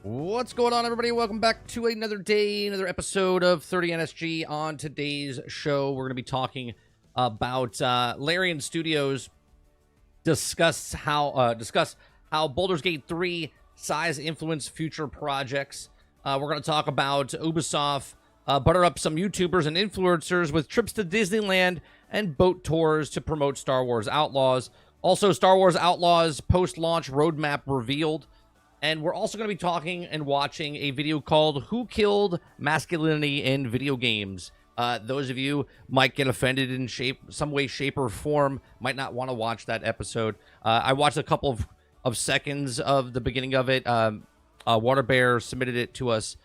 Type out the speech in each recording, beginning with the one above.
What's going on, everybody? Welcome back to another day, another episode of 30 NSG. On today's show, we're going to be talking about Larian Studios discuss how Baldur's Gate 3 size influence future projects. We're going to talk about Ubisoft butter up some YouTubers and influencers with trips to Disneyland and boat tours to promote Star Wars Outlaws. Also, Star Wars Outlaws post-launch roadmap revealed. And we're also going to be talking and watching a video called Who Killed Masculinity in Video Games? Those of you might get offended in some way, shape, or form, might not want to watch that episode. I watched a couple of seconds of the beginning of it. Water Bear submitted it to us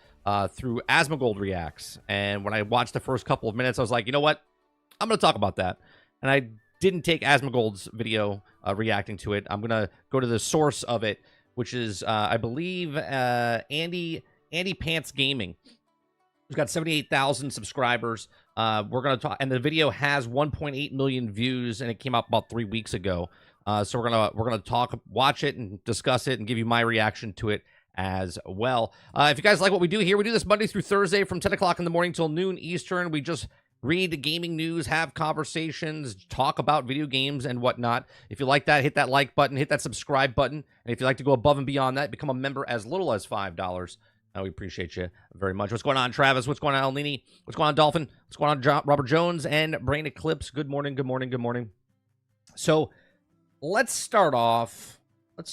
through Asmongold Reacts. And when I watched the first couple of minutes, I was like, you know what? I'm going to talk about that. And I didn't take Asmongold's video reacting to it. I'm going to go to the source of it, which is, I believe, Andy Pants Gaming, who's got 78,000 subscribers. We're going to talk, and the video has 1.8 million views, and it came out about 3 weeks ago. So we're gonna watch it, and discuss it, and give you my reaction to it as well. If you guys like what we do here, we do this Monday through Thursday from 10 o'clock in the morning till noon Eastern. We just read gaming news, have conversations, talk about video games and whatnot. If you like that, hit that like button, hit that subscribe button. And if you'd like to go above and beyond that, become a member as little as $5. We appreciate you very much. What's going on, Travis? What's going on, Elnini? What's going on, Dolphin? What's going on, Robert Jones and Brain Eclipse? Good morning, good morning, good morning. So let's start off. We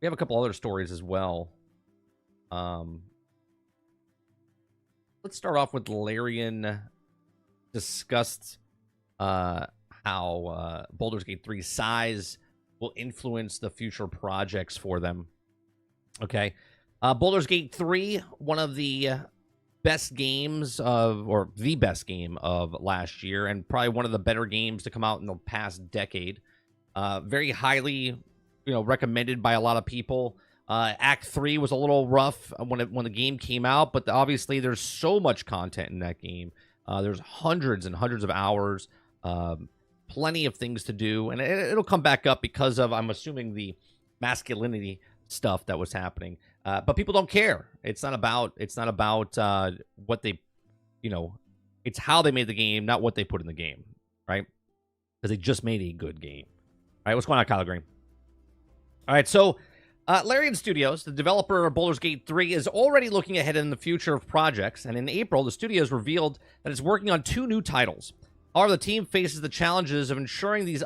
have a couple other stories as well. Let's start off with Larian discussed how Baldur's Gate 3 size will influence the future projects for them. Okay. Baldur's Gate 3, one of the best games or the best game of last year, and probably one of the better games to come out in the past decade. Very highly, recommended by a lot of people. Act 3 was a little rough when the game came out, but obviously there's so much content in that game. There's hundreds and hundreds of hours, plenty of things to do, and it'll come back up because of, I'm assuming, the masculinity stuff that was happening. But people don't care. It's not about what they, it's how they made the game, not what they put in the game, right? Because they just made a good game. All right, what's going on, Kyler Green? All right, so Larian Studios, the developer of Baldur's Gate 3, is already looking ahead in the future of projects, and in April, the studios revealed that it's working on 2 new titles. However, the team faces the challenges of ensuring these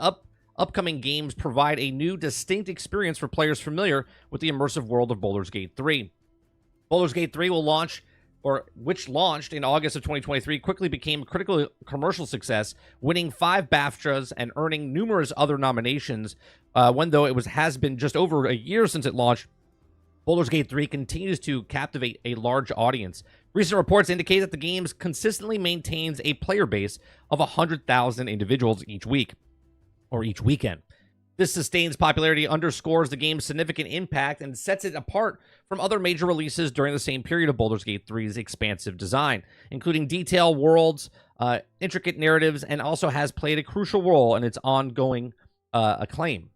upcoming games provide a new, distinct experience for players familiar with the immersive world of Baldur's Gate 3. Baldur's Gate 3 which launched in August of 2023, quickly became a critical commercial success, winning 5 BAFTAs and earning numerous other nominations. Though it has been just over a year since it launched, Baldur's Gate 3 continues to captivate a large audience. Recent reports indicate that the game consistently maintains a player base of 100,000 individuals each week, or each weekend. This sustained popularity underscores the game's significant impact and sets it apart from other major releases during the same period of Baldur's Gate 3's expansive design, including detailed worlds, intricate narratives, and also has played a crucial role in its ongoing acclaim.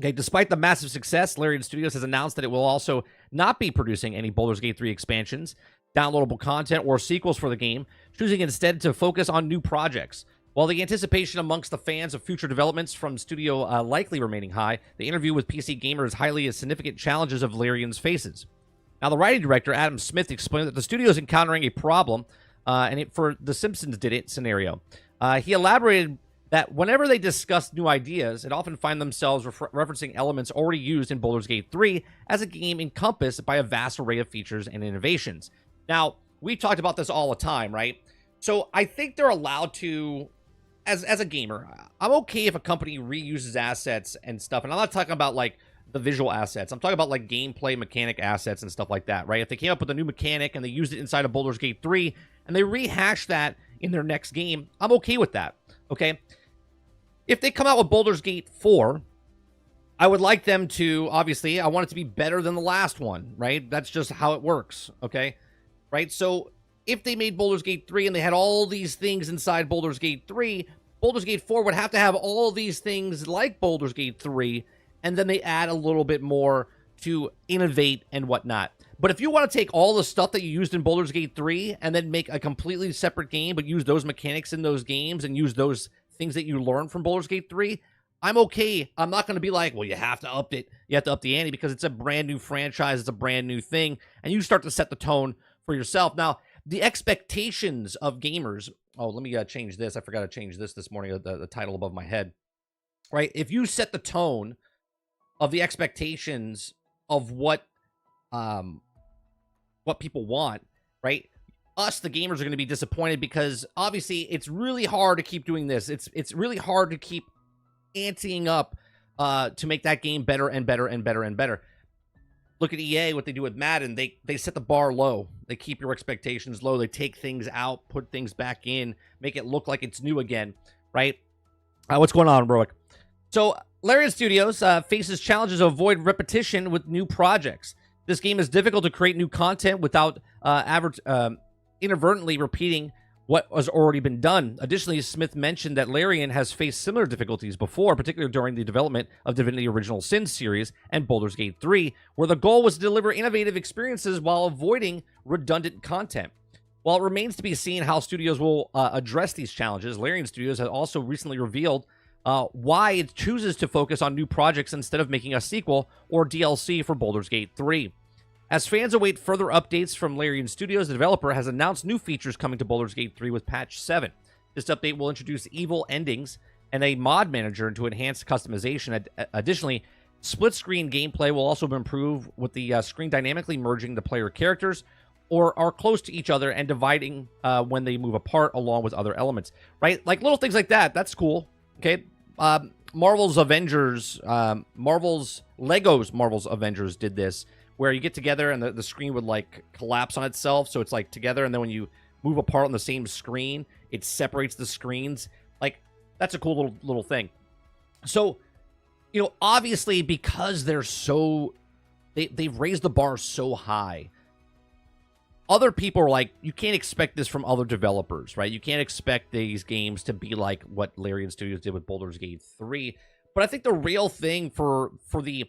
Okay, despite the massive success, Larian Studios has announced that it will also not be producing any Baldur's Gate 3 expansions, downloadable content, or sequels for the game, choosing instead to focus on new projects. While the anticipation amongst the fans of future developments from studio likely remaining high, the interview with PC Gamer is highly as significant challenges of Larian's faces. Now, the writing director, Adam Smith, explained that the studio is encountering a problem, for the Simpsons Did It scenario. He elaborated that whenever they discuss new ideas, it often find themselves referencing elements already used in Baldur's Gate 3 as a game encompassed by a vast array of features and innovations. Now, we talked about this all the time, right? So I think they're allowed to, as a gamer, I'm okay if a company reuses assets and stuff, and I'm not talking about like the visual assets. I'm talking about like gameplay mechanic assets and stuff like that, right? If they came up with a new mechanic and they used it inside of Baldur's Gate 3 and they rehash that in their next game, I'm okay with that, okay? If they come out with Baldur's Gate 4, I would like them to, obviously, I want it to be better than the last one, right? That's just how it works, okay? Right? So if they made Baldur's Gate 3 and they had all these things inside Baldur's Gate 3, Baldur's Gate 4 would have to have all these things like Baldur's Gate 3, and then they add a little bit more to innovate and whatnot. But if you want to take all the stuff that you used in Baldur's Gate 3 and then make a completely separate game, but use those mechanics in those games and use those things that you learned from Baldur's Gate 3, I'm okay. I'm not going to be like, well, you have to up it. You have to up the ante because it's a brand new franchise. It's a brand new thing. And you start to set the tone for yourself. Now, the expectations of gamers. Oh, let me change this. I forgot to change this morning, the title above my head. Right? If you set the tone of the expectations of what people want, right? Us, the gamers, are going to be disappointed because obviously it's really hard to keep doing this. It's really hard to keep anteing up to make that game better and better and better and better. Look at EA, what they do with Madden. They set the bar low. They keep your expectations low. They take things out, put things back in, make it look like it's new again, right? What's going on, Broick? So, Larian Studios faces challenges to avoid repetition with new projects. This game is difficult to create new content without inadvertently repeating what has already been done. Additionally, Smith mentioned that Larian has faced similar difficulties before, particularly during the development of Divinity Original Sin series and Baldur's Gate 3, where the goal was to deliver innovative experiences while avoiding redundant content. While it remains to be seen how studios will address these challenges, Larian Studios has also recently revealed why it chooses to focus on new projects instead of making a sequel or DLC for Baldur's Gate 3. As fans await further updates from Larian Studios, the developer has announced new features coming to Baldur's Gate 3 with Patch 7. This update will introduce evil endings and a mod manager to enhance customization. Additionally, split-screen gameplay will also improve with the screen dynamically merging the player characters or are close to each other and dividing when they move apart along with other elements. Right? Like little things like that. That's cool. Okay? Marvel's Avengers, Marvel's Avengers did this, where you get together and the screen would like collapse on itself, so it's like together, and then when you move apart on the same screen, it separates the screens. Like, that's a cool little thing. So, you know, obviously because they're so they've raised the bar so high, other people are like, you can't expect this from other developers, right? You can't expect these games to be like what Larian Studios did with Baldur's Gate 3. But I think the real thing for the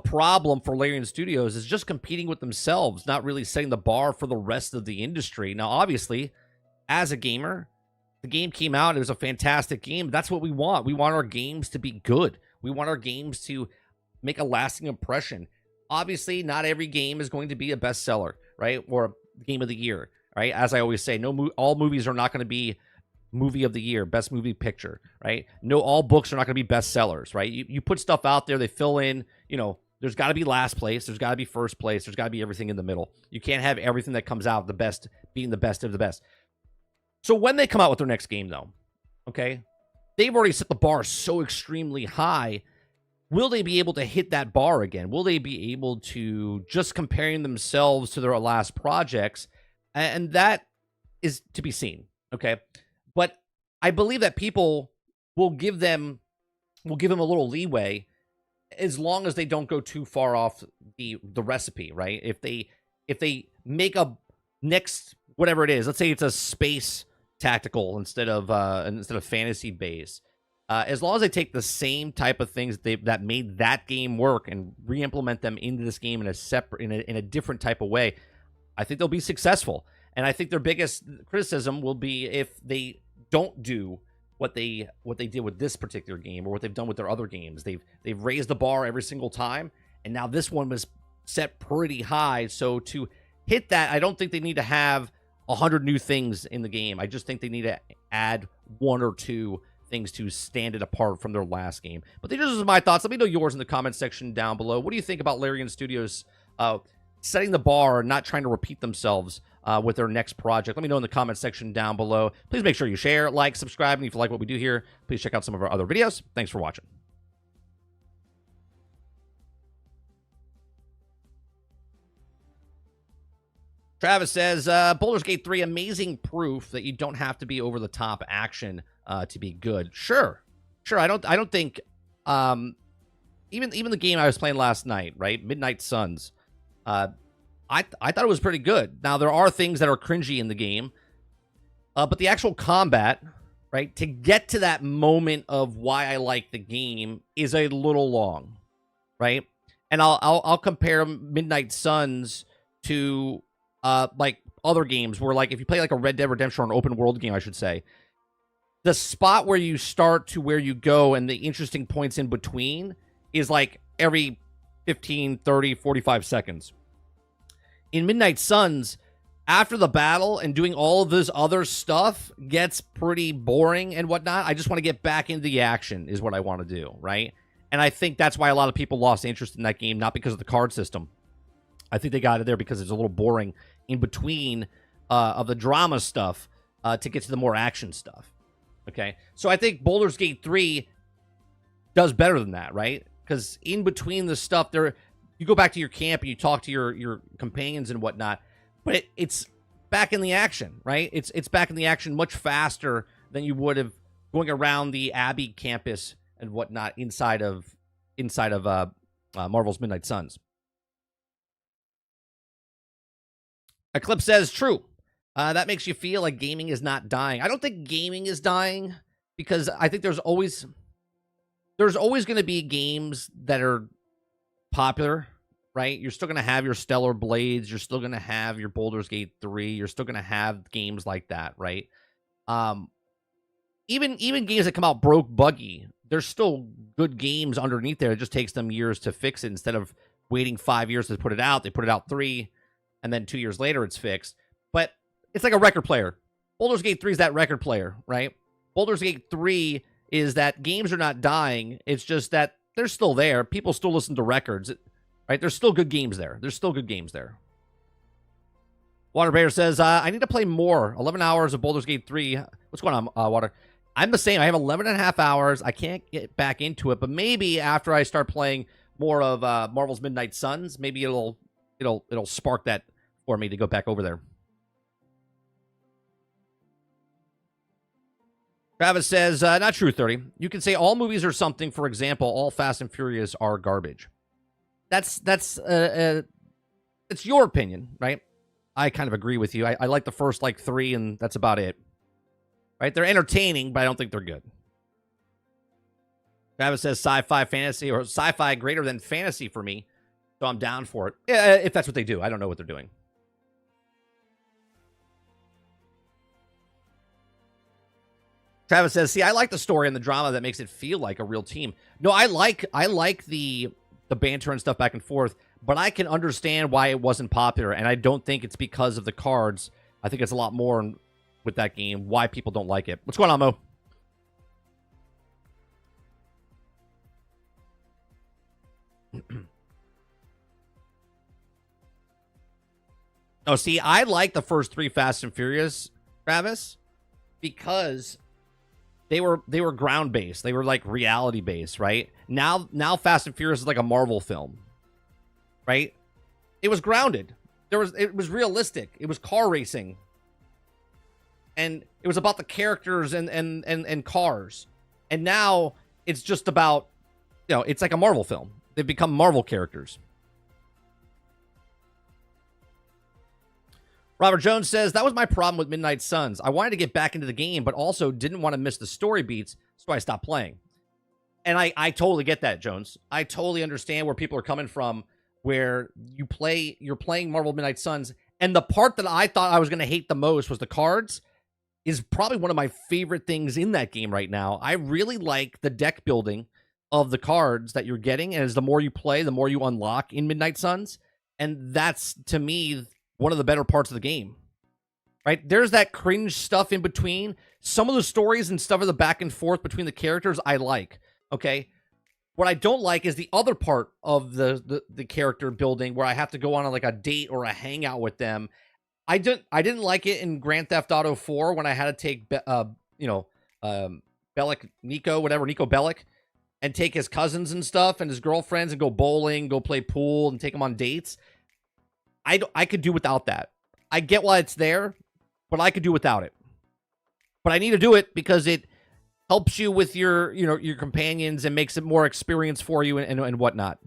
problem for Larian Studios is just competing with themselves, not really setting the bar for the rest of the industry. Now, obviously, as a gamer, the game came out. It was a fantastic game. That's what we want. We want our games to be good. We want our games to make a lasting impression. Obviously, not every game is going to be a bestseller, right? Or game of the year, right? As I always say, all movies are not going to be movie of the year, best movie picture, right? No, all books are not going to be bestsellers, right? You put stuff out there, they fill in, you know, there's got to be last place, there's got to be first place, there's got to be everything in the middle. You can't have everything that comes out the best being the best of the best. So when they come out with their next game, though, okay, they've already set the bar so extremely high. Will they be able to hit that bar again? Will they be able to, just comparing themselves to their last projects? And that is to be seen, okay? But I believe that people will give them a little leeway as long as they don't go too far off the recipe, right? If they make a next whatever it is, let's say it's a space tactical instead of fantasy base. As long as they take the same type of things that made that game work and re-implement them into this game in a different type of way, I think they'll be successful. And I think their biggest criticism will be if they don't do what they did with this particular game or what they've done with their other games. They've raised the bar every single time, and now this one was set pretty high. So to hit that, I don't think they need to have 100 new things in the game. I just think they need to add one or two things to stand it apart from their last game. But these are my thoughts. Let me know yours in the comment section down below. What do you think about Larian Studios setting the bar and not trying to repeat themselves with their next project? Let me know in the comment section down below. Please make sure you share, like, subscribe, and if you like what we do here, please check out some of our other videos. Thanks for watching. Travis says, Baldur's Gate 3, amazing proof that you don't have to be over-the-top action to be good. Sure. I don't think even the game I was playing last night, right? Midnight Suns. I thought it was pretty good. Now, there are things that are cringy in the game, but the actual combat, right, to get to that moment of why I like the game is a little long, right? and I'll compare Midnight Suns to like other games where, like, if you play like a Red Dead Redemption or an open world game, I should say, the spot where you start to where you go and the interesting points in between is like every 15, 30, 45 seconds. In Midnight Suns, after the battle and doing all of this other stuff gets pretty boring and whatnot. I just want to get back into the action is what I want to do, right? And I think that's why a lot of people lost interest in that game, not because of the card system. I think they got it there because it's a little boring in between of the drama stuff to get to the more action stuff. Okay, so I think Baldur's Gate 3 does better than that, right? Because in between the stuff, there you go back to your camp and you talk to your companions and whatnot, but it's back in the action, right? It's back in the action much faster than you would have going around the Abbey campus and whatnot inside of Marvel's Midnight Suns. Eclipse says, true. That makes you feel like gaming is not dying. I don't think gaming is dying because I think there's always going to be games that are popular, right? You're still going to have your Stellar Blades. You're still going to have your Baldur's Gate 3. You're still going to have games like that, right? Even games that come out broke, buggy, there's still good games underneath there. It just takes them years to fix it. Instead of waiting 5 years to put it out, they put it out 3, and then 2 years later it's fixed. But it's like a record player. Baldur's Gate 3 is that record player, right? Baldur's Gate 3 is that games are not dying. It's just that they're still there. People still listen to records, right? There's still good games there. Water Bear says, I need to play more. 11 hours of Baldur's Gate 3. What's going on, Water? I'm the same. I have 11 and a half hours. I can't get back into it, but maybe after I start playing more of Marvel's Midnight Suns, maybe it'll spark that for me to go back over there. Travis says, not true, 30. You can say all movies are something. For example, all Fast and Furious are garbage. That's it's your opinion, right? I kind of agree with you. I like the first, 3, and that's about it. Right? They're entertaining, but I don't think they're good. Travis says sci-fi fantasy, or sci-fi greater than fantasy for me, so I'm down for it. Yeah, if that's what they do. I don't know what they're doing. Travis says, see, I like the story and the drama that makes it feel like a real team. No, I like the banter and stuff back and forth, but I can understand why it wasn't popular, and I don't think it's because of the cards. I think it's a lot more with that game, why people don't like it. What's going on, Mo? Oh, see, I like the first 3 Fast and Furious, Travis, because they were ground based. They were like reality based, right? Now Fast and Furious is like a Marvel film, right? It was grounded. It was realistic. It was car racing, and it was about the characters and cars. And now it's just about, it's like a Marvel film. They've become Marvel characters. Robert Jones says, that was my problem with Midnight Suns. I wanted to get back into the game, but also didn't want to miss the story beats, so I stopped playing. And I totally get that, Jones. I totally understand where people are coming from, where you're playing Marvel Midnight Suns, and the part that I thought I was going to hate the most was the cards, is probably one of my favorite things in that game right now. I really like the deck building of the cards that you're getting, and as the more you play, the more you unlock in Midnight Suns, and that's, to me, one of the better parts of the game, right? There's that cringe stuff in between. Some of the stories and stuff of the back and forth between the characters I like, okay? What I don't like is the other part of the character building where I have to go on a date or a hangout with them. I didn't like it in Grand Theft Auto 4 when I had to take, Nico Bellic, and take his cousins and stuff and his girlfriends and go bowling, go play pool, and take them on dates. I could do without that. I get why it's there, but I could do without it. But I need to do it because it helps you with your companions and makes it more experience for you and whatnot.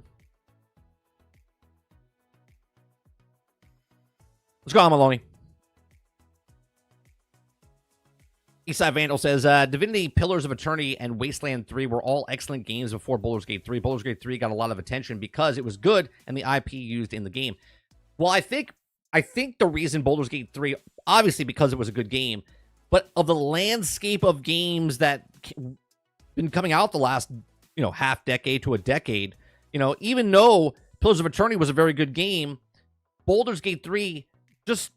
What's going on, Maloney? Eastside Vandal says, Divinity, Pillars of Eternity, and Wasteland 3 were all excellent games before Baldur's Gate 3. Baldur's Gate 3 got a lot of attention because it was good and the IP used in the game. Well, I think the reason Baldur's Gate 3, obviously because it was a good game, but of the landscape of games that been coming out the last, half decade to a decade, even though Pillars of Eternity was a very good game, Baldur's Gate 3,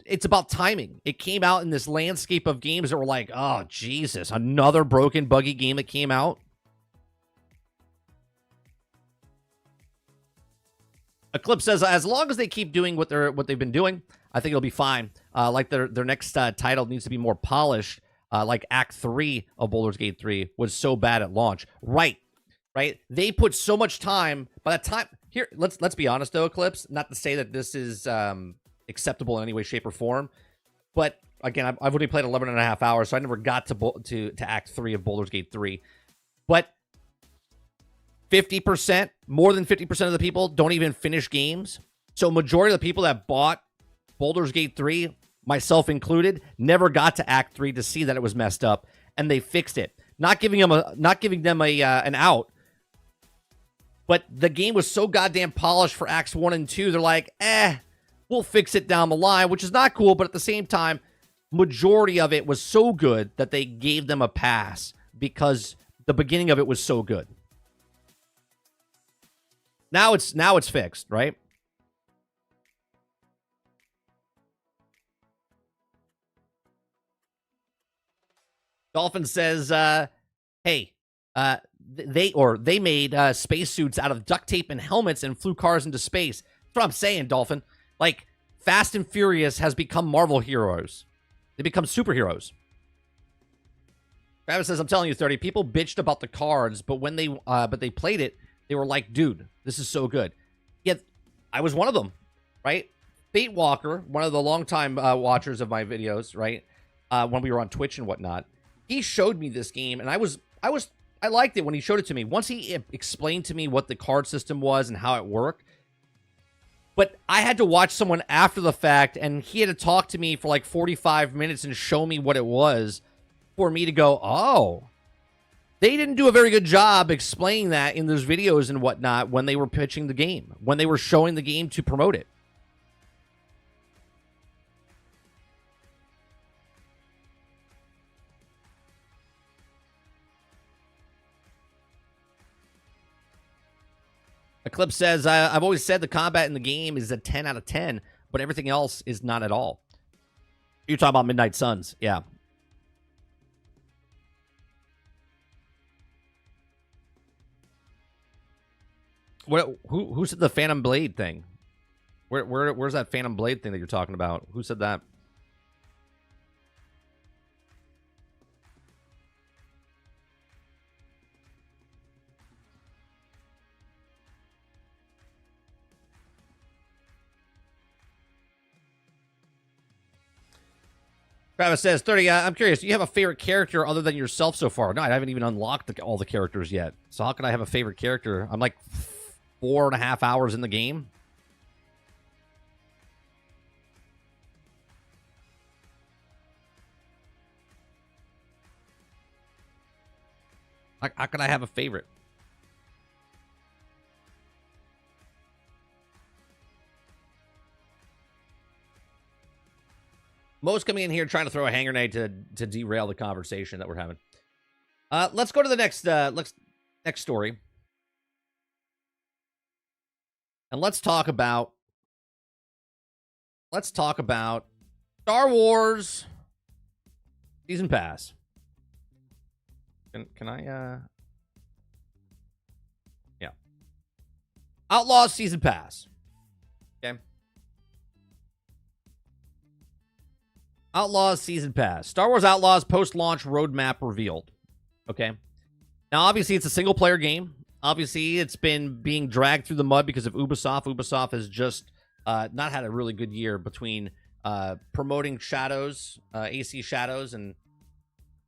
it's about timing. It came out in this landscape of games that were like, oh, Jesus, another broken, buggy game that came out. Eclipse says, as long as they keep doing what they've been doing, I think it'll be fine. Like their next title needs to be more polished. Like Act 3 of Baldur's Gate 3 was so bad at launch. Right. They put so much time. By the time here, let's be honest though, Eclipse. Not to say that this is acceptable in any way, shape, or form, but again, I've only played 11 and a half hours, so I never got to Act 3 of Baldur's Gate 3. But 50%, more than 50% of the people don't even finish games. So majority of the people that bought Baldur's Gate 3, myself included, never got to Act 3 to see that it was messed up, and they fixed it. Not giving them an out. But the game was so goddamn polished for Acts 1 and 2, they're like, we'll fix it down the line, which is not cool, but at the same time, majority of it was so good that they gave them a pass because the beginning of it was so good. Now it's fixed, right? Dolphin says, hey, they made spacesuits out of duct tape and helmets and flew cars into space. That's what I'm saying, Dolphin. Like, Fast and Furious has become Marvel heroes. They become superheroes. Travis says, I'm telling you, 30, people bitched about the cards, but when they played it, they were like, dude, this is so good. Yet, I was one of them, right? Fate Walker, one of the longtime watchers of my videos, right? When we were on Twitch and whatnot, he showed me this game, and I liked it when he showed it to me. Once he explained to me what the card system was and how it worked, but I had to watch someone after the fact, and he had to talk to me for like 45 minutes and show me what it was for me to go, oh, they didn't do a very good job explaining that in those videos and whatnot when they were pitching the game, when they were showing the game to promote it. Eclipse says, I've always said the combat in the game is a 10 out of 10, but everything else is not at all. You're talking about Midnight Suns. Yeah. Who said the Phantom Blade thing? Where's that Phantom Blade thing that you're talking about? Who said that? Travis says, 30, I'm curious, do you have a favorite character other than yourself so far? No, I haven't even unlocked all the characters yet. So how can I have a favorite character? I'm like 4.5 hours in the game. How can I have a favorite? Mo's coming in here trying to throw a hand grenade to derail the conversation that we're having. Let's go to the next story. And let's talk about Star Wars Season Pass. Can I yeah. Outlaws Season Pass. Okay. Outlaws Season Pass. Star Wars Outlaws post-launch roadmap revealed. Okay. Now, obviously, it's a single-player game. Obviously, it's been being dragged through the mud because of Ubisoft. Ubisoft has just not had a really good year between promoting Shadows, AC Shadows, and,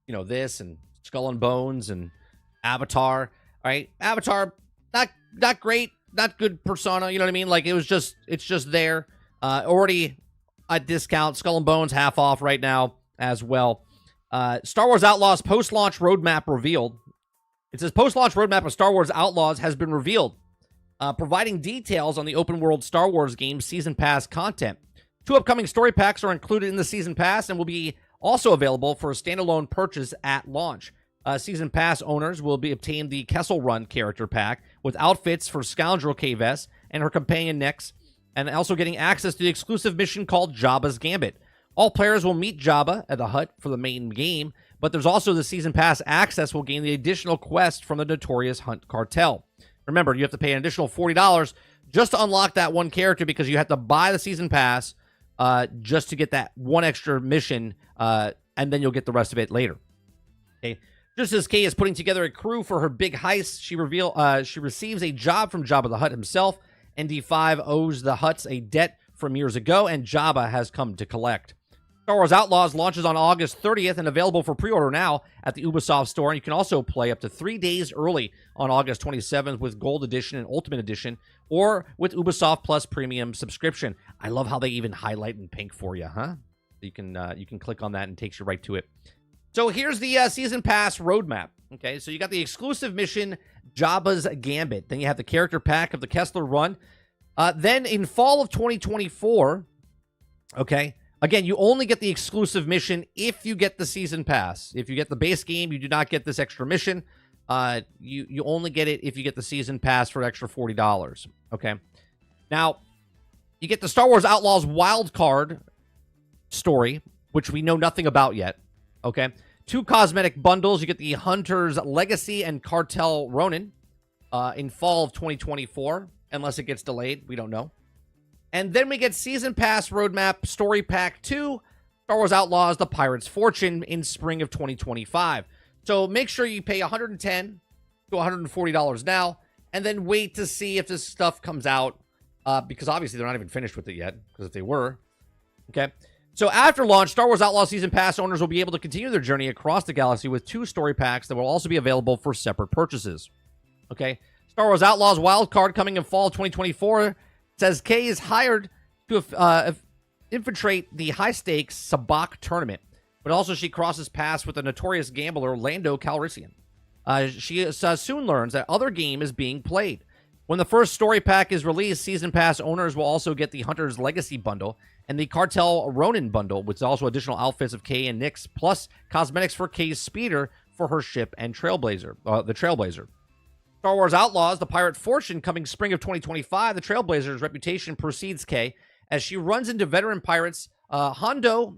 this, and Skull and Bones, and Avatar. All right? Avatar, not great, not good Persona, you know what I mean? Like, it's just there. Already at discount. Skull and Bones half off right now as well. Star Wars Outlaws post-launch roadmap revealed. It says post-launch roadmap of Star Wars Outlaws has been revealed, providing details on the open-world Star Wars game Season Pass content. 2 upcoming story packs are included in the Season Pass and will be also available for a standalone purchase at launch. Season Pass owners will be obtain the Kessel Run character pack with outfits for Scoundrel K-Vess and her companion Nyx, and also getting access to the exclusive mission called Jabba's Gambit. All players will meet Jabba at the hut for the main game, but there's also the Season Pass access will gain the additional quest from the notorious Hunt Cartel. Remember, you have to pay an additional $40 just to unlock that one character because you have to buy the Season Pass just to get that one extra mission, and then you'll get the rest of it later. Okay. Just as Kay is putting together a crew for her big heist, she receives a job from Jabba the Hutt himself. ND5 owes the Hutts a debt from years ago, and Jabba has come to collect. Star Wars Outlaws launches on August 30th and available for pre-order now at the Ubisoft store. And you can also play up to 3 days early on August 27th with Gold Edition and Ultimate Edition, or with Ubisoft Plus Premium subscription. I love how they even highlight in pink for you, huh? You can click on that and it takes you right to it. So here's the Season Pass roadmap. Okay, so you got the exclusive mission, Jabba's Gambit. Then you have the character pack of the Kessel Run. Then in fall of 2024, okay, again, you only get the exclusive mission if you get the Season Pass. If you get the base game, you do not get this extra mission. You only get it if you get the Season Pass for an extra $40. Okay, now you get the Star Wars Outlaws Wildcard story, which we know nothing about yet. Okay, 2 cosmetic bundles. You get the Hunter's Legacy and Cartel Ronin in fall of 2024, unless it gets delayed. We don't know. And then we get Season Pass Roadmap Story Pack 2, Star Wars Outlaws, The Pirate's Fortune in spring of 2025. So make sure you pay $110 to $140 now, and then wait to see if this stuff comes out, because obviously they're not even finished with it yet, because if they were, okay. So after launch, Star Wars Outlaws Season Pass owners will be able to continue their journey across the galaxy with 2 story packs that will also be available for separate purchases. Okay, Star Wars Outlaws Wildcard coming in fall 2024 says Kay is hired to infiltrate the high-stakes Sabacc tournament, but also she crosses paths with the notorious gambler Lando Calrissian. She soon learns that other game is being played. When the first story pack is released, Season Pass owners will also get the Hunter's Legacy bundle and the Cartel Ronin bundle, with also additional outfits of Kay and Nyx, plus cosmetics for Kay's speeder for her ship and the Trailblazer. Star Wars Outlaws, The Pirate Fortune, coming spring of 2025. The Trailblazer's reputation precedes Kay as she runs into veteran pirates. Hondo,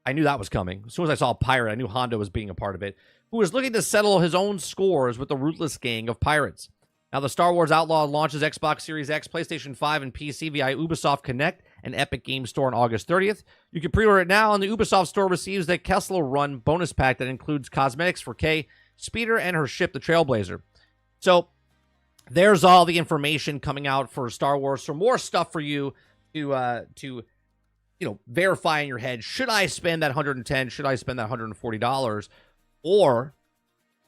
I knew that was coming. As soon as I saw a pirate, I knew Hondo was being a part of it, who is looking to settle his own scores with the ruthless gang of pirates. Now, the Star Wars Outlaw launches Xbox Series X, PlayStation 5, and PC via Ubisoft Connect and Epic Games Store on August 30th. You can pre-order it now, and the Ubisoft Store receives the Kessel Run bonus pack that includes cosmetics for Kay, speeder, and her ship, the Trailblazer. So there's all the information coming out for Star Wars. So more stuff for you to verify in your head. Should I spend that $110? Should I spend that $140? Or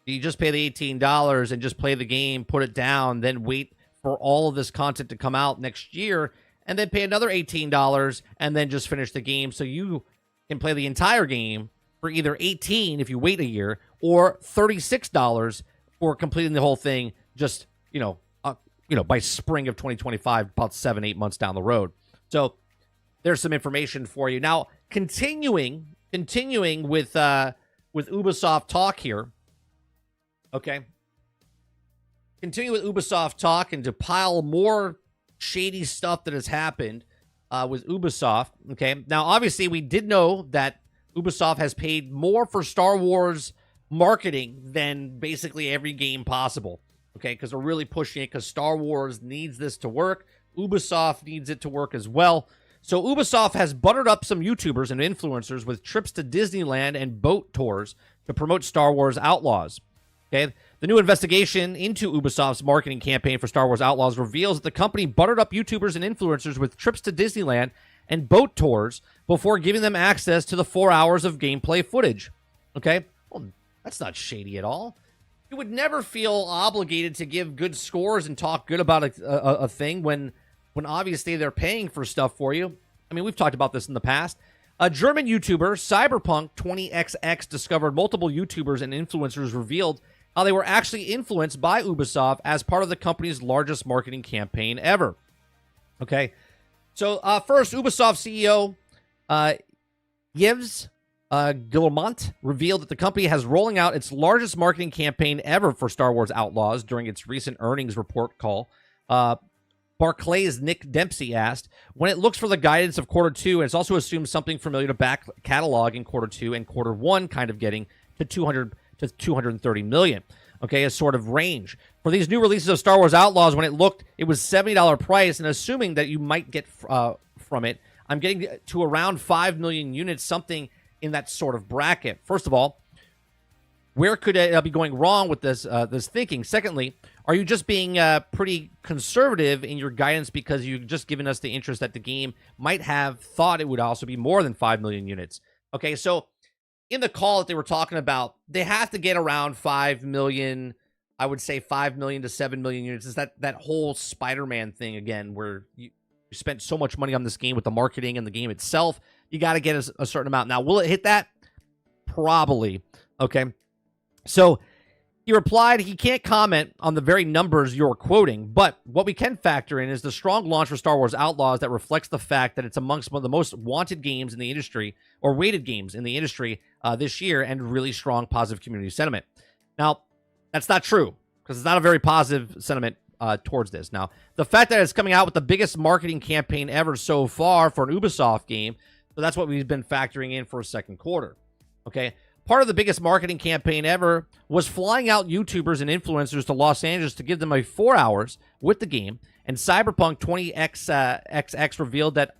do you just pay the $18 and just play the game, put it down, then wait for all of this content to come out next year, and then pay another $18 and then just finish the game so you can play the entire game for either $18 if you wait a year, or $36 for completing the whole thing just by spring of 2025, about 7-8 months down the road. So there's some information for you. Now, continuing with Ubisoft talk here. Okay. Continue with Ubisoft talk and to pile more shady stuff that has happened with Ubisoft. Okay. Now, obviously, we did know that Ubisoft has paid more for Star Wars marketing than basically every game possible. Okay, because they're really pushing it because Star Wars needs this to work. Ubisoft needs it to work as well. So Ubisoft has buttered up some YouTubers and influencers with trips to Disneyland and boat tours to promote Star Wars Outlaws. Okay, the new investigation into Ubisoft's marketing campaign for Star Wars Outlaws reveals that the company buttered up YouTubers and influencers with trips to Disneyland and boat tours before giving them access to the 4 hours of gameplay footage. Okay, well, that's not shady at all. You would never feel obligated to give good scores and talk good about a thing when obviously they're paying for stuff for you. I mean, we've talked about this in the past. A German YouTuber, Cyberpunk 20XX, discovered multiple YouTubers and influencers revealed how they were actually influenced by Ubisoft as part of the company's largest marketing campaign ever. Okay, so first, Ubisoft CEO Yves Guillemot revealed that the company has rolling out its largest marketing campaign ever for Star Wars Outlaws during its recent earnings report call. Barclay's Nick Dempsey asked, when it looks for the guidance of Q2, and it's also assumed something familiar to back catalog in Q2 and Q1 kind of getting to 200 to 230 million. Okay, a sort of range. For these new releases of Star Wars Outlaws, when it looked, it was $70 price, and assuming that you might get from it, I'm getting to around 5 million units, something in that sort of bracket. First of all, where could it be going wrong with this thinking? Secondly, are you just being pretty conservative in your guidance because you've just given us the interest that the game might have thought it would also be more than 5 million units? Okay, so in the call that they were talking about, they have to get around 5 million, I would say 5 million to 7 million units. Is that whole Spider-Man thing again, where you spent so much money on this game with the marketing and the game itself, you got to get a certain amount. Now, will it hit that? Probably. Okay. So he replied he can't comment on the very numbers you're quoting, but what we can factor in is the strong launch for Star Wars Outlaws that reflects the fact that it's amongst one of the most wanted games in the industry, or weighted games in the industry this year, and really strong positive community sentiment. Now, that's not true, because it's not a very positive sentiment towards this. Now, the fact that it's coming out with the biggest marketing campaign ever so far for an Ubisoft game, so that's what we've been factoring in for a second quarter. Okay? Part of the biggest marketing campaign ever was flying out YouTubers and influencers to Los Angeles to give them a 4 hours with the game, and Cyberpunk 20XX revealed that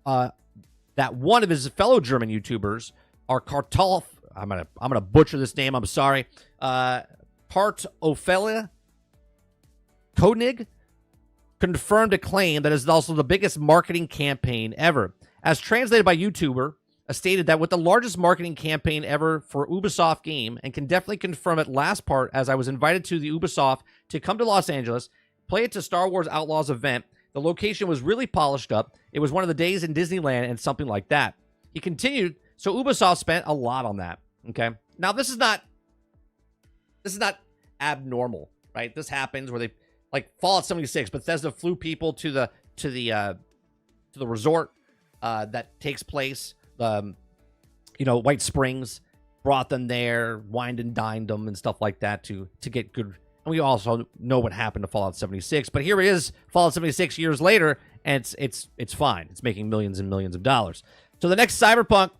that one of his fellow German YouTubers, our Kartolf, I'm gonna butcher this name, I'm sorry, Kartoffelia Koenig, confirmed a claim that is also the biggest marketing campaign ever. As translated by YouTuber, stated that with the largest marketing campaign ever for Ubisoft game, and can definitely confirm it last part, as I was invited to the Ubisoft to come to Los Angeles, play it to Star Wars Outlaws event. The location was really polished up. It was one of the days in Disneyland and something like that. He continued, so Ubisoft spent a lot on that. Okay. Now this is not abnormal, right? This happens where they, like Fallout 76, Bethesda flew people to the resort that takes place. White Springs, brought them there, wined and dined them and stuff like that to get good. And we also know what happened to Fallout 76. But here it is, Fallout 76 years later, and it's fine. It's making millions and millions of dollars. So the next Cyberpunk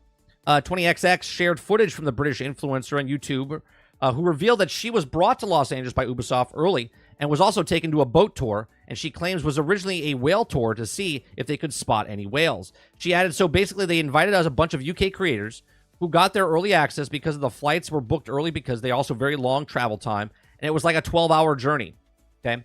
20XX shared footage from the British influencer and YouTuber who revealed that she was brought to Los Angeles by Ubisoft early and was also taken to a boat tour, and she claims was originally a whale tour to see if they could spot any whales. She added, so basically they invited us a bunch of UK creators who got their early access because the flights were booked early because they also very long travel time, and it was like a 12-hour journey. Okay.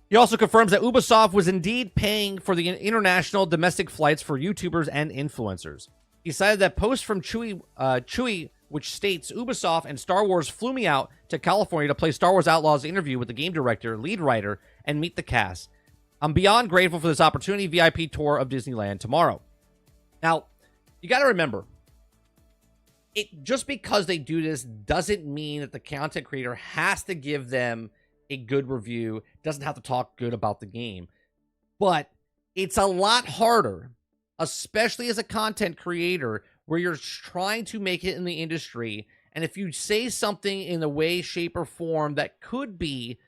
He also confirms that Ubisoft was indeed paying for the international domestic flights for YouTubers and influencers. He cited that post from Chewy, which states, Ubisoft and Star Wars flew me out to California to play Star Wars Outlaws interview with the game director, lead writer, and meet the cast. I'm beyond grateful for this opportunity. VIP tour of Disneyland tomorrow. Now, you got to remember, just because they do this doesn't mean that the content creator has to give them a good review, doesn't have to talk good about the game. But it's a lot harder, especially as a content creator, where you're trying to make it in the industry, and if you say something in a way, shape, or form that could be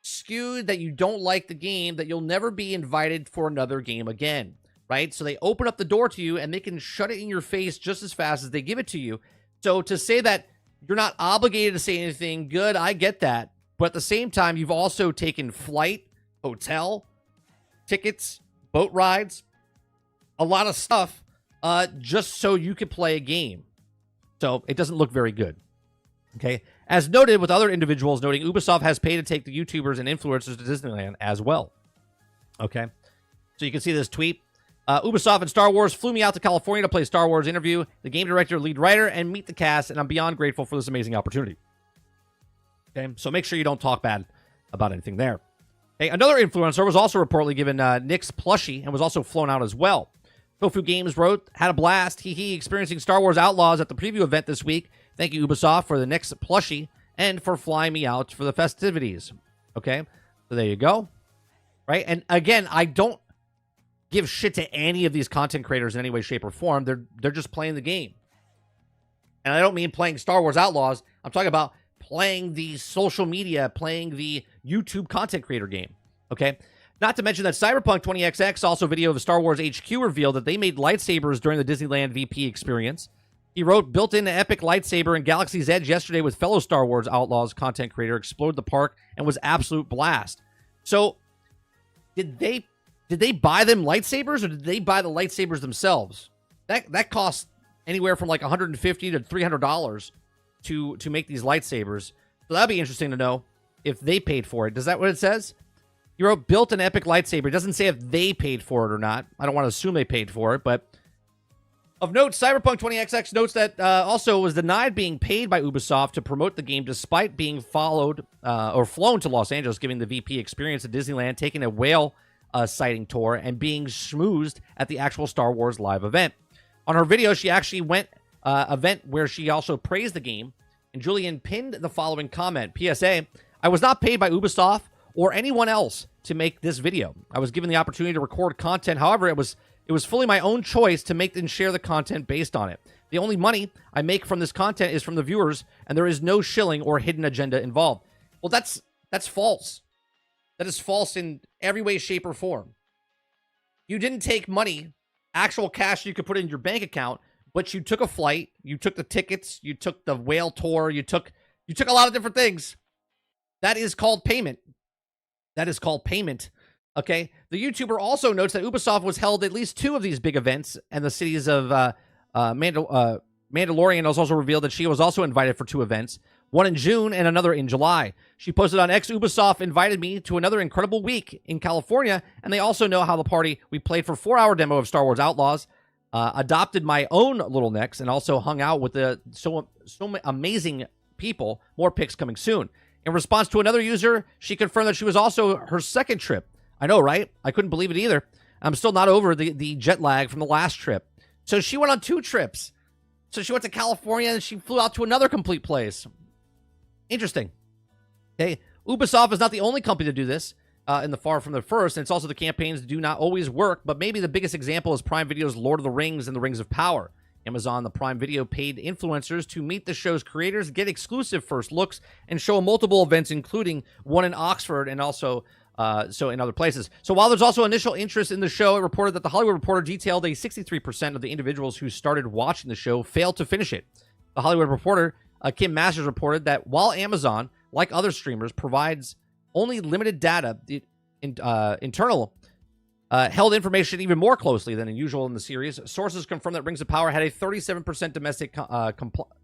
skewed, that you don't like the game, that you'll never be invited for another game again, right? So they open up the door to you, and they can shut it in your face just as fast as they give it to you. So to say that you're not obligated to say anything good, I get that. But at the same time, you've also taken flight, hotel, tickets, boat rides, a lot of stuff, just so you could play a game. So it doesn't look very good. Okay. As noted with other individuals noting, Ubisoft has paid to take the YouTubers and influencers to Disneyland as well. Okay. So you can see this tweet. Ubisoft and Star Wars flew me out to California to play Star Wars interview, the game director, lead writer, and meet the cast, and I'm beyond grateful for this amazing opportunity. Okay. So make sure you don't talk bad about anything there. Okay. Another influencer was also reportedly given Nick's plushie and was also flown out as well. Tofu Games wrote, had a blast. Hee experiencing Star Wars Outlaws at the preview event this week. Thank you, Ubisoft, for the next plushie and for flying me out for the festivities. Okay, so there you go. Right, and again, I don't give shit to any of these content creators in any way, shape, or form. They're just playing the game. And I don't mean playing Star Wars Outlaws. I'm talking about playing the social media, playing the YouTube content creator game. Okay? Not to mention that Cyberpunk 20XX, also video of Star Wars HQ, revealed that they made lightsabers during the Disneyland VP experience. He wrote, built-in epic lightsaber in Galaxy's Edge yesterday with fellow Star Wars Outlaws content creator, exploded the park and was absolute blast. So, did they buy them lightsabers, or did they buy the lightsabers themselves? That costs anywhere from like $150 to $300 to make these lightsabers. So that'd be interesting to know if they paid for it. Is that what it says? You wrote, built an epic lightsaber. It doesn't say if they paid for it or not. I don't want to assume they paid for it, but of note, Cyberpunk 20XX notes that also was denied being paid by Ubisoft to promote the game despite being followed or flown to Los Angeles, giving the VP experience at Disneyland, taking a whale sighting tour, and being schmoozed at the actual Star Wars live event. On her video, she actually went event where she also praised the game, and Julian pinned the following comment. PSA, I was not paid by Ubisoft or anyone else to make this video. I was given the opportunity to record content. However, it was fully my own choice to make and share the content based on it. The only money I make from this content is from the viewers, and there is no shilling or hidden agenda involved. Well, that's false. That is false in every way, shape, or form. You didn't take money, actual cash you could put in your bank account, but you took a flight, you took the tickets, you took the whale tour, you took a lot of different things. That is called payment. That is called payment. Okay? The YouTuber also notes that Ubisoft was held at least 2 of these big events, and the cities of Mandalorian has also revealed that she was also invited for 2 events, one in June and another in July. She posted on X, Ubisoft invited me to another incredible week in California, and they also know how the party. We played for 4-hour demo of Star Wars Outlaws, adopted my own little necks, and also hung out with the so amazing people. More pics coming soon. In response to another user, she confirmed that she was also her second trip. I know, right? I couldn't believe it either. I'm still not over the jet lag from the last trip. So she went on 2 trips. So she went to California and she flew out to another complete place. Interesting. Okay, Ubisoft is not the only company to do this in the far from the first, and it's also the campaigns do not always work, but maybe the biggest example is Prime Video's Lord of the Rings and the Rings of Power. Amazon, the Prime Video, paid influencers to meet the show's creators, get exclusive first looks, and show multiple events, including one in Oxford and also so in other places. So while there's also initial interest in the show, it reported that The Hollywood Reporter detailed a 63% of the individuals who started watching the show failed to finish it. The Hollywood Reporter, Kim Masters, reported that while Amazon, like other streamers, provides only limited data, internal held information even more closely than usual in the series. Sources confirm that Rings of Power had a 37% domestic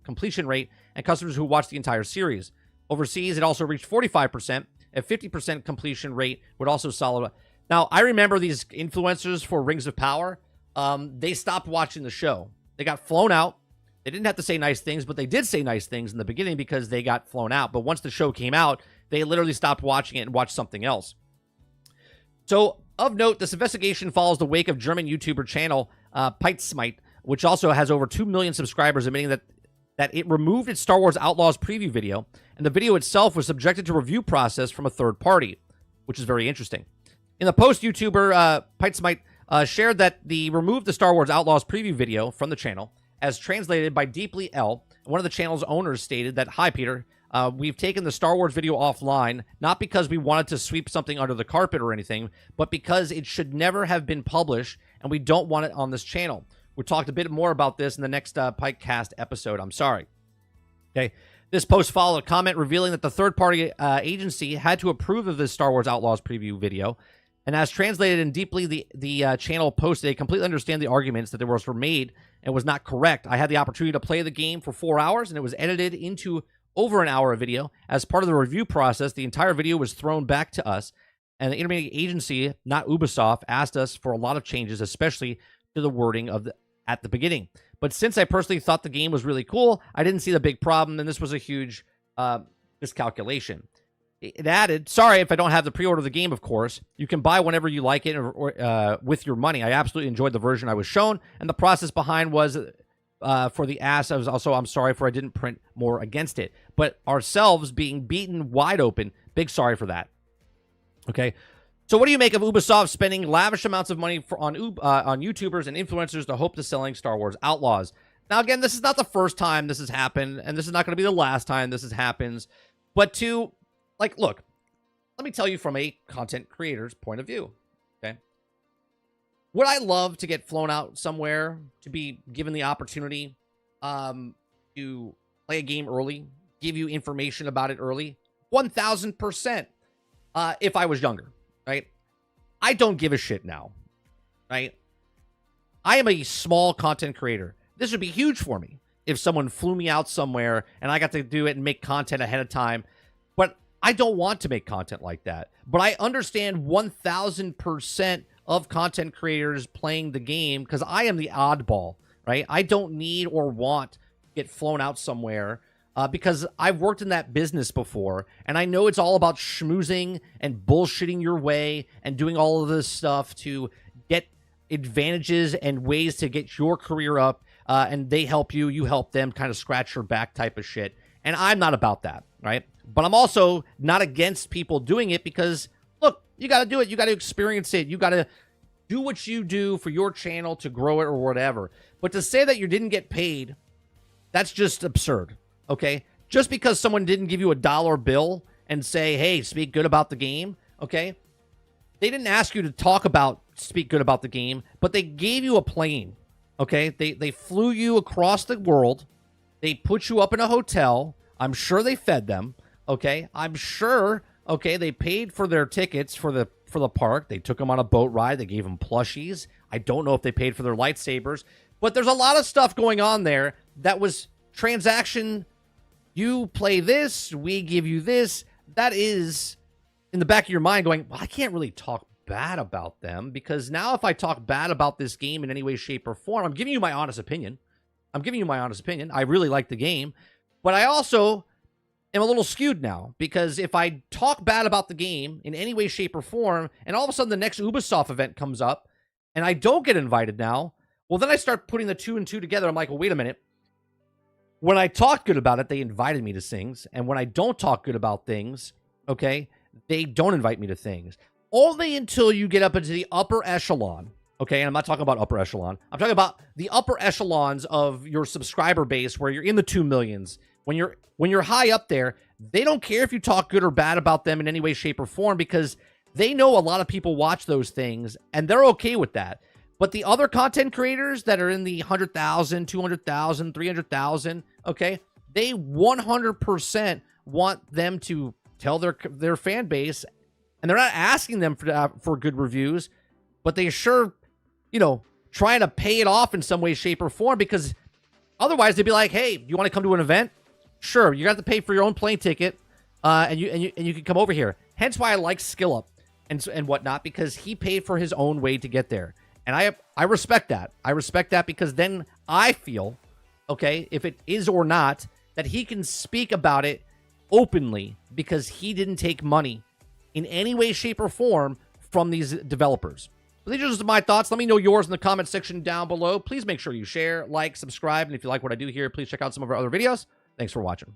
completion rate and customers who watched the entire series. Overseas, it also reached 45%. A 50% completion rate would also solid. Now, I remember these influencers for Rings of Power. They stopped watching the show. They got flown out. They didn't have to say nice things, but they did say nice things in the beginning because they got flown out. But once the show came out, they literally stopped watching it and watched something else. So, of note, this investigation follows the wake of German YouTuber channel Peitsmite, which also has over 2 million subscribers, admitting that it removed its Star Wars Outlaws preview video, and the video itself was subjected to review process from a third party, which is very interesting. In the post, YouTuber Peitsmite shared that removed the Star Wars Outlaws preview video from the channel, as translated by Deeply L. One of the channel's owners stated that, "Hi, Peter. We've taken the Star Wars video offline, not because we wanted to sweep something under the carpet or anything, but because it should never have been published, and we don't want it on this channel. We talked a bit more about this in the next Pikecast episode. I'm sorry." Okay. This post followed a comment revealing that the third-party agency had to approve of this Star Wars Outlaws preview video. And as translated in Deeply, the channel posted, "They completely understand the arguments that they were made and was not correct. I had the opportunity to play the game for 4 hours, and it was edited into over an hour of video. As part of the review process, the entire video was thrown back to us, and the intermediate agency, not Ubisoft, asked us for a lot of changes, especially to the wording at the beginning. But since I personally thought the game was really cool, I didn't see the big problem, and this was a huge miscalculation." it added, sorry if I don't have the pre-order of the game, of course. You can buy whenever you like it or with your money. I absolutely enjoyed the version I was shown, and the process behind was for the ass. I was also, I'm sorry for I didn't print more against it. But ourselves being beaten wide open, big sorry for that. Okay. So what do you make of Ubisoft spending lavish amounts of money on YouTubers and influencers to hope to selling Star Wars Outlaws? Now, again, this is not the first time this has happened, and this is not going to be the last time this happens. But to, like, look, let me tell you from a content creator's point of view, okay? Would I love to get flown out somewhere, to be given the opportunity to play a game early, give you information about it early? 1,000%. If I was younger, right? I don't give a shit now, right? I am a small content creator. This would be huge for me if someone flew me out somewhere and I got to do it and make content ahead of time. But I don't want to make content like that. But I understand 1,000% of content creators playing the game because I am the oddball, right? I don't need or want to get flown out somewhere because I've worked in that business before, and I know it's all about schmoozing and bullshitting your way and doing all of this stuff to get advantages and ways to get your career up, and they help you, you help them, kind of scratch your back type of shit. And I'm not about that, right? But I'm also not against people doing it because, look, you got to do it. You got to experience it. You got to do what you do for your channel to grow it or whatever. But to say that you didn't get paid, that's just absurd. Okay, just because someone didn't give you a dollar bill and say, hey, speak good about the game, okay? They didn't ask you to speak good about the game, but they gave you a plane, okay? They flew you across the world. They put you up in a hotel. I'm sure they fed them, okay? I'm sure, okay, they paid for their tickets for the park. They took them on a boat ride. They gave them plushies. I don't know if they paid for their lightsabers, but there's a lot of stuff going on there that was transaction. You play this, we give you this. That is in the back of your mind going, well, I can't really talk bad about them because now if I talk bad about this game in any way, shape, or form, I'm giving you my honest opinion. I really like the game, but I also am a little skewed now because if I talk bad about the game in any way, shape, or form, and all of a sudden the next Ubisoft event comes up and I don't get invited now, well, then I start putting the two and two together. I'm like, well, wait a minute. When I talked good about it, they invited me to things. And when I don't talk good about things, okay, they don't invite me to things. Only until you get up into the upper echelon, okay? And I'm not talking about upper echelon. I'm talking about the upper echelons of your subscriber base where you're in the 2 millions. When you're high up there, they don't care if you talk good or bad about them in any way, shape, or form because they know a lot of people watch those things, and they're okay with that. But the other content creators that are in the 100,000, 200,000, 300,000, okay, they 100% want them to tell their fan base, and they're not asking them for good reviews, but they sure, trying to pay it off in some way, shape, or form because otherwise they'd be like, hey, you want to come to an event? Sure, you got to pay for your own plane ticket, and you can come over here. Hence why I like SkillUp and whatnot because he paid for his own way to get there. And I respect that. I respect that because then I feel, okay, if it is or not, that he can speak about it openly because he didn't take money in any way, shape, or form from these developers. But these are just my thoughts. Let me know yours in the comment section down below. Please make sure you share, like, subscribe, and if you like what I do here, please check out some of our other videos. Thanks for watching.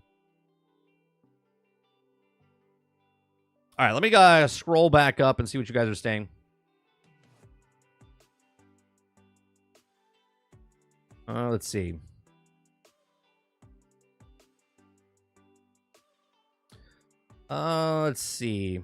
All right, let me scroll back up and see what you guys are saying. Let's see. Let's see.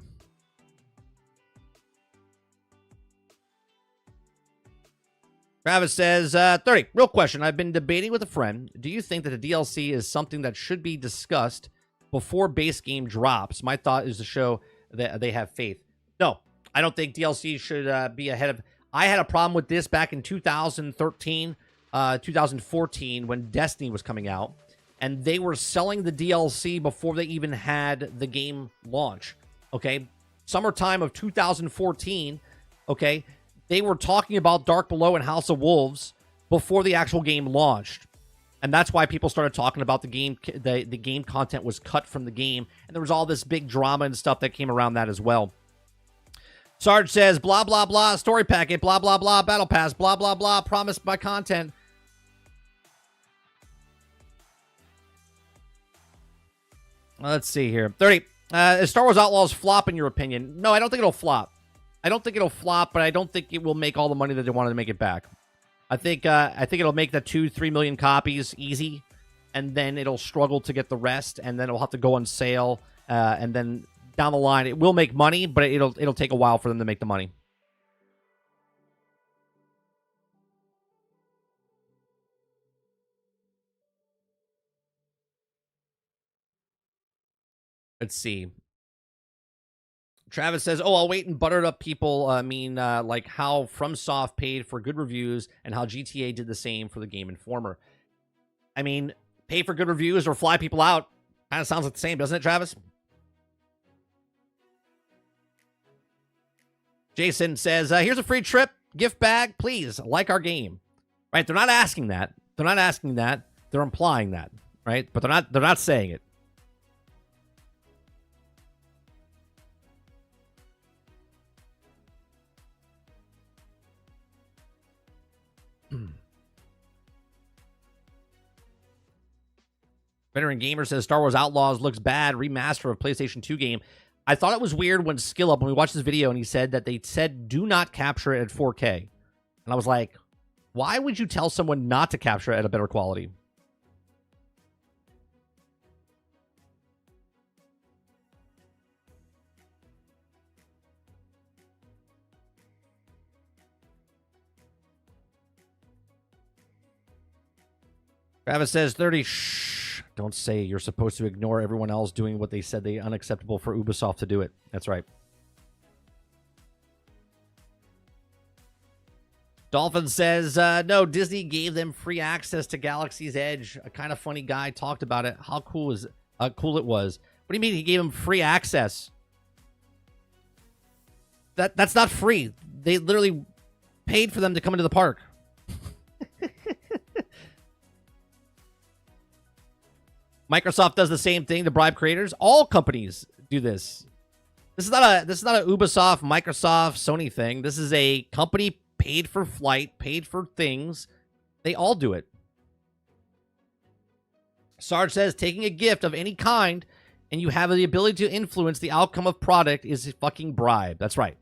Travis says, 30. Real question. I've been debating with a friend. Do you think that the DLC is something that should be discussed before base game drops? My thought is to show that they have faith. No, I don't think DLC should be ahead of... I had a problem with this back in 2013, 2014 when Destiny was coming out, and they were selling the DLC before they even had the game launch. Okay, summertime of 2014. Okay, they were talking about Dark Below and House of Wolves before the actual game launched. And that's why people started talking about the game. The game content was cut from the game, and there was all this big drama and stuff that came around that as well. Sarge says, blah, blah, blah, story packet, blah, blah, blah, battle pass, blah, blah, blah, promised by content. Let's see here. 30. Is Star Wars Outlaws flop in your opinion? No, I don't think it'll flop. I don't think it'll flop, but I don't think it will make all the money that they wanted to make it back. I think it'll make the 2-3 million copies easy, and then it'll struggle to get the rest, and then it'll have to go on sale, and then down the line it will make money, but it'll take a while for them to make the money. Let's see. Travis says, oh, I'll wait and buttered up people like how FromSoft paid for good reviews and how GTA did the same for the Game Informer. I mean, pay for good reviews or fly people out. Kind of sounds like the same, doesn't it, Travis? Jason says, here's a free trip, gift bag, please, like our game. Right? They're not asking that. They're not asking that. They're implying that, right? But they're not saying it. Veteran Gamer says Star Wars Outlaws looks bad. Remaster of PlayStation 2 game. I thought it was weird when Skill Up, when we watched this video, and he said that they said do not capture it at 4K. And I was like, why would you tell someone not to capture it at a better quality? Travis says 30. Shh. Don't say you're supposed to ignore everyone else doing what they said they unacceptable for Ubisoft to do it. That's right. Dolphin says, no, Disney gave them free access to Galaxy's Edge. A kind of funny guy talked about it. How cool is cool it was. What do you mean he gave them free access? That's not free. They literally paid for them to come into the park. Microsoft does the same thing to bribe creators. All companies do this. This is not a Ubisoft, Microsoft, Sony thing. This is a company paid for flight, paid for things. They all do it. Sarge says taking a gift of any kind and you have the ability to influence the outcome of product is a fucking bribe. That's right.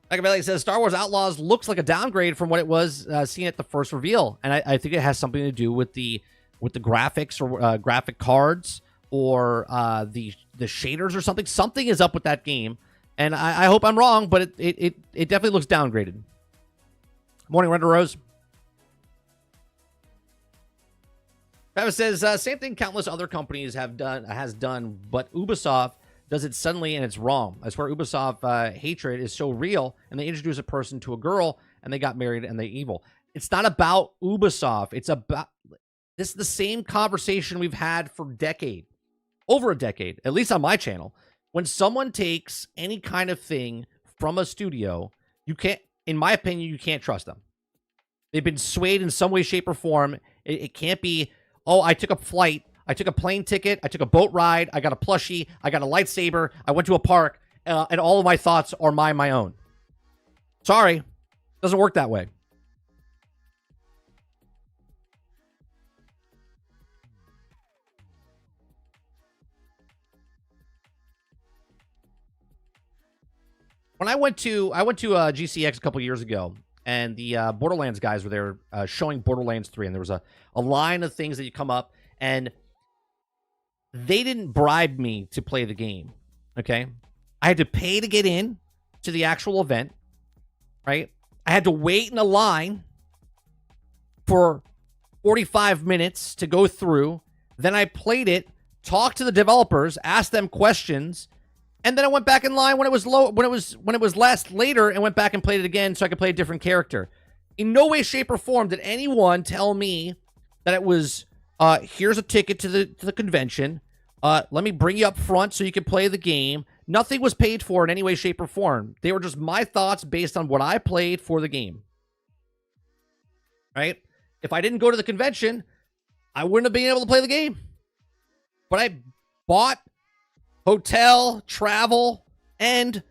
Machiavelli says Star Wars Outlaws looks like a downgrade from what it was seen at the first reveal, and I think it has something to do with the graphics or graphic cards or the shaders or something. Something is up with that game, and I hope I'm wrong, but it definitely looks downgraded. Morning, Render Rose. Travis says same thing countless other companies has done, but Ubisoft does it suddenly and it's wrong. I swear Ubisoft hatred is so real, and they introduce a person to a girl and they got married and they evil. It's not about Ubisoft. It's about this is the same conversation we've had for over a decade, at least on my channel. When someone takes any kind of thing from a studio, you can't, in my opinion, you can't trust them. They've been swayed in some way, shape, or form. It can't be, oh, I took a flight, I took a plane ticket, I took a boat ride, I got a plushie, I got a lightsaber, I went to a park, and all of my thoughts are my own. Sorry, doesn't work that way. When I went to GCX a couple years ago, and the Borderlands guys were there showing Borderlands 3, and there was a line of things that you come up, and they didn't bribe me to play the game, okay? I had to pay to get in to the actual event, right? I had to wait in a line for 45 minutes to go through. Then I played it, talked to the developers, asked them questions, and then I went back in line when it was later, and went back and played it again so I could play a different character. In no way, shape, or form did anyone tell me that it was here's a ticket to the convention. Let me bring you up front so you can play the game. Nothing was paid for in any way, shape, or form. They were just my thoughts based on what I played for the game. Right? If I didn't go to the convention, I wouldn't have been able to play the game. But I bought hotel, travel, and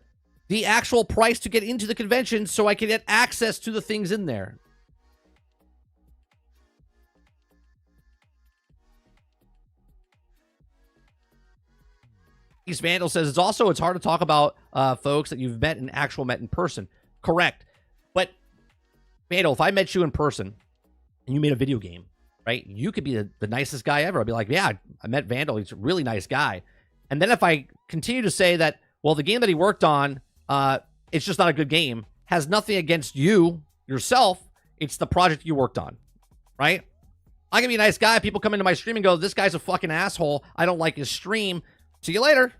the actual price to get into the convention so I could get access to the things in there. East Vandal says it's hard to talk about folks that you've met in person. Correct. But Vandal, if I met you in person and you made a video game, right? You could be the nicest guy ever. I'd be like, yeah, I met Vandal. He's a really nice guy. And then if I continue to say that, well, the game that he worked on, it's just not a good game, has nothing against you, yourself. It's the project you worked on, right? I can be a nice guy. People come into my stream and go, this guy's a fucking asshole. I don't like his stream. See you later.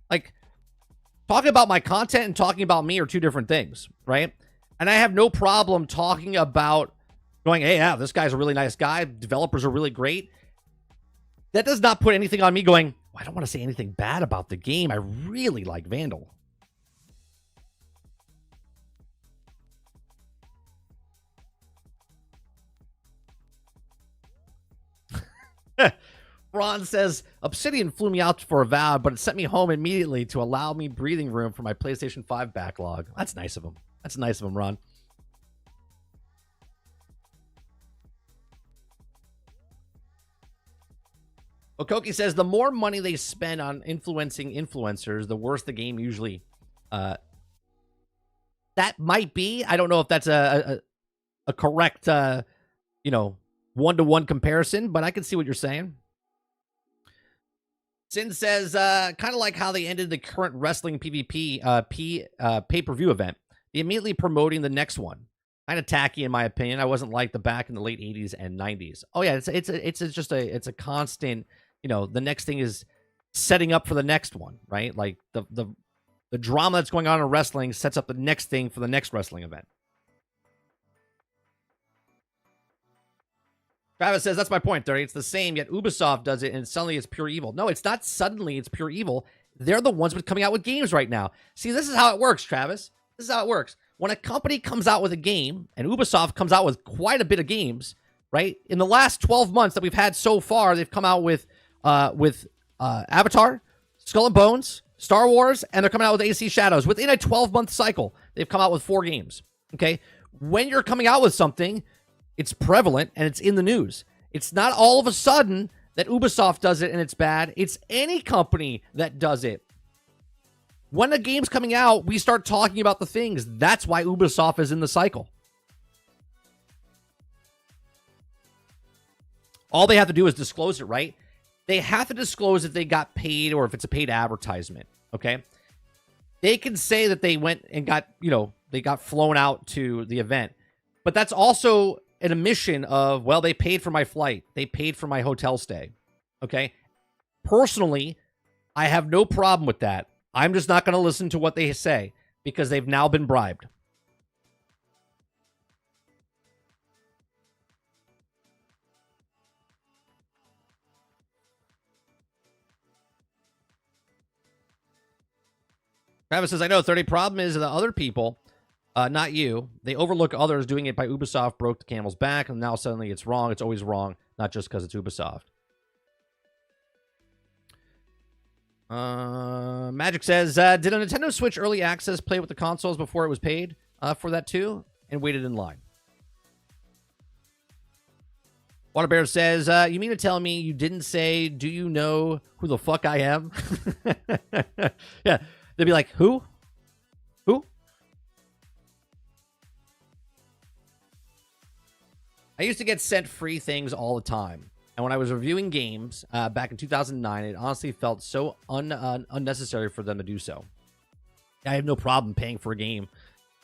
Like, talking about my content and talking about me are two different things, right? And I have no problem talking about going, hey, yeah, this guy's a really nice guy. Developers are really great. That does not put anything on me going, well, I don't want to say anything bad about the game. I really like Vandal. Ron says, Obsidian flew me out for a vow, but it sent me home immediately to allow me breathing room for my PlayStation 5 backlog. That's nice of him. That's nice of him, Ron. Okoki says, the more money they spend on influencing influencers, the worse the game usually. That might be. I don't know if that's a correct, one-to-one comparison, but I can see what you're saying. Sin says, kind of like how they ended the current wrestling PvP pay-per-view event. They immediately promoting the next one. Kind of tacky in my opinion. I wasn't like the back in the late 80s and 90s. Oh yeah, it's just a constant, the next thing is setting up for the next one, right? Like the drama that's going on in wrestling sets up the next thing for the next wrestling event. Travis says, that's my point, Dirty. It's the same, yet Ubisoft does it, and suddenly it's pure evil. No, it's not suddenly it's pure evil. They're the ones coming out with games right now. See, this is how it works, Travis. This is how it works. When a company comes out with a game, and Ubisoft comes out with quite a bit of games, right? In the last 12 months that we've had so far, they've come out with Avatar, Skull and Bones, Star Wars, and they're coming out with AC Shadows. Within a 12-month cycle, they've come out with 4 games, okay? When you're coming out with something, it's prevalent and it's in the news. It's not all of a sudden that Ubisoft does it and it's bad. It's any company that does it. When a game's coming out, we start talking about the things. That's why Ubisoft is in the cycle. All they have to do is disclose it, right? They have to disclose if they got paid or if it's a paid advertisement, okay? They can say that they went and got, they got flown out to the event. But that's also an admission of, well, they paid for my flight. They paid for my hotel stay. Okay? Personally, I have no problem with that. I'm just not going to listen to what they say because they've now been bribed. Travis says, I know, 30. Problem is the other people, not you. They overlook others doing it by Ubisoft broke the camel's back, and now suddenly it's wrong. It's always wrong, not just because it's Ubisoft. Magic says, did a Nintendo Switch Early Access play with the consoles before it was paid for that too, and waited in line? Waterbear says, you mean to tell me you didn't say, do you know who the fuck I am? Yeah, they'd be like, who? Who? I used to get sent free things all the time. And when I was reviewing games back in 2009, it honestly felt so unnecessary for them to do so. I have no problem paying for a game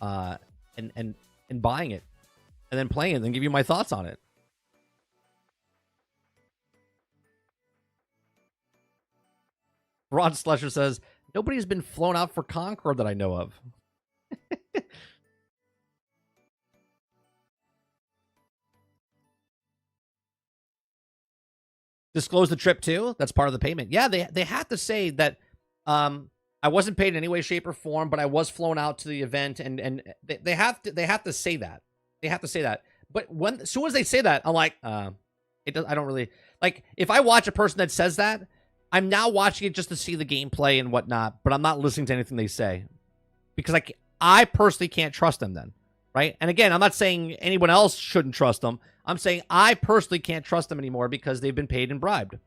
and buying it and then playing it and then give you my thoughts on it. Ron Slusher says, nobody's been flown out for Concord that I know of. Disclose the trip too. That's part of the payment. Yeah, they have to say that I wasn't paid in any way, shape, or form, but I was flown out to the event, and they have to say that. They have to say that. But as soon as they say that, I'm like, I don't really like. If I watch a person that says that, I'm now watching it just to see the gameplay and whatnot, but I'm not listening to anything they say because I personally can't trust them then, right? And again, I'm not saying anyone else shouldn't trust them. I'm saying I personally can't trust them anymore because they've been paid and bribed.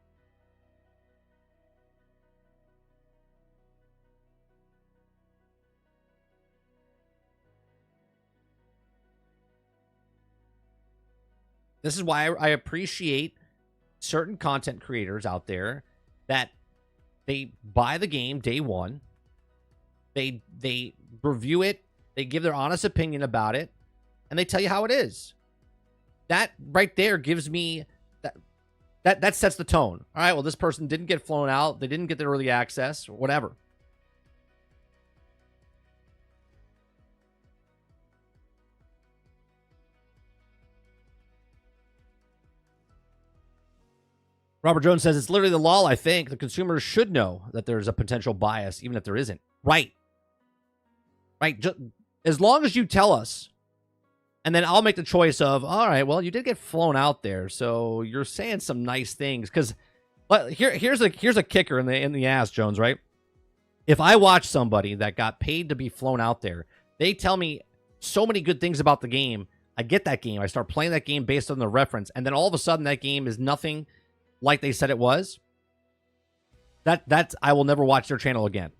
This is why I appreciate certain content creators out there that they buy the game day one, they review it, they give their honest opinion about it, and they tell you how it is. That right there gives me that sets the tone. All right, well, this person didn't get flown out, they didn't get the early access, or whatever. Robert Jones says it's literally the law. I think the consumers should know that there's a potential bias, even if there isn't. Right. Just, as long as you tell us, and then I'll make the choice of, all right, well, you did get flown out there, so you're saying some nice things. Because here's a kicker in the ass, Jones. Right? If I watch somebody that got paid to be flown out there, they tell me so many good things about the game. I get that game. I start playing that game based on the reference, and then all of a sudden that game is nothing like they said it was. That's I will never watch their channel again.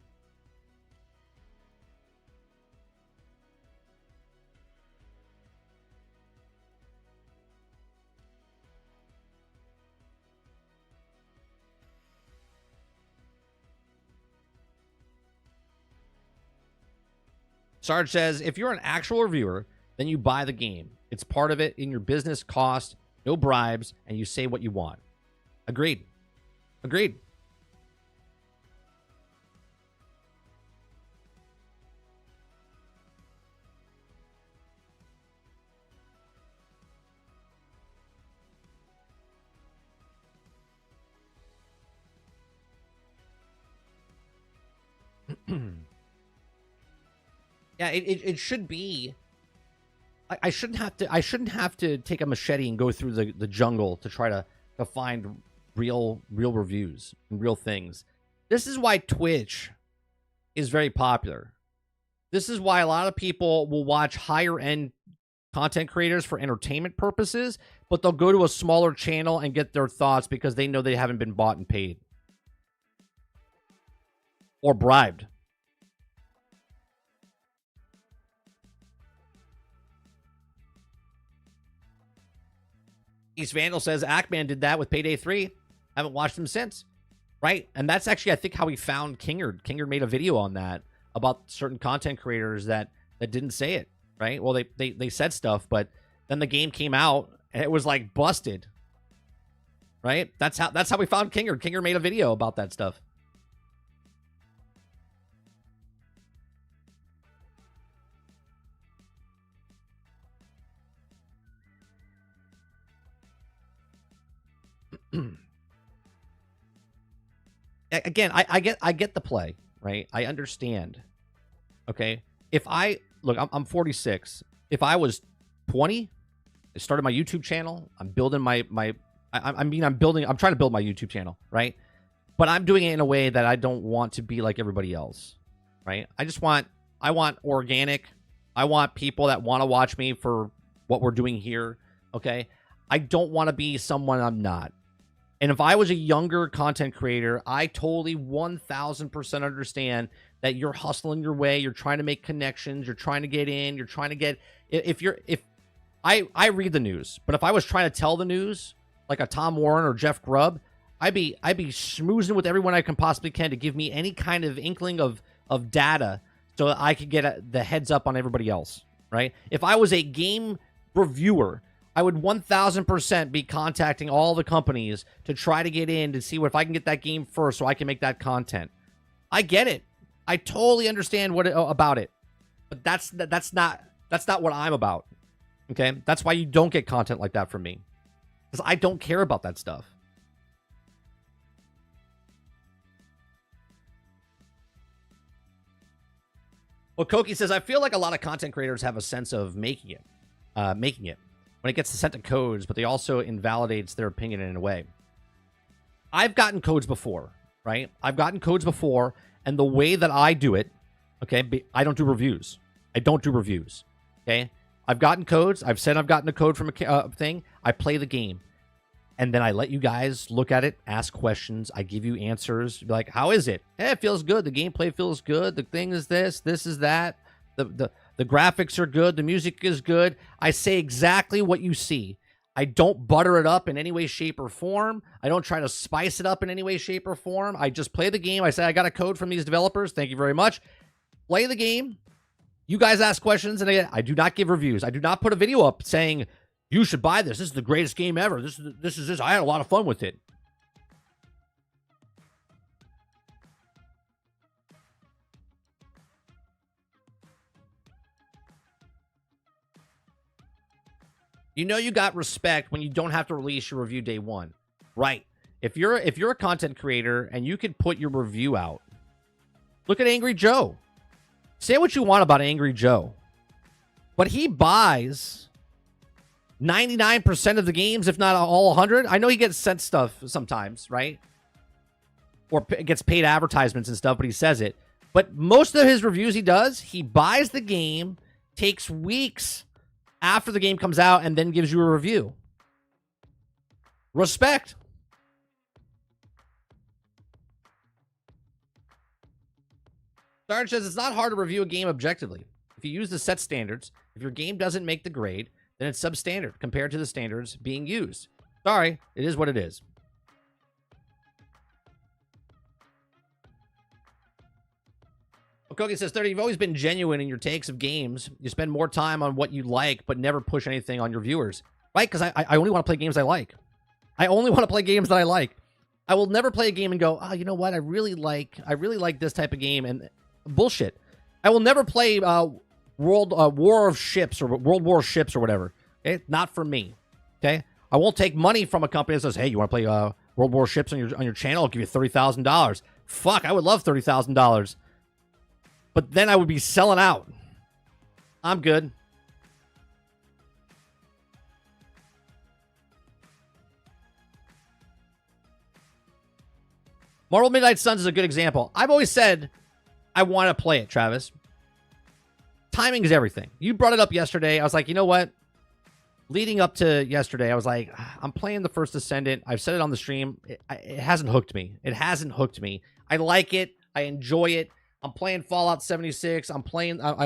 Sarge says, if you're an actual reviewer, then you buy the game. It's part of it in your business cost, no bribes, and you say what you want. Agreed. Agreed. Yeah, it should be. I shouldn't have to take a machete and go through the jungle to try to find real reviews and real things. This is why Twitch is very popular. This is why a lot of people will watch higher end content creators for entertainment purposes, but they'll go to a smaller channel and get their thoughts because they know they haven't been bought and paid or bribed. East Vandal says Ackman did that with Payday 3. Haven't watched him since. Right? And that's actually, I think, how we found Kingard. Kingard made a video on that about certain content creators that didn't say it. Right? Well, they said stuff, but then the game came out and it was like busted. Right? That's how we found Kingard. Kingard made a video about that stuff. Again, I get the play, right? I understand. Okay, if I look, I'm 46. If I was 20, I started my YouTube channel. I'm building I'm trying to build my YouTube channel, right? But I'm doing it in a way that I don't want to be like everybody else, right? I want organic. I want people that want to watch me for what we're doing here. Okay, I don't want to be someone I'm not. And if I was a younger content creator, I totally 1000% understand that you're hustling your way, you're trying to make connections, you're trying to get in, you're trying to get I read the news, but if I was trying to tell the news like a Tom Warren or Jeff Grubb, I'd be schmoozing with everyone I can possibly can to give me any kind of inkling of data so that I could get the heads up on everybody else, right? If I was a game reviewer, I would 1000% be contacting all the companies to try to get in to see if I can get that game first so I can make that content. I get it. I totally understand about it. But that's not what I'm about. Okay? That's why you don't get content like that from me. Because I don't care about that stuff. Well, Koki says, I feel like a lot of content creators have a sense of making it when it gets sent to codes, but they also invalidates their opinion in a way. I've gotten codes before, right? I've gotten codes before, and the way that I do it, okay, I don't do reviews. I don't do reviews, okay? I've gotten codes. I've said I've gotten a code from a thing. I play the game, and then I let you guys look at it, ask questions. I give you answers. Be like, how is it? Hey, it feels good. The gameplay feels good. The thing is this is that. The graphics are good. The music is good. I say exactly what you see. I don't butter it up in any way, shape, or form. I don't try to spice it up in any way, shape, or form. I just play the game. I say, I got a code from these developers. Thank you very much. Play the game. You guys ask questions, and I do not give reviews. I do not put a video up saying, you should buy this. This is the greatest game ever. This is. I had a lot of fun with it. You know you got respect when you don't have to release your review day one. Right. If you're a content creator and you could put your review out, look at Angry Joe. Say what you want about Angry Joe, but he buys 99% of the games, if not all 100. I know he gets sent stuff sometimes, right? Or gets paid advertisements and stuff, but he says it. But most of his reviews he does, he buys the game, takes weeks after the game comes out, and then gives you a review. Respect. Sarge says it's not hard to review a game objectively. If you use the set standards, if your game doesn't make the grade, then it's substandard compared to the standards being used. Sorry, it is what it is. Kogi says, 30, you've always been genuine in your takes of games. You spend more time on what you like, but never push anything on your viewers. Right? Because I only want to play games I like. I only want to play games that I like. I will never play a game and go, oh, you know what? I really like this type of game. And bullshit. I will never play War of Ships or World War Ships or whatever. Okay? Not for me. Okay? I won't take money from a company that says, hey, you want to play World War Ships on your channel? I'll give you $30,000. Fuck, I would love $30,000. But then I would be selling out. I'm good. Marvel Midnight Suns is a good example. I've always said I want to play it, Travis. Timing is everything. You brought it up yesterday. I was like, you know what? Leading up to yesterday, I was like, I'm playing the First Ascendant. I've said it on the stream. It hasn't hooked me. It hasn't hooked me. I like it. I enjoy it. I'm playing Fallout 76. I'm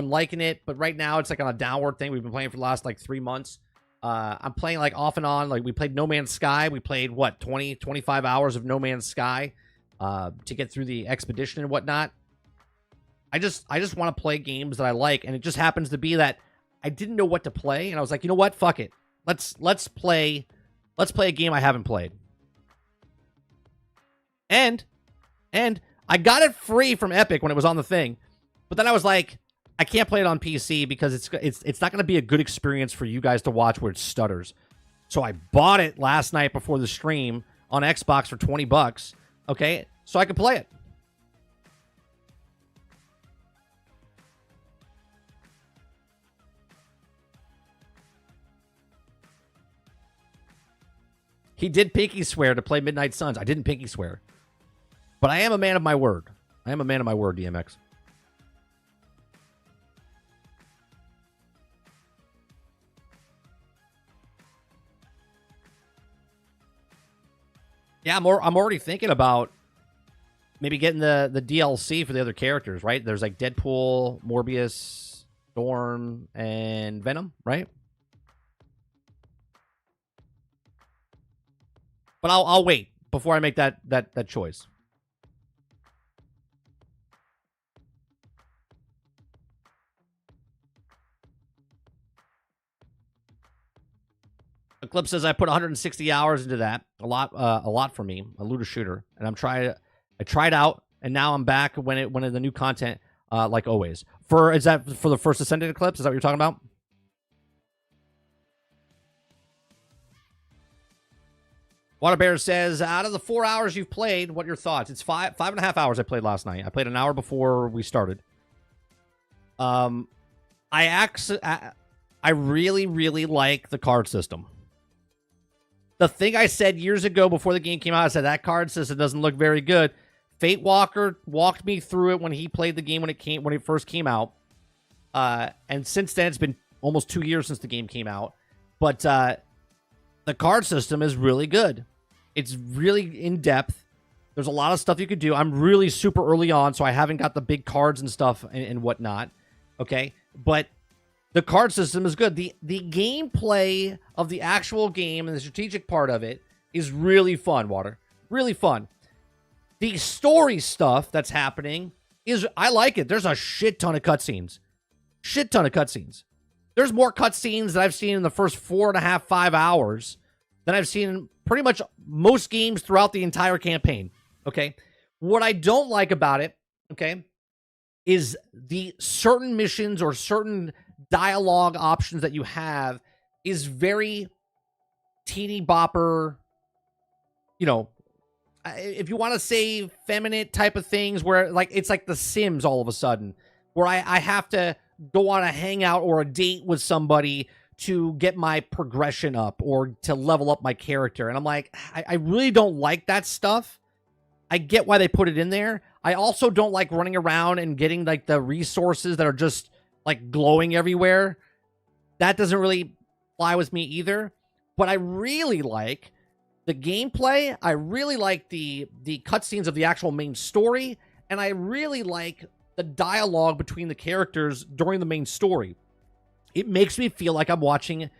liking it, but right now it's like on a downward thing. We've been playing for the last like 3 months. I'm playing like off and on. Like we played No Man's Sky. We played what, 25 hours of No Man's Sky to get through the expedition and whatnot. I just want to play games that I like, and it just happens to be that I didn't know what to play, and I was like, you know what? Fuck it. Let's play a game I haven't played. And I got it free from Epic when it was on the thing, but then I was like, I can't play it on PC because it's not going to be a good experience for you guys to watch where it stutters. So I bought it last night before the stream on Xbox for $20, okay, so I could play it. He did pinky swear to play Midnight Suns. I didn't pinky swear. But I am a man of my word. I am a man of my word, DMX. Yeah, I'm already thinking about maybe getting the DLC for the other characters, right? There's like Deadpool, Morbius, Storm, and Venom, right? But I'll wait before I make that choice. Eclipse says I put 160 hours into that. A lot for me. A looter shooter, and I tried out, and now I'm back when the new content, like always. Is that for the First Ascendant Eclipse? Is that what you're talking about? Water Bear says, out of the 4 hours you've played, what are your thoughts? It's 5.5 hours I played last night. I played an hour before we started. I really, really like the card system. The thing I said years ago before the game came out, I said that card system doesn't look very good. Fate Walker walked me through it when he played the game when it first came out. And since then, it's been almost 2 years since the game came out. But the card system is really good. It's really in-depth. There's a lot of stuff you could do. I'm really super early on, so I haven't got the big cards and stuff and whatnot. Okay? But the card system is good. The gameplay of the actual game and the strategic part of it is really fun, Water. Really fun. The story stuff that's happening is, I like it. There's a shit ton of cutscenes. Shit ton of cutscenes. There's more cutscenes that I've seen in the first 4.5, 5 hours than I've seen in pretty much most games throughout the entire campaign. Okay? What I don't like about it, okay, is the certain missions or certain dialogue options that you have is very teeny bopper, you know, if you want to say feminine type of things where like it's like The Sims all of a sudden, where I have to go on a hangout or a date with somebody to get my progression up or to level up my character. And I'm like, I really don't like that stuff. I get why they put it in there. I also don't like running around and getting like the resources that are just like glowing everywhere. That doesn't really fly with me either. But I really like the gameplay. I really like the cutscenes of the actual main story. And I really like the dialogue between the characters during the main story. It makes me feel like I'm watching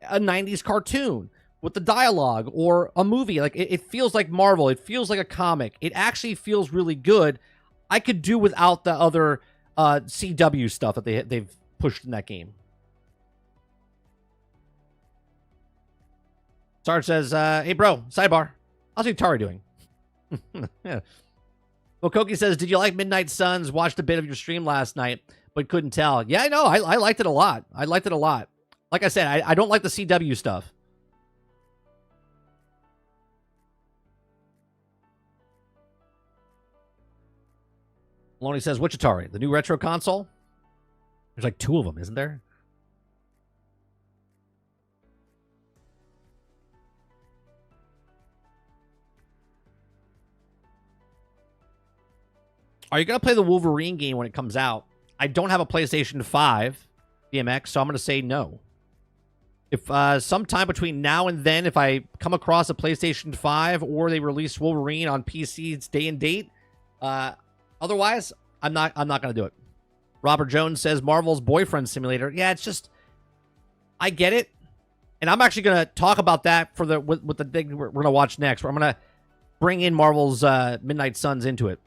a 90s cartoon with the dialogue or a movie. Like it feels like Marvel. It feels like a comic. It actually feels really good. I could do without the other CW stuff that they've pushed in that game. Sarge says, hey bro, sidebar. How's Utari doing? Yeah. Well, Koki says, did you like Midnight Suns? Watched a bit of your stream last night, but couldn't tell. Yeah, I know. I liked it a lot. I liked it a lot. Like I said, I don't like the CW stuff. Maloney says, which Atari? The new retro console? There's like 2 of them, isn't there? Are you going to play the Wolverine game when it comes out? I don't have a PlayStation 5 BMX, so I'm going to say no. If sometime between now and then, if I come across a PlayStation 5 or they release Wolverine on PC's day and date, otherwise, I'm not going to do it. Robert Jones says Marvel's Boyfriend Simulator. Yeah, it's just, I get it. And I'm actually going to talk about that for with the thing we're going to watch next, where I'm going to bring in Marvel's Midnight Suns into it.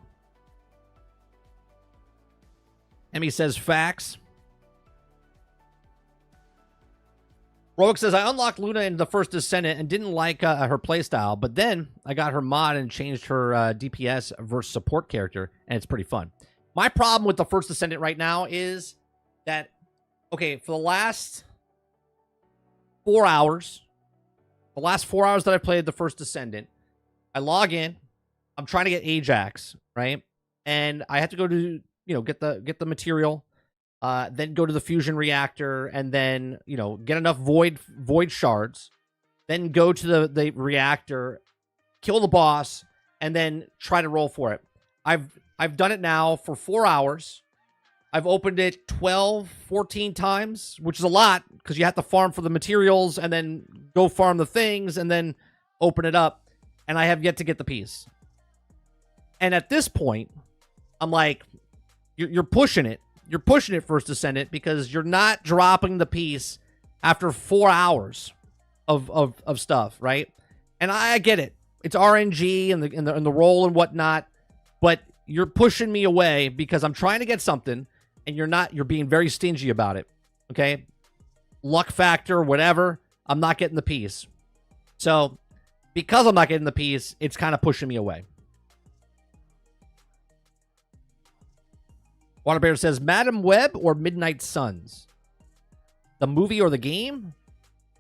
Emmy says facts. Roic says, I unlocked Luna in the first Descendant and didn't like her playstyle, but then I got her mod and changed her DPS versus support character, and it's pretty fun. My problem with the first Descendant right now is that, okay, for the last 4 hours, that I played the first Descendant, I log in, I'm trying to get Ajax, right? And I have to go to, get the material, then go to the fusion reactor, and then, get enough void shards, then go to the reactor, kill the boss, and then try to roll for it. I've done it now for 4 hours. I've opened it 12, 14 times, which is a lot because you have to farm for the materials and then go farm the things and then open it up. And I have yet to get the piece. And at this point, I'm like, you're pushing it. You're pushing it, First Descendant, because you're not dropping the piece after 4 hours of stuff, right? And I get it. It's RNG and the roll and whatnot, but you're pushing me away because I'm trying to get something and you're being very stingy about it. Okay? Luck factor, whatever. I'm not getting the piece. So, because I'm not getting the piece, it's kind of pushing me away. Waterbear says, Madam Web or Midnight Suns? The movie or the game?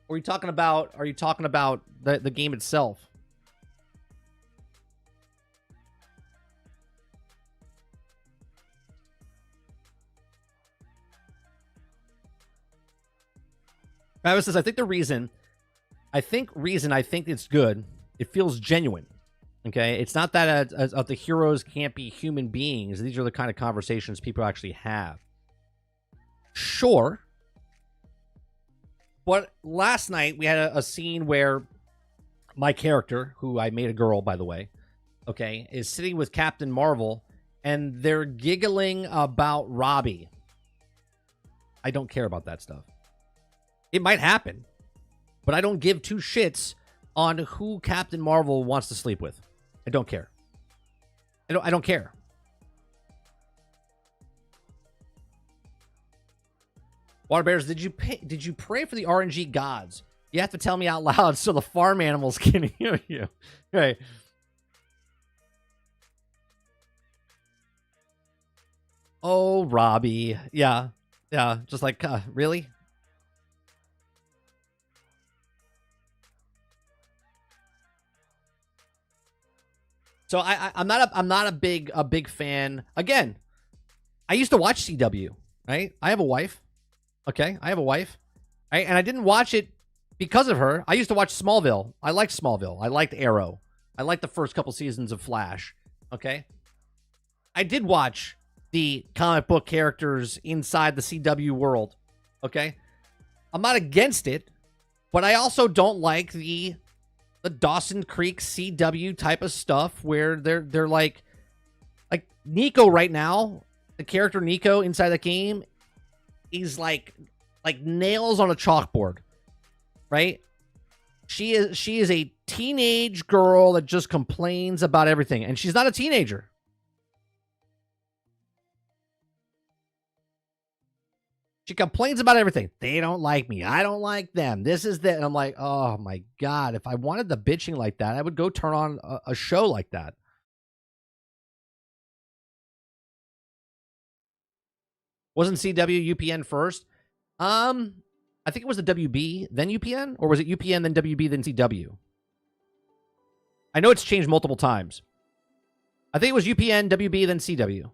Or are you talking about the game itself? Travis says, I think it's good. It feels genuine. Okay, it's not that the heroes can't be human beings. These are the kind of conversations people actually have. Sure. But last night we had a scene where my character, who I made a girl, by the way, okay, is sitting with Captain Marvel, and they're giggling about Robbie. I don't care about that stuff. It might happen, but I don't give two shits on who Captain Marvel wants to sleep with. I don't care. I don't care. Water Bears, did you pray for the RNG gods? You have to tell me out loud so the farm animals can hear you. Right. Oh, Robbie. Yeah. Yeah. Just like, really? So I'm not a big fan. Again, I used to watch CW, right? I have a wife. Okay, I have a wife. Right? And I didn't watch it because of her. I used to watch Smallville. I liked Smallville. I liked Arrow. I liked the first couple seasons of Flash. Okay? I did watch the comic book characters inside the CW world. Okay? I'm not against it, but I also don't like the Dawson Creek CW type of stuff where they're like Nico right now, the character Nico inside the game is like nails on a chalkboard, right? She is a teenage girl that just complains about everything, and she's not a teenager. She complains about everything. They don't like me. I don't like them. This is that. And I'm like, oh my God. If I wanted the bitching like that, I would go turn on a show like that. Wasn't CW UPN first? I think it was the WB, then UPN? Or was it UPN, then WB, then CW? I know it's changed multiple times. I think it was UPN, WB, then CW.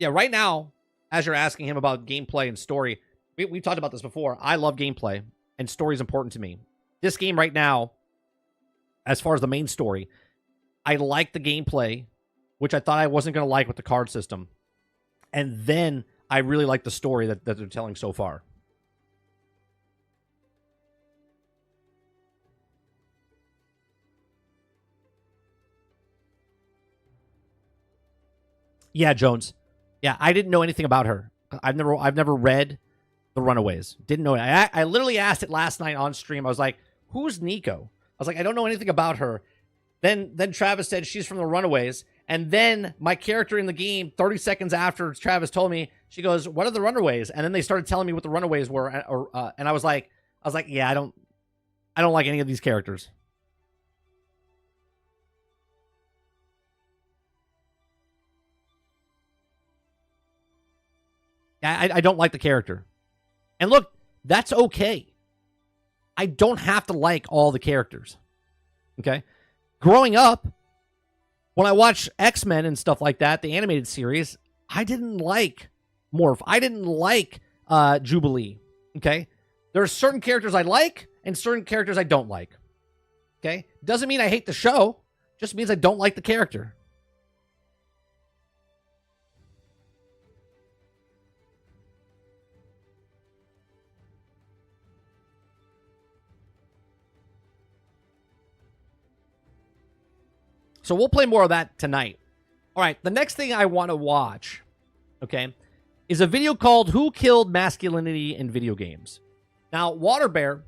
Yeah, right now, as you're asking him about gameplay and story, we've talked about this before. I love gameplay, and story is important to me. This game right now, as far as the main story, I like the gameplay, which I thought I wasn't going to like with the card system. And then I really like the story that they're telling so far. Yeah, Jones. Yeah, I didn't know anything about her. I've never read The Runaways. Didn't know it. I literally asked it last night on stream. I was like, "Who's Nico?" I was like, "I don't know anything about her." Then Travis said she's from The Runaways, and then my character in the game, 30 seconds after Travis told me, she goes, "What are the Runaways?" And then they started telling me what the Runaways were, and I was like, "Yeah, I don't like any of these characters." I don't like the character. And look, that's okay. I don't have to like all the characters. Okay? Growing up, when I watched X-Men and stuff like that, the animated series, I didn't like Morph. I didn't like Jubilee. Okay? There are certain characters I like and certain characters I don't like. Okay? Doesn't mean I hate the show. Just means I don't like the character. So we'll play more of that tonight. All right, the next thing I want to watch, okay, is a video called Who Killed Masculinity in Video Games? Now, Waterbear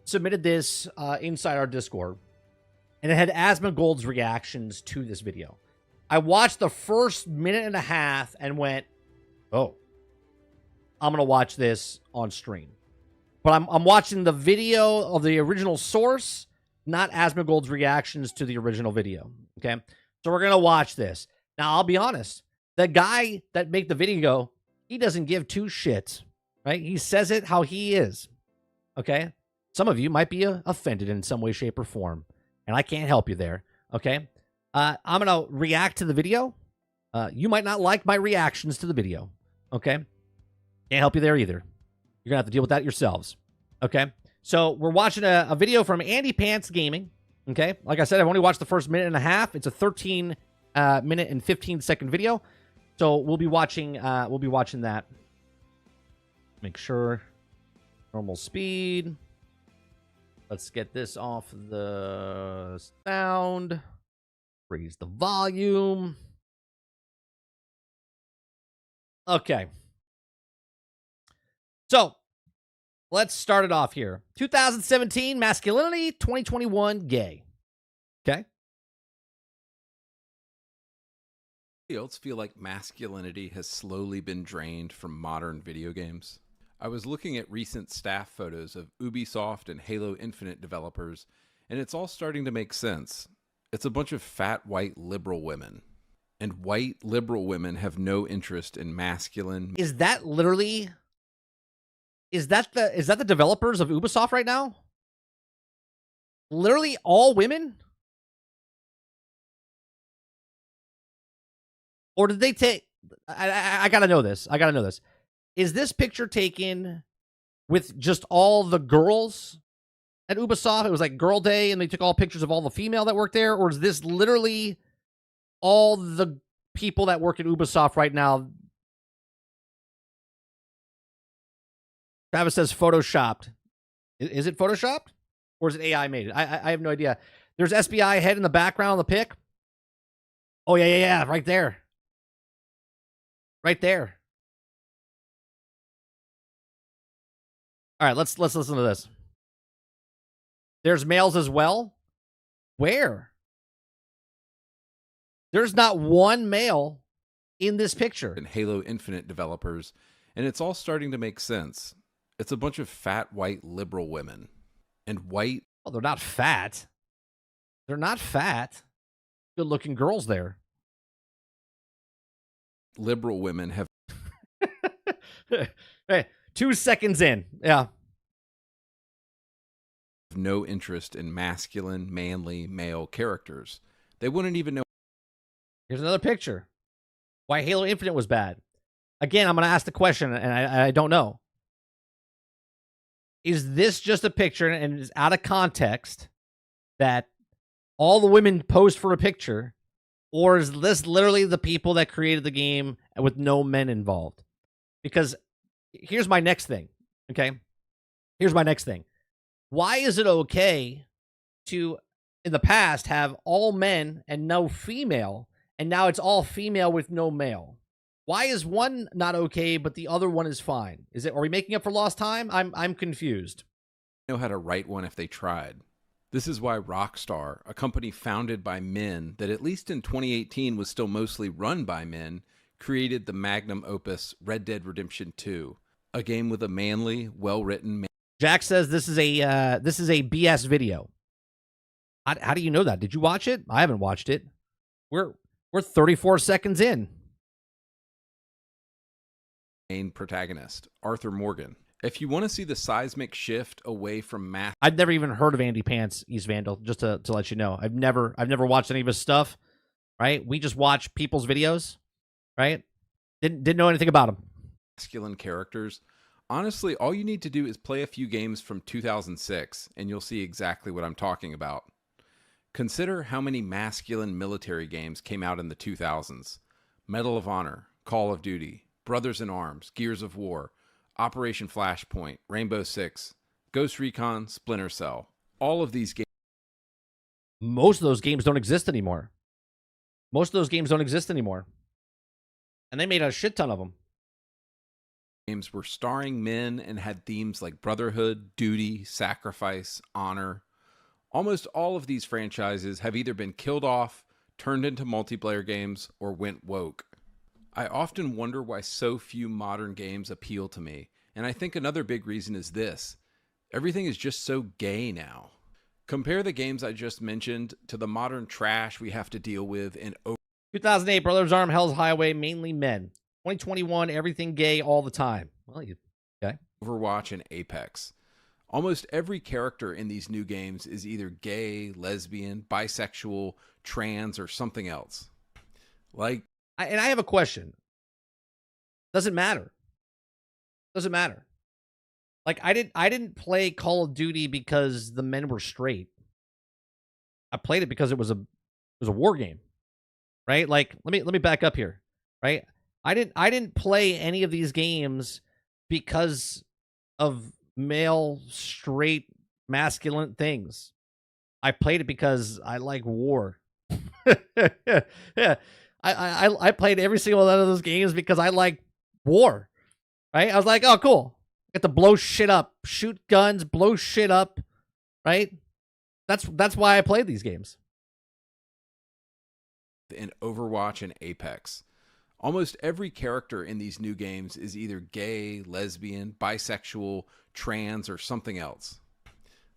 submitted this inside our Discord, and it had Asmongold's reactions to this video. I watched the first minute and a half and went, oh, I'm going to watch this on stream. But I'm watching the video of the original source, not Asmongold's reactions to the original video. Okay, so we're gonna watch this. Now, I'll be honest, the guy that made the video, he doesn't give two shits right? He says it how he is, okay? Some of you might be offended in some way, shape, or form, and I can't help you there, okay? I'm going to react to the video. You might not like my reactions to the video, okay? Can't help you there either. You're going to have to deal with that yourselves, okay? So we're watching a video from Andy Pants Gaming, okay? Like I said, I've only watched the first minute and a half. It's a 13 minute and 15-second video. So we'll be watching that. Make sure normal speed. Let's get this off the sound. Raise the volume. Okay. So let's start it off here. 2017 masculinity, 2021 gay. Okay. Fields feel like masculinity has slowly been drained from modern video games. I was looking at recent staff photos of Ubisoft and Halo Infinite developers, and it's all starting to make sense. It's a bunch of fat white liberal women. And white liberal women have no interest in masculine. Is that literally... Is that the developers of Ubisoft right now? Literally all women? Or did they take... I gotta know this. I gotta know this. Is this picture taken with just all the girls at Ubisoft? It was like Girl Day, and they took all pictures of all the female that worked there? Or is this literally all the people that work at Ubisoft right now? Travis says photoshopped. Is it photoshopped? Or is it AI made? I have no idea. There's SBI head in the background on the pic. Oh, yeah. Right there. Right there. All right, let's listen to this. There's males as well. Where? There's not one male in this picture. And Halo Infinite developers, and it's all starting to make sense. It's a bunch of fat white liberal women. And white... Oh, they're not fat. They're not fat. Good-looking girls there. Liberal women have... Hey, 2 seconds in. Yeah. No interest in masculine, manly, male characters. They wouldn't even know... Here's another picture. Why Halo Infinite was bad. Again, I'm going to ask the question, and I don't know. Is this just a picture, and it's out of context, that all the women posed for a picture, or is this literally the people that created the game with no men involved? Because here's my next thing, okay? Here's my next thing. Why is it okay to, in the past, have all men and no female, and now it's all female with no male? Why is one not okay, but the other one is fine? Are we making up for lost time? I'm confused. Know how to write one if they tried. This is why Rockstar, a company founded by men that at least in 2018 was still mostly run by men, created the magnum opus Red Dead Redemption 2, a game with a manly, well-written... Jack says this is a BS video. How do you know that? Did you watch it? I haven't watched it. We're 34 seconds in. Main protagonist, Arthur Morgan. If you want to see the seismic shift away from math... I've never even heard of Andy Pants, East Vandal, just to let you know. I've never watched any of his stuff, right? We just watch people's videos, right? Didn't know anything about him. Masculine characters. Honestly, all you need to do is play a few games from 2006, and you'll see exactly what I'm talking about. Consider how many masculine military games came out in the 2000s. Medal of Honor, Call of Duty, Brothers in Arms, Gears of War, Operation Flashpoint, Rainbow Six, Ghost Recon, Splinter Cell. All of these games... Most of those games don't exist anymore. And they made a shit ton of them. Games were starring men and had themes like brotherhood, duty, sacrifice, honor. Almost all of these franchises have either been killed off, turned into multiplayer games, or went woke. I often wonder why so few modern games appeal to me, and I think another big reason is this. Everything is just so gay now. Compare the games I just mentioned to the modern trash we have to deal with in 2008, Brothers Arm, Hell's Highway, mainly men. 2021, everything gay all the time. Well, okay. Overwatch, and Apex. Almost every character in these new games is either gay, lesbian, bisexual, trans, or something else. Like, And I have a question. Doesn't matter. Doesn't matter. Like I didn't play Call of Duty because the men were straight. I played it because it was a war game, right? Like let me back up here, right? I didn't play any of these games because of male straight masculine things. I played it because I like war. Yeah. I played every single one of those games because I like war. Right? I was like, oh cool. Get to blow shit up, shoot guns, blow shit up, right? That's why I played these games. In Overwatch and Apex. Almost every character in these new games is either gay, lesbian, bisexual, trans, or something else.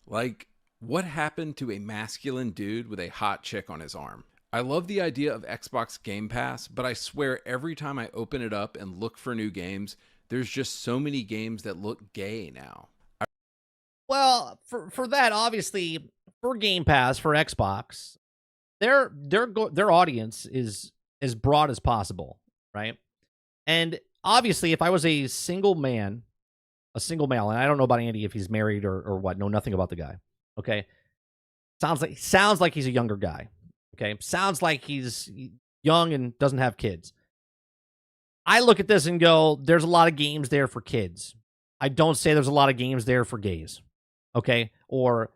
Like, what happened to a masculine dude with a hot chick on his arm? I love the idea of Xbox Game Pass, but I swear every time I open it up and look for new games, there's just so many games that look gay now. Well, for that, obviously, for Game Pass for Xbox, their audience is as broad as possible, right? And obviously, if I was a single male, and I don't know about Andy if he's married or what, know nothing about the guy. Okay, sounds like he's a younger guy. Okay, sounds like he's young and doesn't have kids. I look at this and go, there's a lot of games there for kids. I don't say there's a lot of games there for gays, okay, or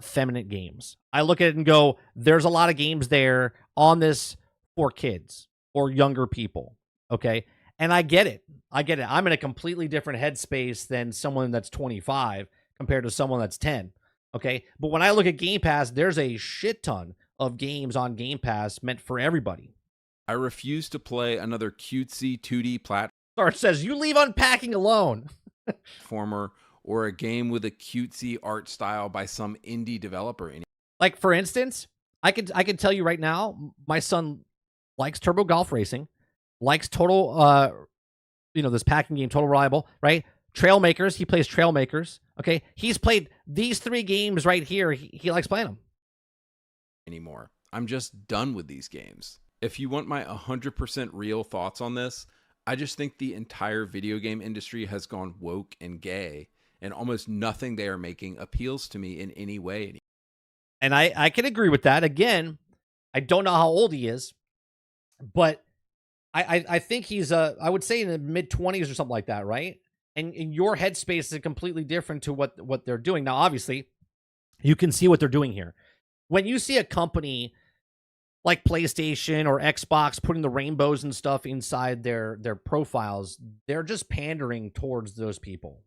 feminine games. I look at it and go, there's a lot of games there on this for kids or younger people, okay? And I get it. I'm in a completely different headspace than someone that's 25 compared to someone that's 10, okay? But when I look at Game Pass, there's a shit ton of games on Game Pass meant for everybody. I refuse to play another cutesy 2D It says, you leave unpacking alone. platformer or a game with a cutesy art style by some indie developer. Like, for instance, I can tell you right now, my son likes Turbo Golf Racing, likes Total, this packing game, Total Reliable, right? Trailmakers, he plays Trailmakers, okay? He's played these 3 games right here. He likes playing them. Anymore. I'm just done with these games. If you want my 100% real thoughts on this, I just think the entire video game industry has gone woke and gay, and almost nothing they are making appeals to me in any way. And I can agree with that. Again, I don't know how old he is, but I think he's I would say in the mid-20s or something like that, right? And your headspace is completely different to what they're doing. Now, obviously, you can see what they're doing here. When you see a company like PlayStation or Xbox putting the rainbows and stuff inside their profiles, they're just pandering towards those people,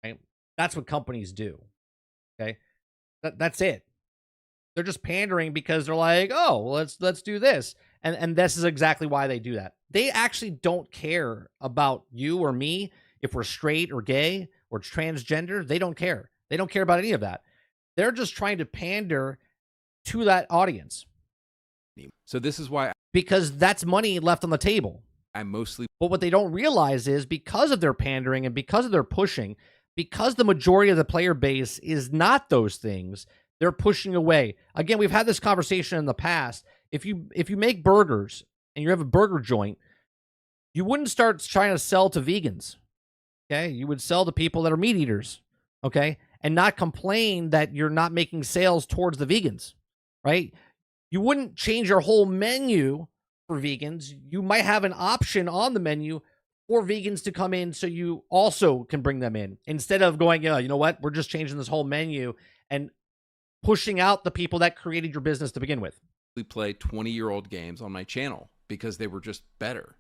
right? That's what companies do, okay? That's it. They're just pandering because they're like, oh, well, let's do this. And this is exactly why they do that. They actually don't care about you or me if we're straight or gay or transgender. They don't care. They don't care about any of that. They're just trying to pander to that audience. So this is why, because that's money left on the table. But what they don't realize is because of their pandering and because of their pushing, because the majority of the player base is not those things, they're pushing away. Again, we've had this conversation in the past. If you make burgers and you have a burger joint, you wouldn't start trying to sell to vegans. Okay? You would sell to people that are meat eaters, okay? And not complain that you're not making sales towards the vegans, right? You wouldn't change your whole menu for vegans. You might have an option on the menu for vegans to come in so you also can bring them in, instead of going, yeah, you know what? We're just changing this whole menu and pushing out the people that created your business to begin with. We play 20-year-old games on my channel because they were just better.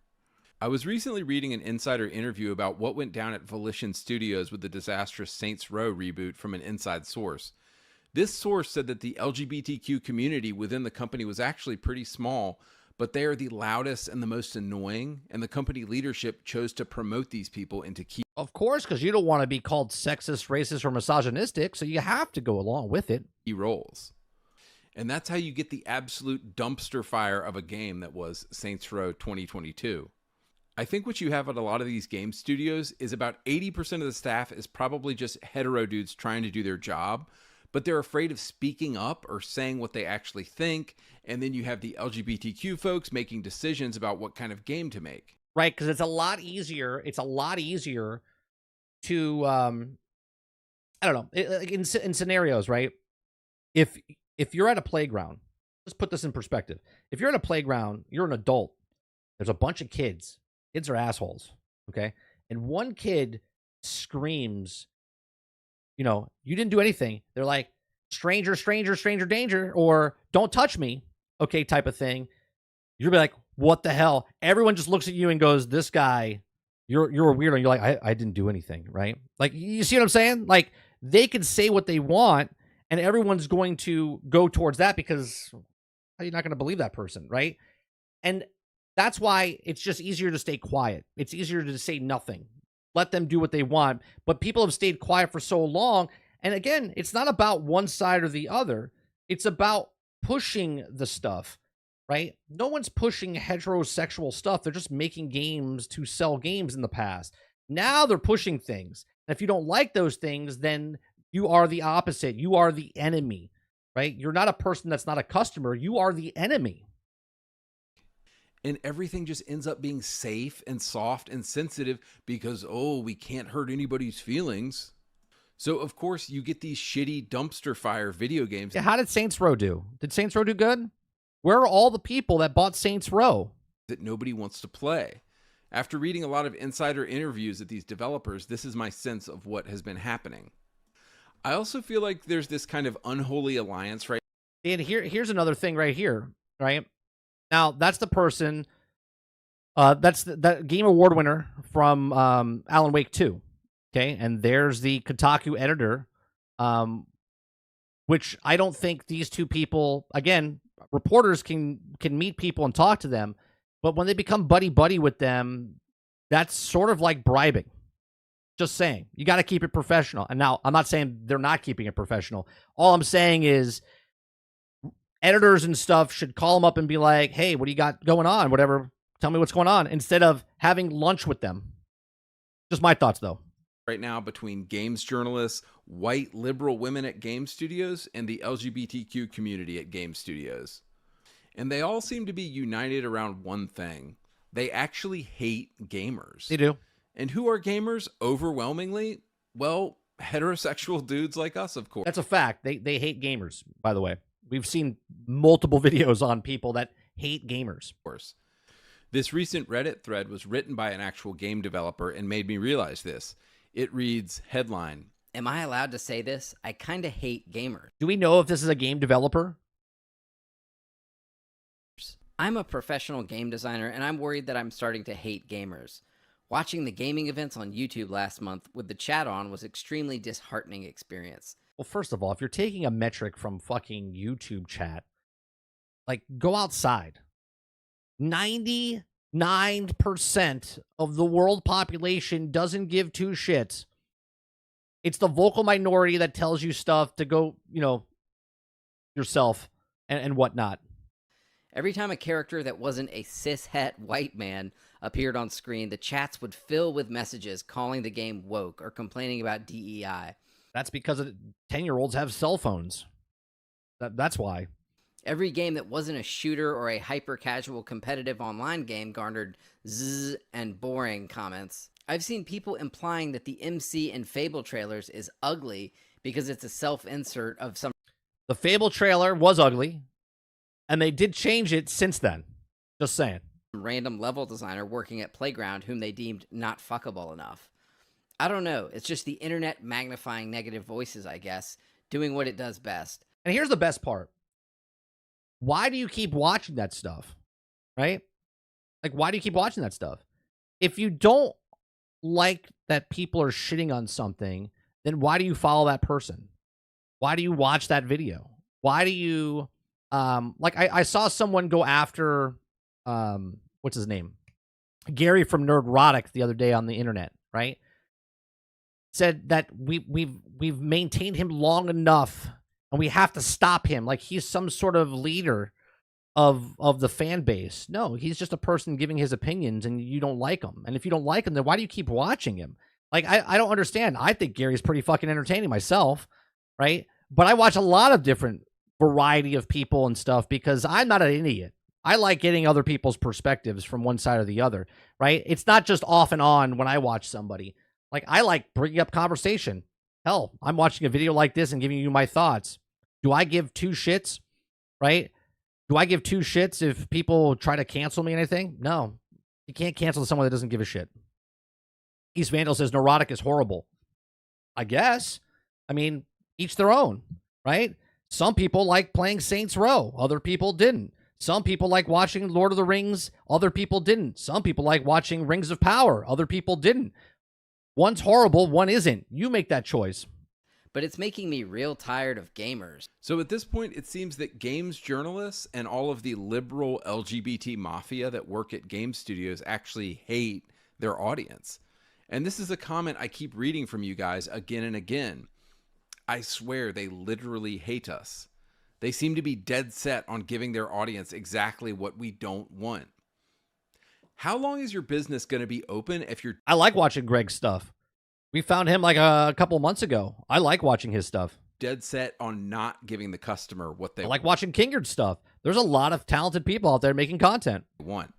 I was recently reading an insider interview about what went down at Volition Studios with the disastrous Saints Row reboot from an inside source. This source said that the LGBTQ community within the company was actually pretty small, but they are the loudest and the most annoying, and the company leadership chose to promote these people into key. Of course, because you don't want to be called sexist, racist, or misogynistic, so you have to go along with it. Roles. And that's how you get the absolute dumpster fire of a game that was Saints Row 2022. I think what you have at a lot of these game studios is about 80% of the staff is probably just hetero dudes trying to do their job, but they're afraid of speaking up or saying what they actually think. And then you have the LGBTQ folks making decisions about what kind of game to make. Right, because it's a lot easier. It's a lot easier to, I don't know, in scenarios, right? If you're at a playground, let's put this in perspective. If you're at a playground, you're an adult. There's a bunch of kids. Kids are assholes, okay? And one kid screams, you know, you didn't do anything. They're like, stranger, stranger, stranger danger, or don't touch me, okay, type of thing. You'll be like, what the hell? Everyone just looks at you and goes, this guy, you're a weirdo. And you're like, I didn't do anything, right? Like, you see what I'm saying? Like, they can say what they want, and everyone's going to go towards that because you're not going to believe that person, right? And that's why it's just easier to stay quiet. It's easier to say nothing. Let them do what they want. But people have stayed quiet for so long. And again, it's not about one side or the other. It's about pushing the stuff, right? No one's pushing heterosexual stuff. They're just making games to sell games in the past. Now they're pushing things. And if you don't like those things, then you are the opposite. You are the enemy, right? You're not a person that's not a customer. You are the enemy. And everything just ends up being safe and soft and sensitive because, oh, we can't hurt anybody's feelings. So, of course, you get these shitty dumpster fire video games. Yeah, how did Saints Row do? Did Saints Row do good? Where are all the people that bought Saints Row? That nobody wants to play. After reading a lot of insider interviews at these developers, this is my sense of what has been happening. I also feel like there's this kind of unholy alliance, right? And here's another thing right here, right? Now, that's the person, that's that Game Award winner from Alan Wake 2, okay? And there's the Kotaku editor, which I don't think these two people, again, reporters can meet people and talk to them, but when they become buddy-buddy with them, that's sort of like bribing. Just saying. You got to keep it professional. And now, I'm not saying they're not keeping it professional. All I'm saying is editors and stuff should call them up and be like, hey, what do you got going on? Whatever. Tell me what's going on. Instead of having lunch with them. Just my thoughts, though. Right now between games journalists, white liberal women at game studios, and the LGBTQ community at game studios. And they all seem to be united around one thing. They actually hate gamers. They do. And who are gamers? Overwhelmingly, well, heterosexual dudes like us, of course. That's a fact. They hate gamers, by the way. We've seen multiple videos on people that hate gamers. Of course. This recent Reddit thread was written by an actual game developer and made me realize this. It reads, headline, Am I allowed to say this? I kind of hate gamers. Do we know if this is a game developer? I'm a professional game designer, and I'm worried that I'm starting to hate gamers. Watching the gaming events on YouTube last month with the chat on was extremely disheartening experience. Well, first of all, if you're taking a metric from fucking YouTube chat, like, go outside. 99% of the world population doesn't give two shits. It's the vocal minority that tells you stuff to go, you know, yourself and whatnot. Every time a character that wasn't a cis-het white man appeared on screen, the chats would fill with messages calling the game woke or complaining about DEI. That's because 10-year-olds have cell phones. That's why. Every game that wasn't a shooter or a hyper-casual competitive online game garnered zzz and boring comments. I've seen people implying that the MC in Fable trailers is ugly because it's a self-insert of some... The Fable trailer was ugly, and they did change it since then. Just saying. Random level designer working at Playground whom they deemed not fuckable enough. I don't know. It's just the internet magnifying negative voices, I guess, doing what it does best. And here's the best part. Why do you keep watching that stuff? Right? Like, why do you keep watching that stuff? If you don't like that people are shitting on something, then why do you follow that person? Why do you watch that video? Why do you, like, I saw someone go after, what's his name? Gary from Nerdrotic the other day on the internet, right? Said that we've maintained him long enough and we have to stop him. Like, he's some sort of leader. of the fan base. No, he's just a person giving his opinions, and you don't like him. And if you don't like him, then why do you keep watching him? Like, I don't understand. I think Gary's pretty fucking entertaining myself, right? But I watch a lot of different variety of people and stuff because I'm not an idiot. I like getting other people's perspectives from one side or the other, right? It's not just off and on when I watch somebody. Like, I like bringing up conversation. Hell, I'm watching a video like this and giving you my thoughts. Do I give two shits, right? Do I give two shits if people try to cancel me or anything? No. You can't cancel someone that doesn't give a shit. East Vandal says neurotic is horrible. I guess. I mean, each their own, right? Some people like playing Saints Row. Other people didn't. Some people like watching Lord of the Rings. Other people didn't. Some people like watching Rings of Power. Other people didn't. One's horrible, one isn't. You make that choice. But it's making me real tired of gamers. So at this point, it seems that games journalists and all of the liberal LGBT mafia that work at game studios actually hate their audience. And this is a comment I keep reading from you guys again and again. I swear they literally hate us. They seem to be dead set on giving their audience exactly what we don't want. How long is your business going to be open if you're... I like watching Greg's stuff. We found him like a couple months ago. I like watching his stuff. Dead set on not giving the customer what they I like watching Kingard's stuff. There's a lot of talented people out there making content. want.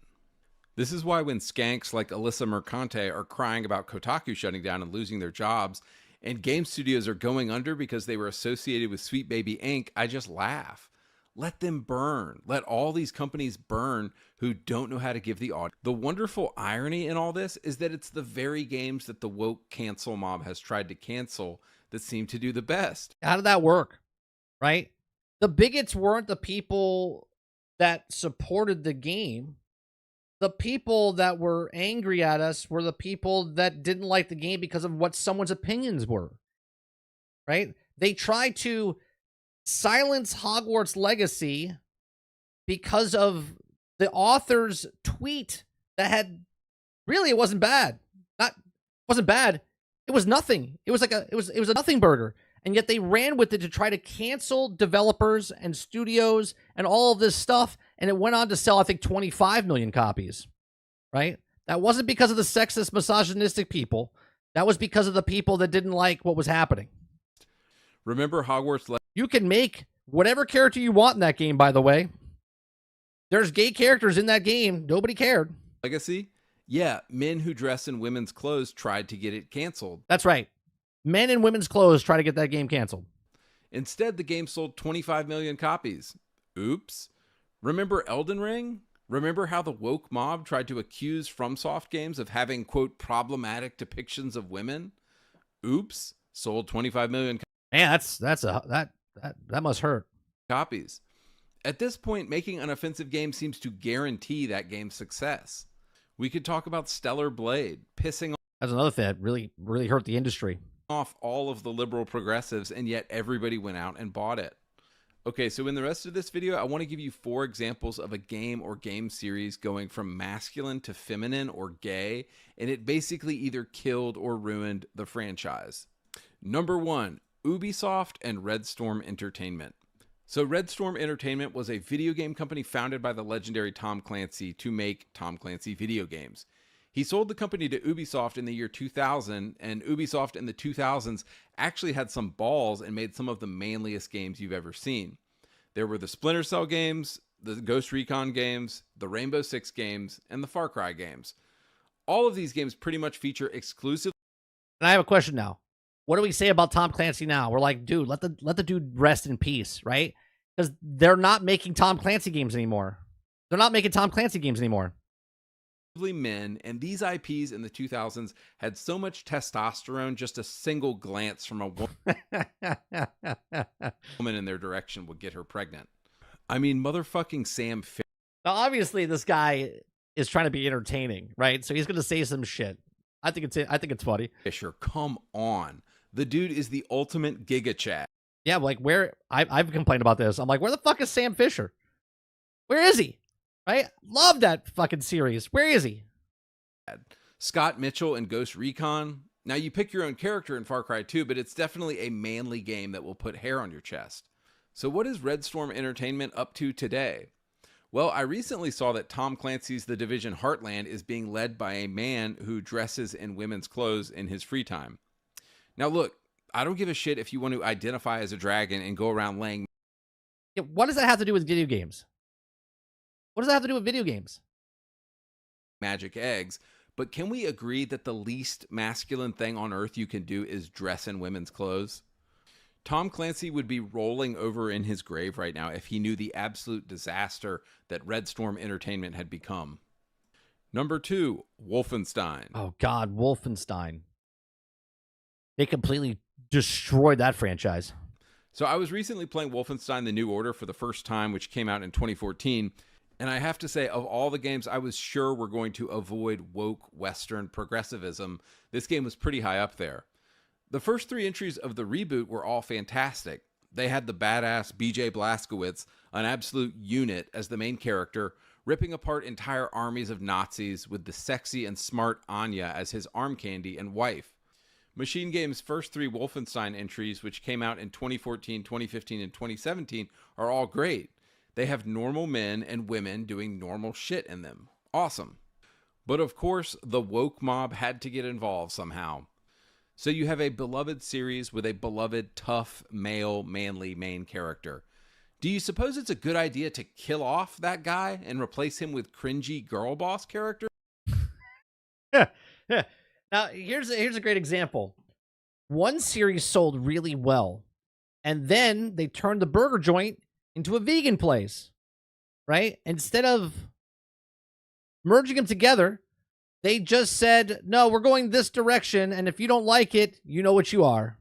This is why when skanks like Alyssa Mercante are crying about Kotaku shutting down and losing their jobs, and game studios are going under because they were associated with Sweet Baby Inc., I just laugh. Let them burn. Let all these companies burn who don't know how to give the audience. The wonderful irony in all this is that it's the very games that the woke cancel mob has tried to cancel that seem to do the best. How did that work? Right? The bigots weren't the people that supported the game. The people that were angry at us were the people that didn't like the game because of what someone's opinions were. Right? They tried to silence Hogwarts Legacy because of the author's tweet that had really, it wasn't bad. Wasn't bad. It was nothing. It was like it was a nothing burger. And yet they ran with it to try to cancel developers and studios and all of this stuff. And it went on to sell, I think, 25 million copies. Right? That wasn't because of the sexist, misogynistic people. That was because of the people that didn't like what was happening. Remember Hogwarts Legacy? You can make whatever character you want in that game, by the way. There's gay characters in that game. Nobody cared. Legacy? Yeah, men who dress in women's clothes tried to get it canceled. That's right. Men in women's clothes try to get that game canceled. Instead, the game sold 25 million copies. Oops. Remember Elden Ring? Remember how the woke mob tried to accuse FromSoft games of having, quote, problematic depictions of women? Oops. Sold 25 million Man, that must hurt. copies. At this point, making an offensive game seems to guarantee that game's success. We could talk about Stellar Blade, pissing That's another thing that really hurt the industry. off all of the liberal progressives, and yet everybody went out and bought it. Okay, so in the rest of this video, I want to give you 4 examples of a game or game series going from masculine to feminine or gay, and it basically either killed or ruined the franchise. Number 1, Ubisoft and Red Storm Entertainment. So Red Storm Entertainment was a video game company founded by the legendary Tom Clancy to make Tom Clancy video games. He sold the company to Ubisoft in the year 2000, and Ubisoft in the 2000s actually had some balls and made some of the manliest games you've ever seen. There were the Splinter Cell games, the Ghost Recon games, the Rainbow Six games, and the Far Cry games. All of these games pretty much feature exclusive... And I have a question now. What do we say about Tom Clancy now? We're like, dude, let the dude rest in peace, right? Because they're not making Tom Clancy games anymore. They're not making Tom Clancy games anymore. Men, and these IPs in the 2000s had so much testosterone, just a single glance from a woman in their direction would get her pregnant. I mean, motherfucking Sam Fisher. Now, obviously, this guy is trying to be entertaining, right? So he's going to say some shit. I think it's funny. Fisher, come on. The dude is the ultimate giga chat. Yeah, like where I've complained about this. I'm like, where the fuck is Sam Fisher? Where is he? Right? Love that fucking series. Where is he? Scott Mitchell in Ghost Recon. Now, you pick your own character in Far Cry 2, but it's definitely a manly game that will put hair on your chest. So what is Red Storm Entertainment up to today? Well, I recently saw that Tom Clancy's The Division Heartland is being led by a man who dresses in women's clothes in his free time. Now, look, I don't give a shit if you want to identify as a dragon and go around laying Yeah, what does that have to do with video games? What does that have to do with video games? magic eggs, but can we agree that the least masculine thing on earth you can do is dress in women's clothes? Tom Clancy would be rolling over in his grave right now if he knew the absolute disaster that Red Storm Entertainment had become. Number 2, Wolfenstein. Oh, God, Wolfenstein. They completely destroyed that franchise. So I was recently playing Wolfenstein The New Order for the first time, which came out in 2014. And I have to say, of all the games I was sure were going to avoid woke Western progressivism, this game was pretty high up there. The first 3 entries of the reboot were all fantastic. They had the badass BJ Blazkowicz, an absolute unit, as the main character, ripping apart entire armies of Nazis with the sexy and smart Anya as his arm candy and wife. Machine Game's first 3 Wolfenstein entries, which came out in 2014, 2015, and 2017, are all great. They have normal men and women doing normal shit in them. Awesome. But of course, the woke mob had to get involved somehow. So you have a beloved series with a beloved, tough, male, manly main character. Do you suppose it's a good idea to kill off that guy and replace him with cringy girl boss character? Now, here's a great example. One series sold really well, and then they turned the burger joint into a vegan place, right? Instead of merging them together, they just said, no, we're going this direction, and if you don't like it, you know what you are.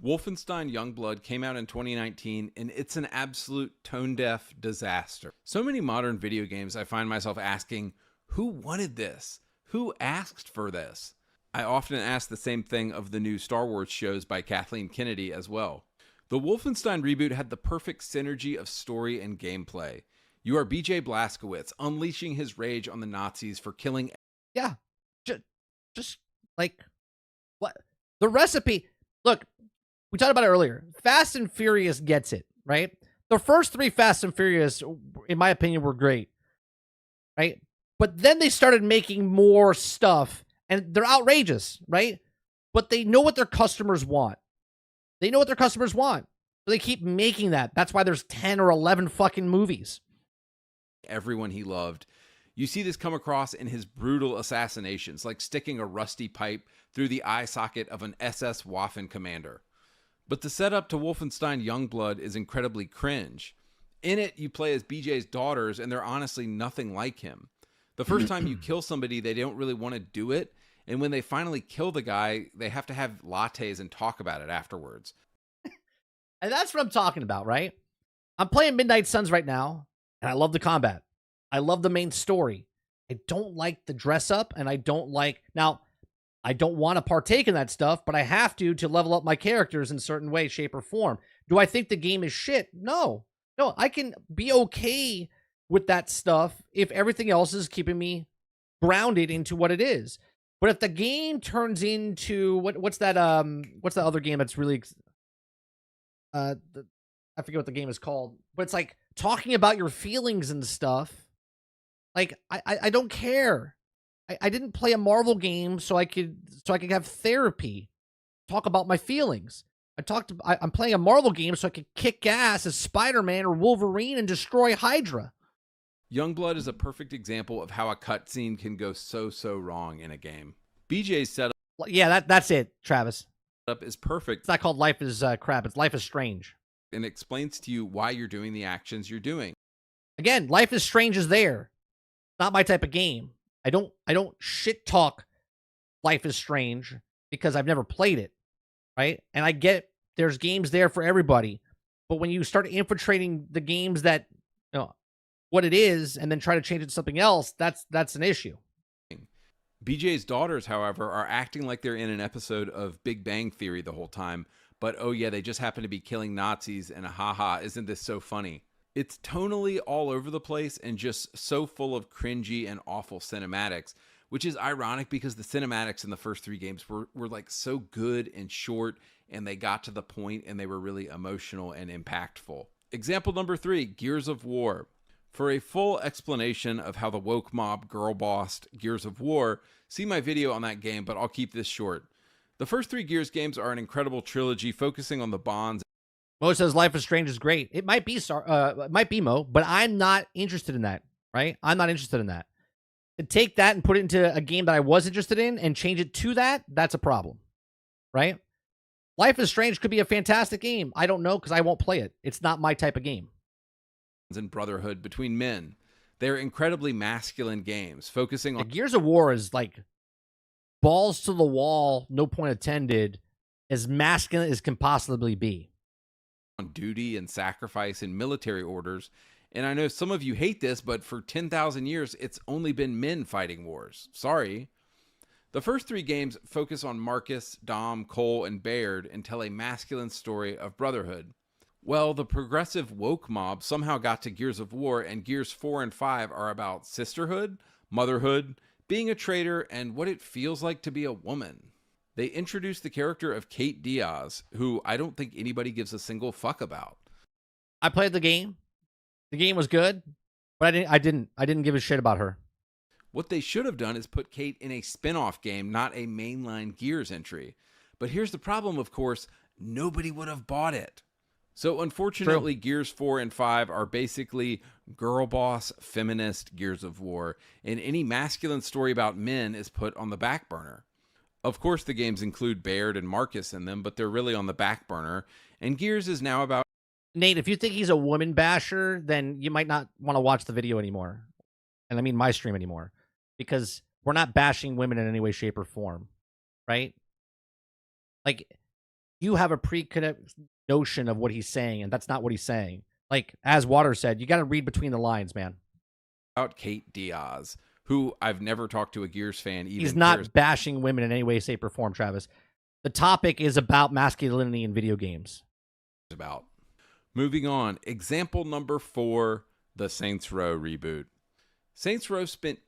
Wolfenstein Youngblood came out in 2019, and it's an absolute tone-deaf disaster. So many modern video games, I find myself asking, who wanted this? Who asked for this? I often ask the same thing of the new Star Wars shows by Kathleen Kennedy as well. The Wolfenstein reboot had the perfect synergy of story and gameplay. You are BJ Blazkowicz, unleashing his rage on the Nazis for killing... Yeah, just like, what? The recipe... Look, we talked about it earlier. Fast and Furious gets it, right? The first 3 Fast and Furious, in my opinion, were great, right? But then they started making more stuff, and they're outrageous, right? But they know what their customers want. They know what their customers want. So they keep making that. That's why there's 10 or 11 fucking movies. Everyone he loved. You see this come across in his brutal assassinations, like sticking a rusty pipe through the eye socket of an SS Waffen commander. But the setup to Wolfenstein Youngblood is incredibly cringe. In it, you play as BJ's daughters, and they're honestly nothing like him. The first time you kill somebody, they don't really want to do it. And when they finally kill the guy, they have to have lattes and talk about it afterwards. And that's what I'm talking about, right? I'm playing Midnight Suns right now, and I love the combat. I love the main story. I don't like the dress up, and I don't like... Now, I don't want to partake in that stuff, but I have to level up my characters in certain way, shape, or form. Do I think the game is shit? No. No, I can be okay with that stuff if everything else is keeping me grounded into what it is. But if the game turns into what's that other game that's really I forget what the game is called, but it's like talking about your feelings and stuff. Like I don't care. I didn't play a Marvel game so I could have therapy, talk about my feelings. I'm playing a Marvel game so I could kick ass as Spider-Man or Wolverine and destroy Hydra. Youngblood is a perfect example of how a cutscene can go so wrong in a game. BJ's setup... Yeah, that's it, Travis. ...is perfect. It's not called Life is Crap. It's Life is Strange. And explains to you why you're doing the actions you're doing. Again, Life is Strange is there. Not my type of game. I don't shit talk Life is Strange because I've never played it, right? And I get there's games there for everybody. But when you start infiltrating the games that, you know, what it is and then try to change it to something else, that's an issue. BJ's daughters, however, are acting like they're in an episode of Big Bang Theory the whole time, but oh yeah, they just happen to be killing Nazis and haha, isn't this so funny? It's tonally all over the place and just so full of cringy and awful cinematics, which is ironic because the cinematics in the first 3 games were like so good and short, and they got to the point and they were really emotional and impactful. Example number 3, Gears of War. For a full explanation of how the woke mob girl bossed Gears of War, see my video on that game, but I'll keep this short. The first 3 Gears games are an incredible trilogy focusing on the bonds. Mo says Life is Strange is great. It might be Mo, but I'm not interested in that, right? I'm not interested in that. To take that and put it into a game that I was interested in and change it to that, that's a problem, right? Life is Strange could be a fantastic game. I don't know because I won't play it. It's not my type of game. And brotherhood between men. They're incredibly masculine games, focusing on Gears of War is like balls to the wall, no point intended, as masculine as can possibly be. On duty and sacrifice in military orders. And I know some of you hate this, but for 10,000 years, it's only been men fighting wars. Sorry. The first 3 games focus on Marcus, Dom, Cole, and Baird and tell a masculine story of brotherhood. Well, the progressive woke mob somehow got to Gears of War, and Gears 4 and 5 are about sisterhood, motherhood, being a traitor, and what it feels like to be a woman. They introduced the character of Kate Diaz, who I don't think anybody gives a single fuck about. I played the game. The game was good, but I didn't give a shit about her. What they should have done is put Kate in a spin-off game, not a mainline Gears entry. But here's the problem, of course, nobody would have bought it. So unfortunately, True. Gears 4 and 5 are basically girl boss, feminist Gears of War, and any masculine story about men is put on the back burner. Of course, the games include Baird and Marcus in them, but they're really on the back burner, and Gears is now about... Nate, if you think he's a woman basher, then you might not want to watch the video anymore. And I mean my stream anymore. Because we're not bashing women in any way, shape, or form. Right? Like, you have a pre-conceived notion of what he's saying, and that's not what he's saying. Like, as Water said, you got to read between the lines, man. About Kate Diaz, who I've never talked to a Gears fan even He's not cares bashing women in any way, shape, or form, Travis. The topic is about masculinity in video games. about. Moving on, example number 4, the Saints Row reboot. Saints Row spent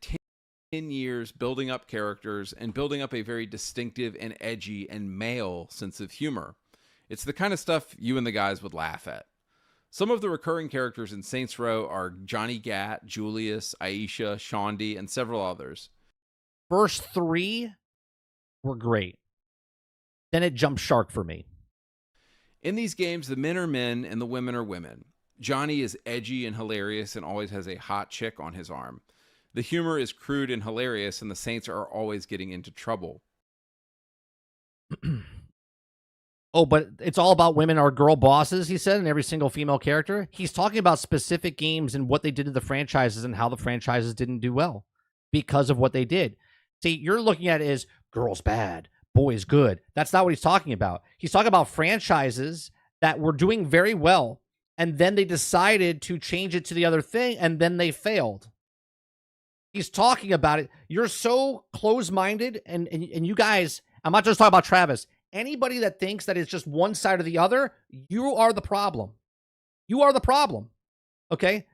10 years building up characters and building up a very distinctive and edgy and male sense of humor. It's the kind of stuff you and the guys would laugh at. Some of the recurring characters in Saints Row are Johnny Gat, Julius, Aisha, Shondi, and several others. First 3 were great. Then it jumped shark for me. In these games, the men are men and the women are women. Johnny is edgy and hilarious and always has a hot chick on his arm. The humor is crude and hilarious, and the Saints are always getting into trouble. Oh, but it's all about women are girl bosses, he said, in every single female character. He's talking about specific games and what they did to the franchises and how the franchises didn't do well because of what they did. See, you're looking at it as girls bad, boys good. That's not what he's talking about. He's talking about franchises that were doing very well, and then they decided to change it to the other thing, and then they failed. He's talking about it. You're so close-minded, and you guys, I'm not just talking about Travis. Anybody that thinks that it's just one side or the other, you are the problem. You are the problem. Okay?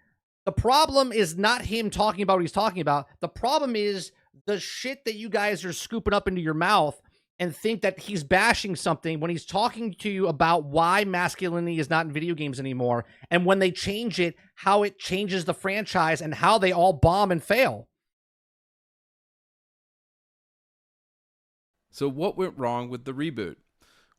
The problem is not him talking about what he's talking about. The problem is the shit that you guys are scooping up into your mouth and think that he's bashing something when he's talking to you about why masculinity is not in video games anymore, and when they change it, how it changes the franchise and how they all bomb and fail. So what went wrong with the reboot?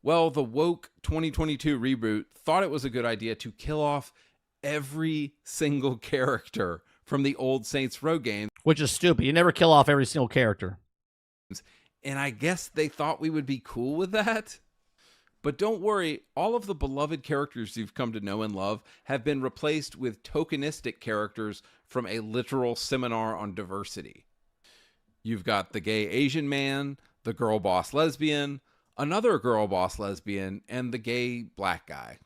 Well, the woke 2022 reboot thought it was a good idea to kill off every single character from the old Saints Row game. Which is stupid. You never kill off every single character. And I guess they thought we would be cool with that. But don't worry, all of the beloved characters you've come to know and love have been replaced with tokenistic characters from a literal seminar on diversity. You've got the gay Asian man, the girl boss lesbian, another girl boss lesbian, and the gay black guy.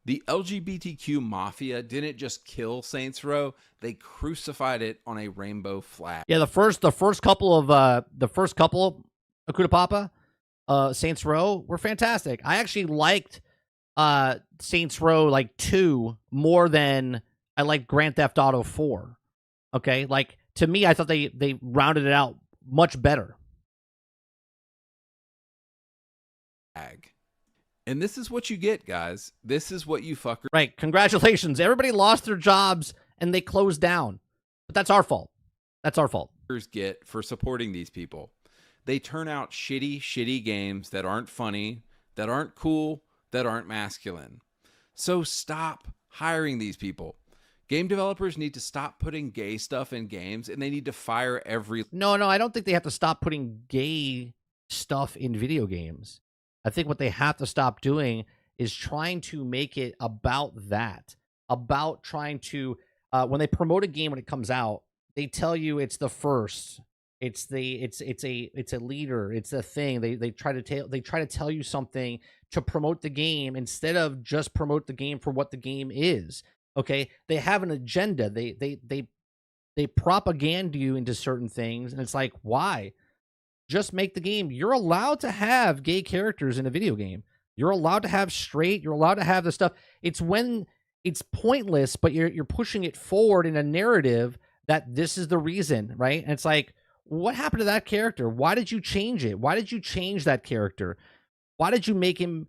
The LGBTQ mafia didn't just kill Saints Row, they crucified it on a rainbow flag. Yeah, the first couple of Akuta Papa, Saints Row were fantastic. I actually liked Saints Row like 2 more than I liked Grand Theft Auto 4. Okay? Like, to me, I thought they rounded it out much better. And this is what you get, guys. This is what you fuckers. Right. Congratulations. Everybody lost their jobs and they closed down. But that's our fault. That's our fault. Get for supporting these people. They turn out shitty games that aren't funny, that aren't cool, that aren't masculine. So stop hiring these people. Game developers need to stop putting gay stuff in games, and they need to fire every... No, I don't think they have to stop putting gay stuff in video games. I think what they have to stop doing is trying to make it about that. About trying to... when they promote a game when it comes out, they tell you it's the first. It's a leader. It's a thing. They try to tell you something to promote the game instead of just promote the game for what the game is. Okay, they have an agenda. They propaganda you into certain things, and it's like, why? Just make the game. You're allowed to have gay characters in a video game. You're allowed to have straight. You're allowed to have the stuff. It's when it's pointless, but you're pushing it forward in a narrative that this is the reason, right? And it's like, what happened to that character? Why did you change it? Why did you change that character? Why did you make him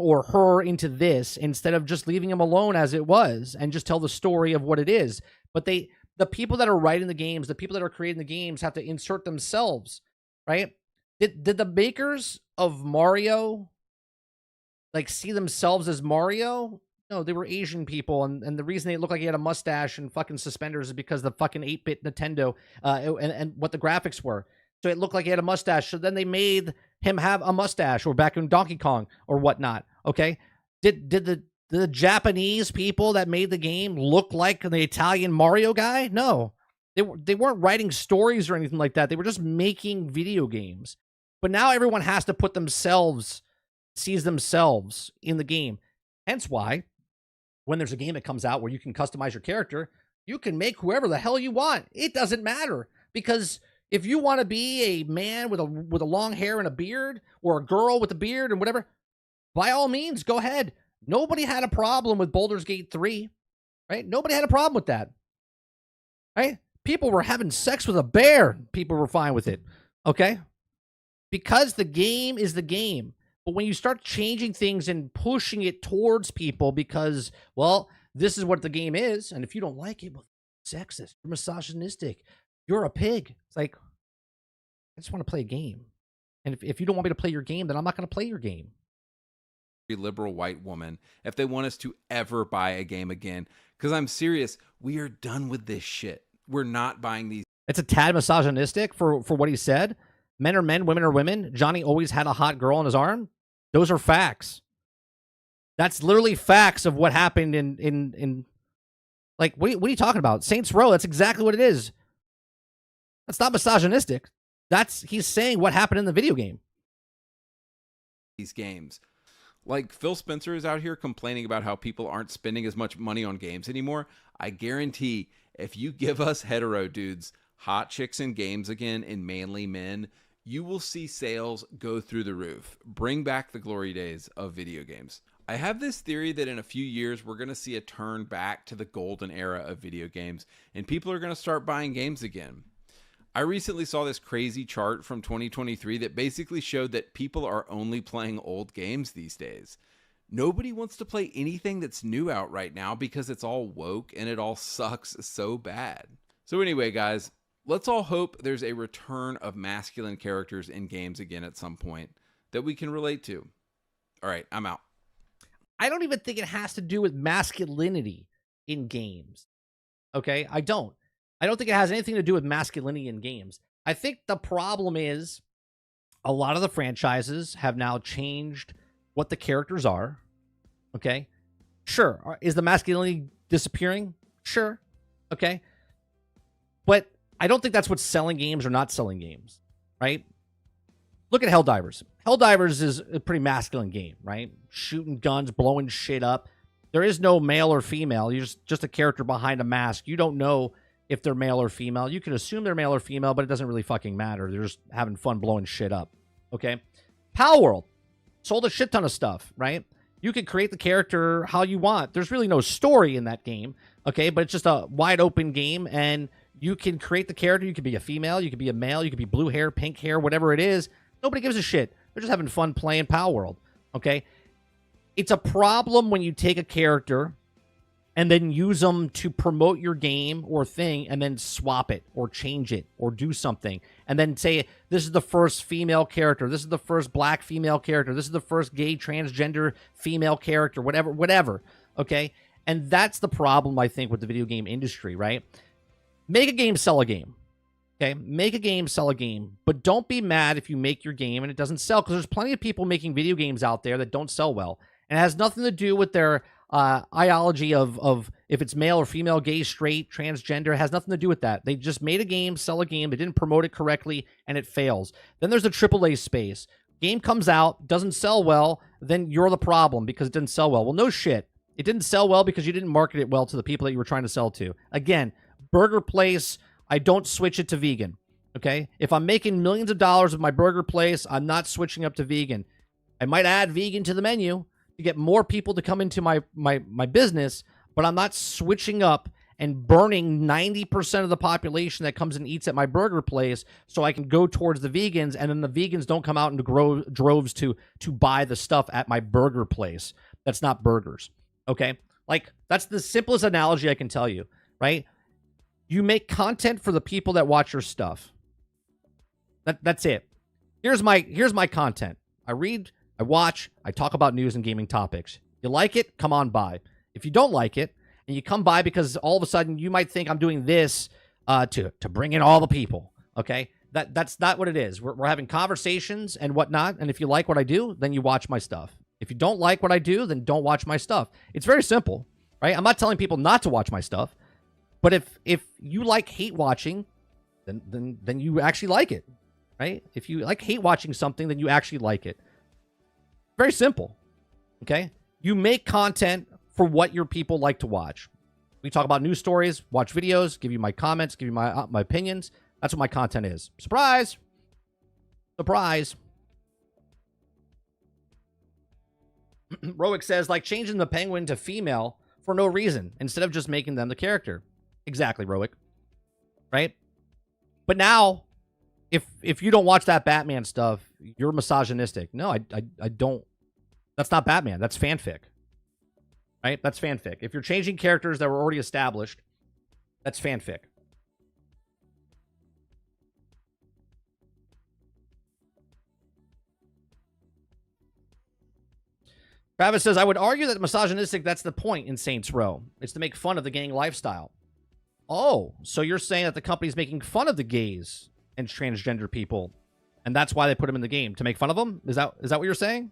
or her into this instead of just leaving him alone as it was and just tell the story of what it is? But the people that are writing the games, the people that are creating the games have to insert themselves, right? Did the makers of Mario like see themselves as Mario? No, they were Asian people, and the reason they looked like he had a mustache and fucking suspenders is because the fucking 8-bit Nintendo and what the graphics were. So it looked like he had a mustache. So then they made him have a mustache, or back in Donkey Kong or whatnot. Okay, did the Japanese people that made the game look like the Italian Mario guy? No, they weren't writing stories or anything like that. They were just making video games. But now everyone has to put sees themselves in the game. Hence why, when there's a game that comes out where you can customize your character, you can make whoever the hell you want. It doesn't matter, because if you want to be a man with a long hair and a beard, or a girl with a beard and whatever, by all means, go ahead. Nobody had a problem with Baldur's Gate 3, right? Nobody had a problem with that, right? People were having sex with a bear. People were fine with it, okay? Because the game is the game. But when you start changing things and pushing it towards people because, well, this is what the game is, and if you don't like it, well, sexist, you're misogynistic, you're a pig. It's like, I just want to play a game. And if you don't want me to play your game, then I'm not going to play your game. Liberal white woman, if they want us to ever buy a game again. Because I'm serious, we are done with this shit. We're not buying these. It's a tad misogynistic for what he said. Men are men, women are women. Johnny always had a hot girl on his arm. Those are facts. That's literally facts of what happened in like, what are you talking about? Saints Row, that's exactly what it is. That's not misogynistic. He's saying what happened in the video game. These games. Like, Phil Spencer is out here complaining about how people aren't spending as much money on games anymore. I guarantee if you give us hetero dudes hot chicks in games again and manly men, you will see sales go through the roof. Bring back the glory days of video games. I have this theory that in a few years, we're going to see a turn back to the golden era of video games, and people are going to start buying games again. I recently saw this crazy chart from 2023 that basically showed that people are only playing old games these days. Nobody wants to play anything that's new out right now because it's all woke and it all sucks so bad. So anyway, guys, let's all hope there's a return of masculine characters in games again at some point that we can relate to. All right, I'm out. I don't even think it has to do with masculinity in games. Okay? I don't think it has anything to do with masculinity in games. I think the problem is a lot of the franchises have now changed what the characters are. Okay? Sure. Is the masculinity disappearing? Sure. Okay? But I don't think that's what's selling games or not selling games, right? Look at Helldivers. Helldivers is a pretty masculine game, right? Shooting guns, blowing shit up. There is no male or female. You're just a character behind a mask. You don't know if they're male or female. You can assume they're male or female, but it doesn't really fucking matter. They're just having fun blowing shit up, okay? Palworld sold a shit ton of stuff, right? You can create the character how you want. There's really no story in that game, okay? But it's just a wide open game, and you can create the character. You could be a female. You could be a male. You could be blue hair, pink hair, whatever it is. Nobody gives a shit. They're just having fun playing Palworld, okay? It's a problem when you take a character and then use them to promote your game or thing, and then swap it or change it or do something, and then say, this is the first female character, this is the first black female character, this is the first gay transgender female character, whatever, okay? And that's the problem, I think, with the video game industry, right? Make a game, sell a game, okay? Make a game, sell a game, but don't be mad if you make your game and it doesn't sell, because there's plenty of people making video games out there that don't sell well, and it has nothing to do with their ideology of if it's male or female, gay, straight, transgender. It has nothing to do with that. They just made a game, sell a game, they didn't promote it correctly, and it fails. Then there's the AAA space. Game comes out, doesn't sell well, then you're the problem because it didn't sell well. Well, no shit. It didn't sell well because you didn't market it well to the people that you were trying to sell to. Again, burger place, I don't switch it to vegan, okay? If I'm making millions of dollars with my burger place, I'm not switching up to vegan. I might add vegan to the menu to get more people to come into my business, but I'm not switching up and burning 90% of the population that comes and eats at my burger place so I can go towards the vegans, and then the vegans don't come out in droves to buy the stuff at my burger place. That's not burgers, okay? Like, that's the simplest analogy I can tell you, right? You make content for the people that watch your stuff. That's it. Here's my content. I read, I watch, I talk about news and gaming topics. You like it? Come on by. If you don't like it, and you come by because all of a sudden you might think I'm doing this to bring in all the people, okay? That's not what it is. We're having conversations and whatnot, and if you like what I do, then you watch my stuff. If you don't like what I do, then don't watch my stuff. It's very simple, right? I'm not telling people not to watch my stuff, but if you like hate watching, then you actually like it, right? If you like hate watching something, then you actually like it. Very simple, okay? You make content for what your people like to watch. We talk about news stories, watch videos, give you my comments, give you my opinions. That's what my content is. Surprise! Surprise! Roic says, like changing the penguin to female for no reason, instead of just making them the character. Exactly, Roic. Right? But now, if you don't watch that Batman stuff, you're misogynistic. No, I don't. That's not Batman. That's fanfic. Right? That's fanfic. If you're changing characters that were already established, that's fanfic. Travis says, I would argue that misogynistic, that's the point in Saints Row. It's to make fun of the gang lifestyle. Oh, so you're saying that the company's making fun of the gays and transgender people, and that's why they put them in the game, to make fun of them? Is that what you're saying?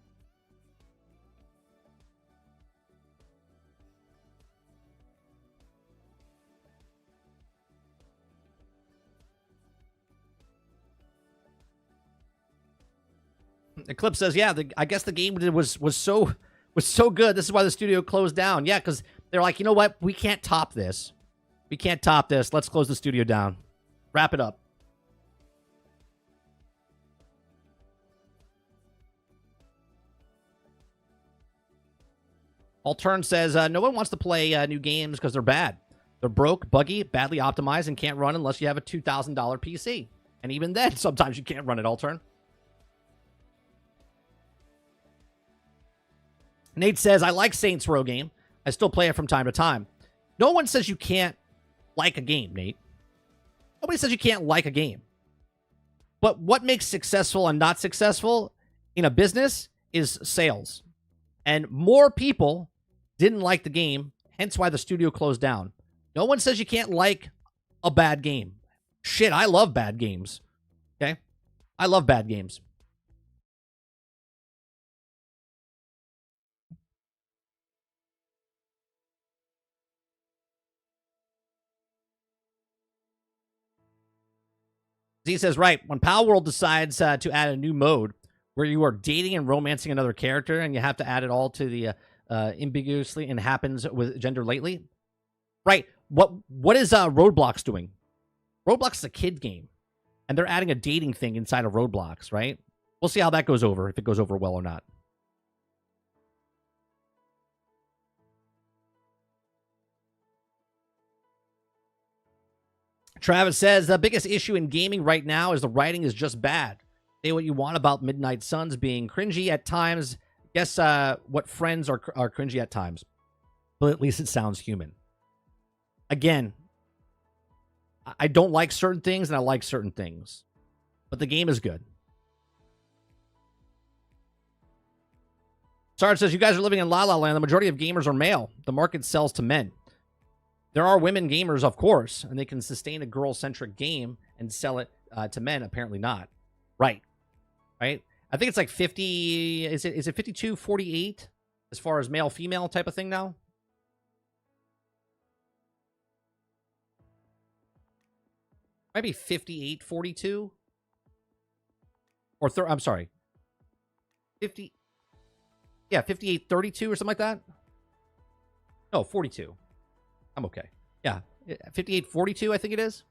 Eclipse says, yeah, I guess the game was so good. This is why the studio closed down. Yeah, because they're like, you know what? We can't top this. We can't top this. Let's close the studio down. Wrap it up. Altern says, no one wants to play new games because they're bad. They're broke, buggy, badly optimized, and can't run unless you have a $2,000 PC. And even then, sometimes you can't run it, Altern. Nate says, I like Saints Row game. I still play it from time to time. No one says you can't like a game, Nate. Nobody says you can't like a game. But what makes successful and not successful in a business is sales. And more people didn't like the game, hence why the studio closed down. No one says you can't like a bad game. Shit, I love bad games. Okay? I love bad games. Z says, right, when Pal World decides to add a new mode where you are dating and romancing another character and you have to add it all to the ambiguously and happens with gender lately. Right, what is Roblox doing? Roblox is a kid game, and they're adding a dating thing inside of Roblox, right? We'll see how that goes over, if it goes over well or not. Travis says, the biggest issue in gaming right now is the writing is just bad. Say what you want about Midnight Suns being cringy at times. Guess what friends are cringy at times. but at least it sounds human. Again, I don't like certain things and I like certain things, but the game is good. Sarge says, you guys are living in La La Land. The majority of gamers are male. The market sells to men. There are women gamers, of course, and they can sustain a girl-centric game and sell it to men. Apparently not. Right. Right? I think it's like 50... Is it 52-48 as far as male-female type of thing now? Might be 58-42. Or, I'm sorry. 50... Yeah, 58-32 or something like that. No, 42. I'm okay. Yeah, 58-42, I think it is.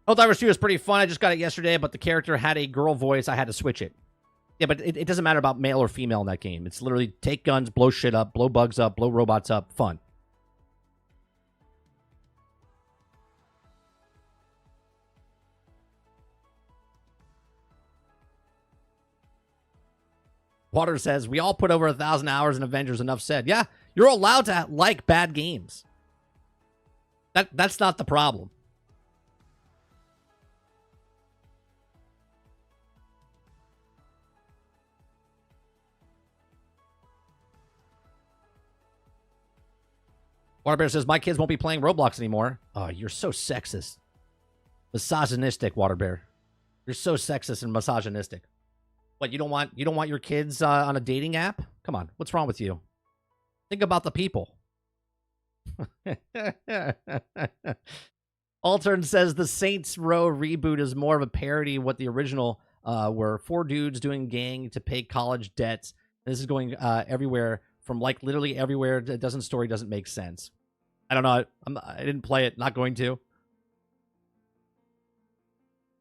Helldivers 2 is pretty fun. I just got it yesterday, but the character had a girl voice. I had to switch it. Yeah, but it doesn't matter about male or female in that game. It's literally take guns, blow shit up, blow bugs up, blow robots up. Fun. Water says, we all put over 1,000 hours in Avengers, enough said. Yeah, you're allowed to like bad games. That's not the problem. Waterbear says, my kids won't be playing Roblox anymore. Oh, you're so sexist. Misogynistic, Waterbear. You're so sexist and misogynistic. What, you don't want your kids on a dating app? Come on, what's wrong with you? Think about the people. Altern says the Saints Row reboot is more of a parody of what the original were. 4 dudes doing gang to pay college debts. This is going everywhere from like literally everywhere. Story doesn't make sense. I don't know. I didn't play it. Not going to.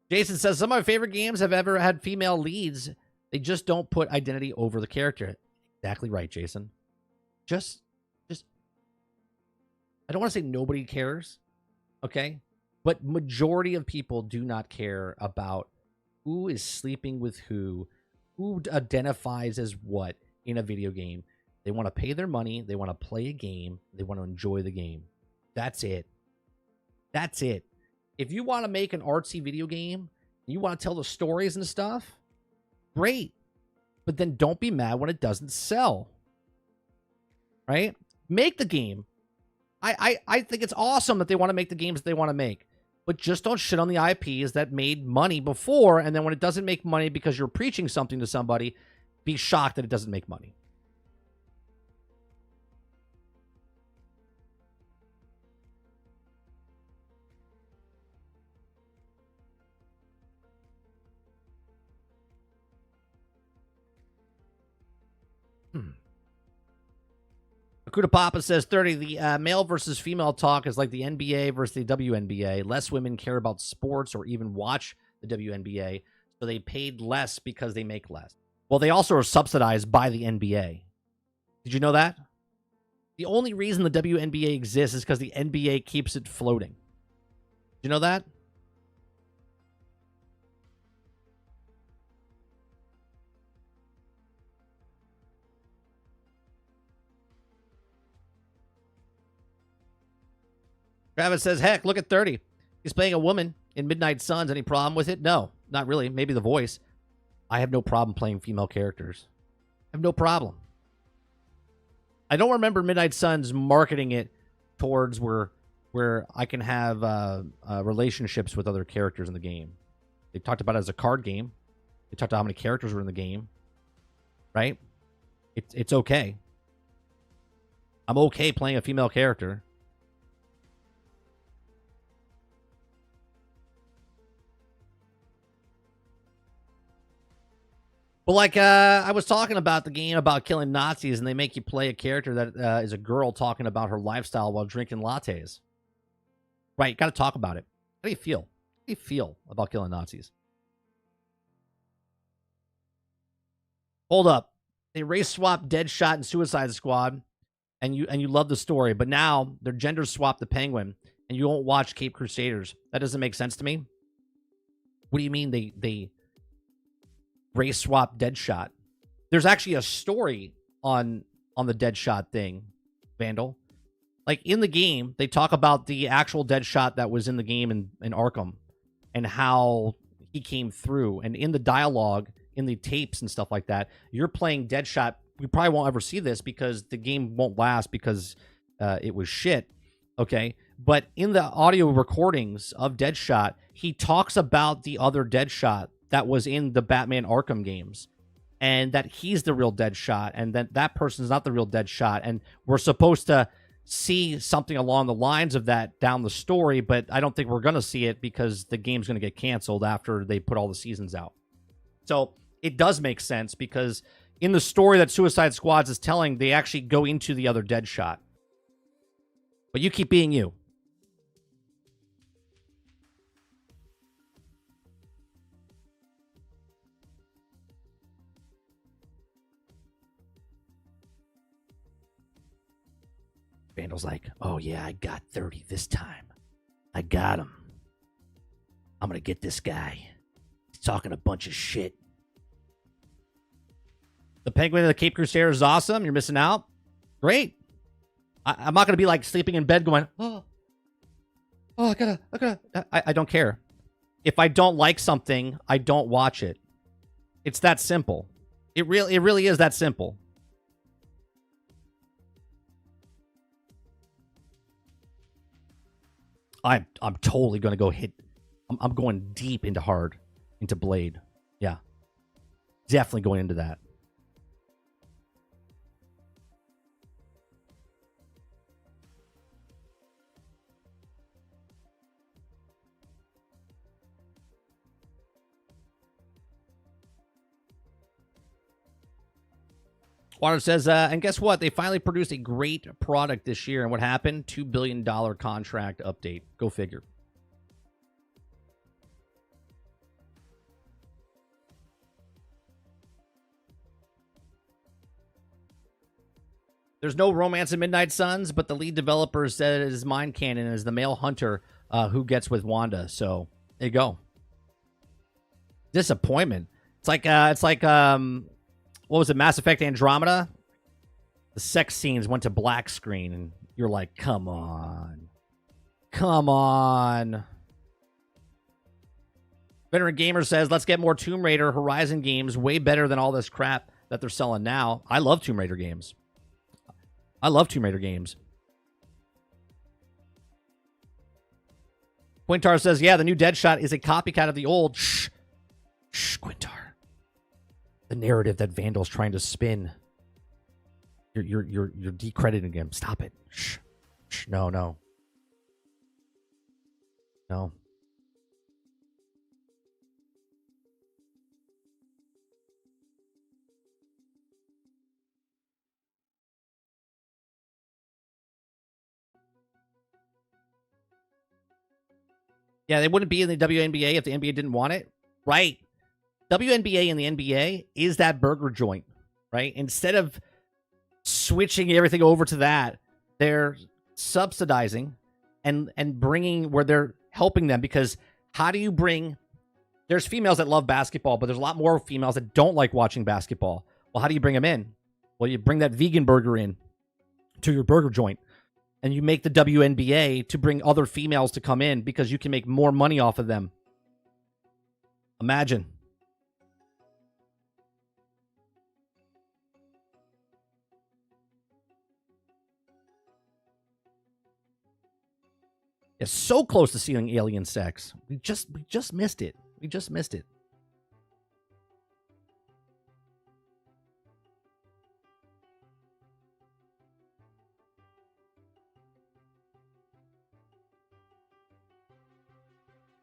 Jason says some of my favorite games have ever had female leads. They just don't put identity over the character. Exactly right, Jason. Just I don't want to say nobody cares, okay? But majority of people do not care about who is sleeping with who identifies as what in a video game. They want to pay their money. They want to play a game. They want to enjoy the game. That's it. That's it. If you want to make an artsy video game, you want to tell the stories and stuff, great. But then don't be mad when it doesn't sell. Right? Make the game. I think it's awesome that they want to make the games that they want to make. But just don't shit on the IPs that made money before, and then when it doesn't make money because you're preaching something to somebody, be shocked that it doesn't make money. Akuta Papa says 30. The male versus female talk is like the NBA versus the WNBA. Less women care about sports or even watch the WNBA, so they paid less because they make less. Well, they also are subsidized by the NBA. Did you know that? The only reason the WNBA exists is because the NBA keeps it floating. Did you know that? Travis says, heck, look at 30. He's playing a woman in Midnight Suns. Any problem with it? No, not really. Maybe the voice. I have no problem playing female characters. I have no problem. I don't remember Midnight Suns marketing it towards where I can have relationships with other characters in the game. They talked about it as a card game. They talked about how many characters were in the game. Right? It's okay. I'm okay playing a female character. Well, like I was talking about the game about killing Nazis, and they make you play a character that is a girl talking about her lifestyle while drinking lattes. Right, got to talk about it. How do you feel? How do you feel about killing Nazis? Hold up. They race swapped Deadshot and Suicide Squad, and you love the story, but now they're gender swapped the Penguin, and you won't watch Cape Crusaders. That doesn't make sense to me. What do you mean they race swap Deadshot? There's actually a story on the Deadshot thing, Vandal. Like, in the game, they talk about the actual Deadshot that was in the game in Arkham and how he came through. And in the dialogue, in the tapes and stuff like that, you're playing Deadshot. We probably won't ever see this because the game won't last because it was shit, okay? But in the audio recordings of Deadshot, he talks about the other Deadshot that was in the Batman Arkham games, and that he's the real Deadshot, and that person's not the real Deadshot, and we're supposed to see something along the lines of that down the story, but I don't think we're going to see it because the game's going to get canceled after they put all the seasons out. So it does make sense because in the story that Suicide Squads is telling, they actually go into the other Deadshot. But you keep being you. Vandal's like, oh yeah, I got 30 this time. I got him. I'm going to get this guy. He's talking a bunch of shit. The Penguin of the Cape Crusader is awesome. You're missing out. Great. I'm not going to be like sleeping in bed going, I gotta. I don't care. If I don't like something, I don't watch it. It's that simple. It really is that simple. I'm totally going to go hit. I'm going deep into Blade. Yeah. Definitely going into that. Water says, and guess what? They finally produced a great product this year. And what happened? $2 billion contract update. Go figure. There's no romance in Midnight Suns, but the lead developer said his mind canon is the male hunter who gets with Wanda. So there you go. Disappointment. It's like what was it, Mass Effect Andromeda? The sex scenes went to black screen, and you're like, come on. Come on. Veteran Gamer says, let's get more Tomb Raider Horizon games, way better than all this crap that they're selling now. I love Tomb Raider games. Quintar says, yeah, the new Deadshot is a copycat of the old. Shh, Quintar. The narrative that Vandal's trying to spin. You're decrediting him. Stop it. Shh. No. No. Yeah, they wouldn't be in the WNBA if the NBA didn't want it. Right. WNBA and the NBA is that burger joint, right? Instead of switching everything over to that, they're subsidizing and bringing where they're helping them, because how do you bring... There's females that love basketball, but there's a lot more females that don't like watching basketball. Well, how do you bring them in? Well, you bring that vegan burger in to your burger joint, and you make the WNBA to bring other females to come in because you can make more money off of them. Imagine. It's so close to seeing alien sex. We just missed it. We just missed it.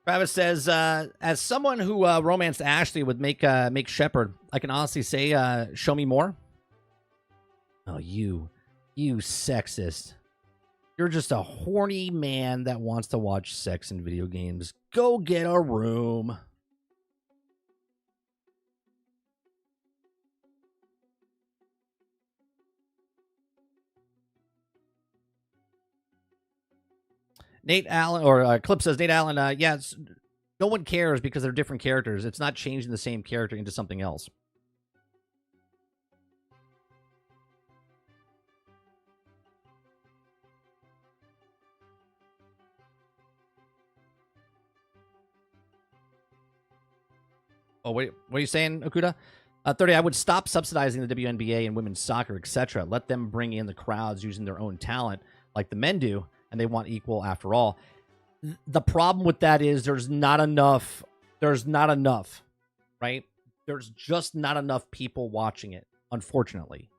Travis says, as someone who romanced Ashley with make Shepard, I can honestly say, show me more. Oh, you sexist. You're just a horny man that wants to watch sex in video games. Go get a room. Nate Allen, or Clip says, Nate Allen, no one cares because they're different characters. It's not changing the same character into something else. Oh, wait, what are you saying, Okuda? 30, I would stop subsidizing the WNBA and women's soccer, etc. Let them bring in the crowds using their own talent like the men do, and they want equal after all. The problem with that is there's not enough, right? There's just not enough people watching it, unfortunately.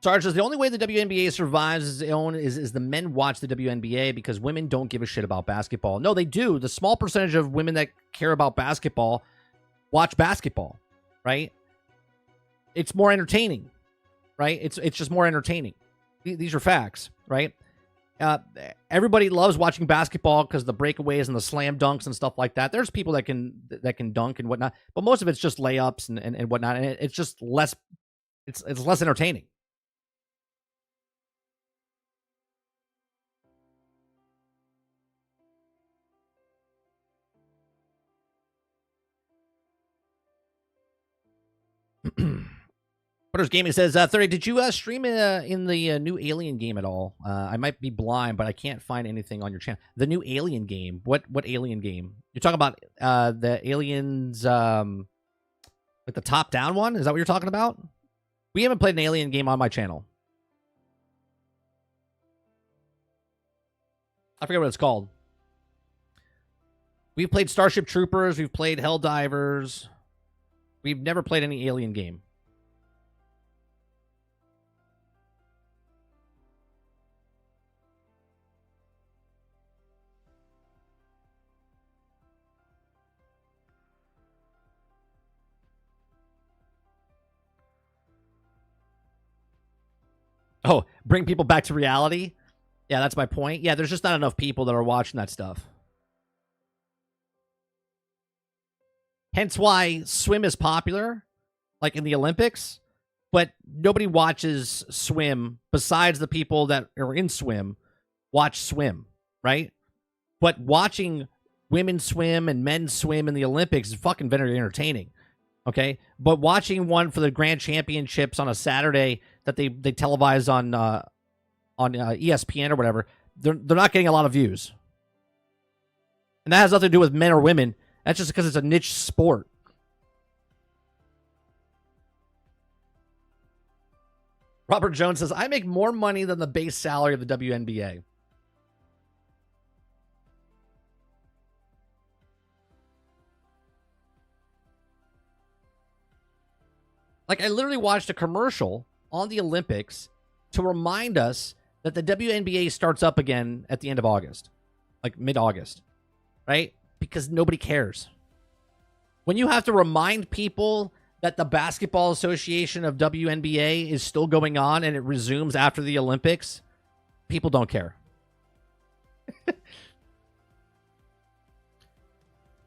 Sarge says, the only way the WNBA survives is the men watch the WNBA because women don't give a shit about basketball. No, they do. The small percentage of women that care about basketball watch basketball, right? It's more entertaining, right? It's just more entertaining. These are facts, right? Everybody loves watching basketball because the breakaways and the slam dunks and stuff like that. There's people that can dunk and whatnot, but most of it's just layups and whatnot, and it's just less. It's less entertaining. Butters Gaming says, 30, did you stream in the new Alien game at all? I might be blind, but I can't find anything on your channel. The new Alien game. What Alien game? You're talking about the Aliens, like the top-down one? Is that what you're talking about? We haven't played an Alien game on my channel. I forget what it's called. We've played Starship Troopers. We've played Helldivers. We've never played any Alien game. Oh, bring people back to reality? Yeah, that's my point. Yeah, there's just not enough people that are watching that stuff. Hence why swim is popular, like in the Olympics, but nobody watches swim besides the people that are in swim watch swim, right? But watching women swim and men swim in the Olympics is fucking very entertaining, okay? But watching one for the Grand Championships on a Saturday that they televise on ESPN or whatever, they're not getting a lot of views. And that has nothing to do with men or women. That's just because it's a niche sport. Robert Jones says, I make more money than the base salary of the WNBA. Like, I literally watched a commercial on the Olympics to remind us that the WNBA starts up again at the end of August. Like mid-August. Right? Because nobody cares. When you have to remind people that the Basketball Association of WNBA is still going on and it resumes after the Olympics, people don't care.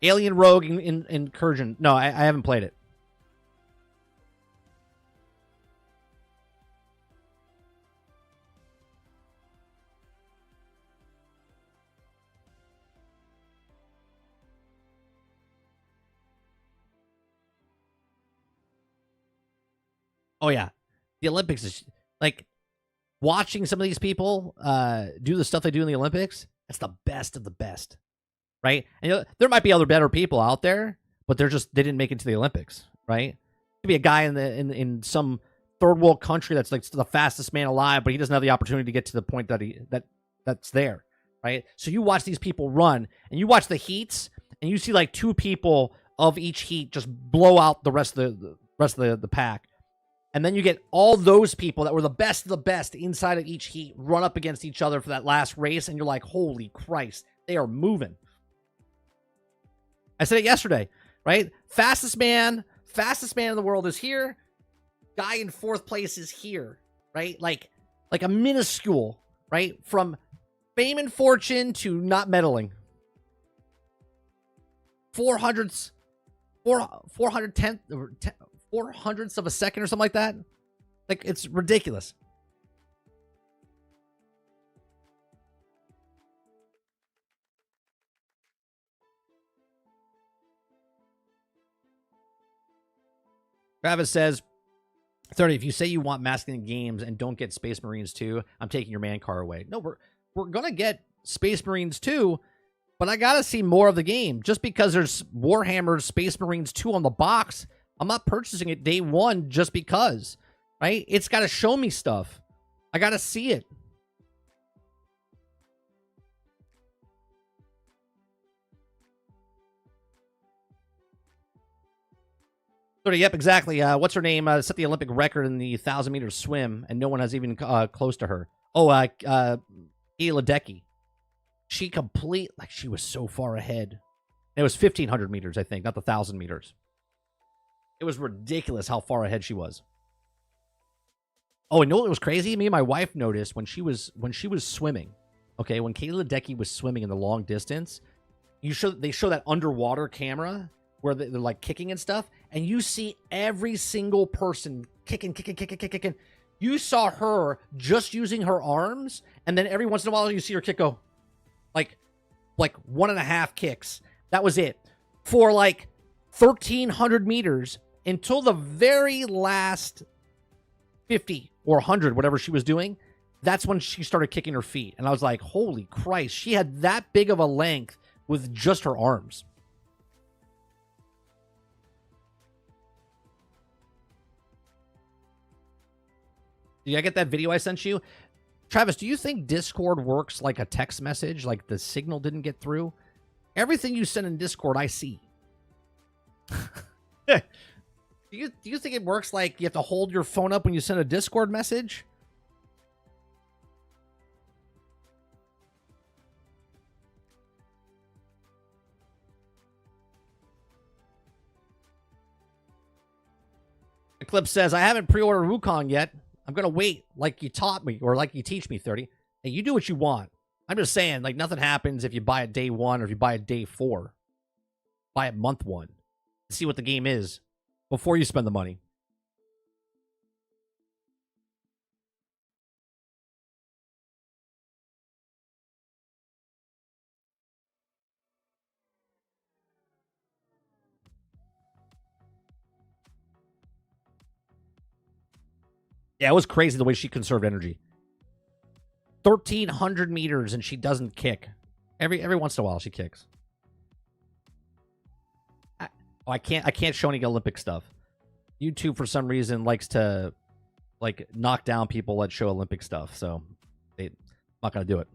Alien Rogue Incursion. No, I haven't played it. Oh, yeah. The Olympics is like watching some of these people do the stuff they do in the Olympics. That's the best of the best. Right. And there might be other better people out there, but they didn't make it to the Olympics. Right. Could be a guy in some third world country that's like the fastest man alive, but he doesn't have the opportunity to get to the point that's there. Right. So you watch these people run and you watch the heats and you see like two people of each heat just blow out the rest of the pack. And then you get all those people that were the best of the best inside of each heat run up against each other for that last race. And you're like, holy Christ, they are moving. I said it yesterday, right? Fastest man in the world is here. Guy in fourth place is here, right? Like a minuscule, right? From fame and fortune to not meddling. 400s 4 hundredths of a second or something like that. Like, it's ridiculous. Travis says, 30, if you say you want masculine games and don't get Space Marines 2, I'm taking your man car away. No, we're going to get Space Marines 2, but I got to see more of the game. Just because there's Warhammer Space Marines 2 on the box, I'm not purchasing it day one just because, right? It's got to show me stuff. I got to see it. Yep, exactly. What's her name? Set the Olympic record in the 1,000-meter swim, and no one has even close to her. Oh, Ledecky. She she was so far ahead. It was 1,500 meters, I think, not the 1,000 meters. It was ridiculous how far ahead she was. Oh, and you know what was crazy? Me and my wife noticed when she was swimming. Okay, when Kayla Ledecky was swimming in the long distance, they show that underwater camera where they're like kicking and stuff, and you see every single person kicking. You saw her just using her arms, and then every once in a while you see her kick go like 1.5 kicks. That was it. For like 1,300 meters until the very last 50 or 100, whatever she was doing. That's when she started kicking her feet. And I was like, holy Christ, she had that big of a length with just her arms. Did I get that video I sent you? Travis, do you think Discord works like a text message? Like the signal didn't get through? Everything you send in Discord, I see. Do you think it works like you have to hold your phone up when you send a Discord message? Eclipse says, I haven't pre-ordered Wukong yet. I'm going to wait like you taught me or like you teach me, 30. Hey, you do what you want. I'm just saying, like, nothing happens if you buy it day 1 or if you buy it day 4. Buy it month 1. See what the game is before you spend the money. Yeah, it was crazy the way she conserved energy. 1,300 meters and she doesn't kick. Every once in a while she kicks. I can't show any Olympic stuff. YouTube for some reason likes to like knock down people that show Olympic stuff, so I'm not gonna do it.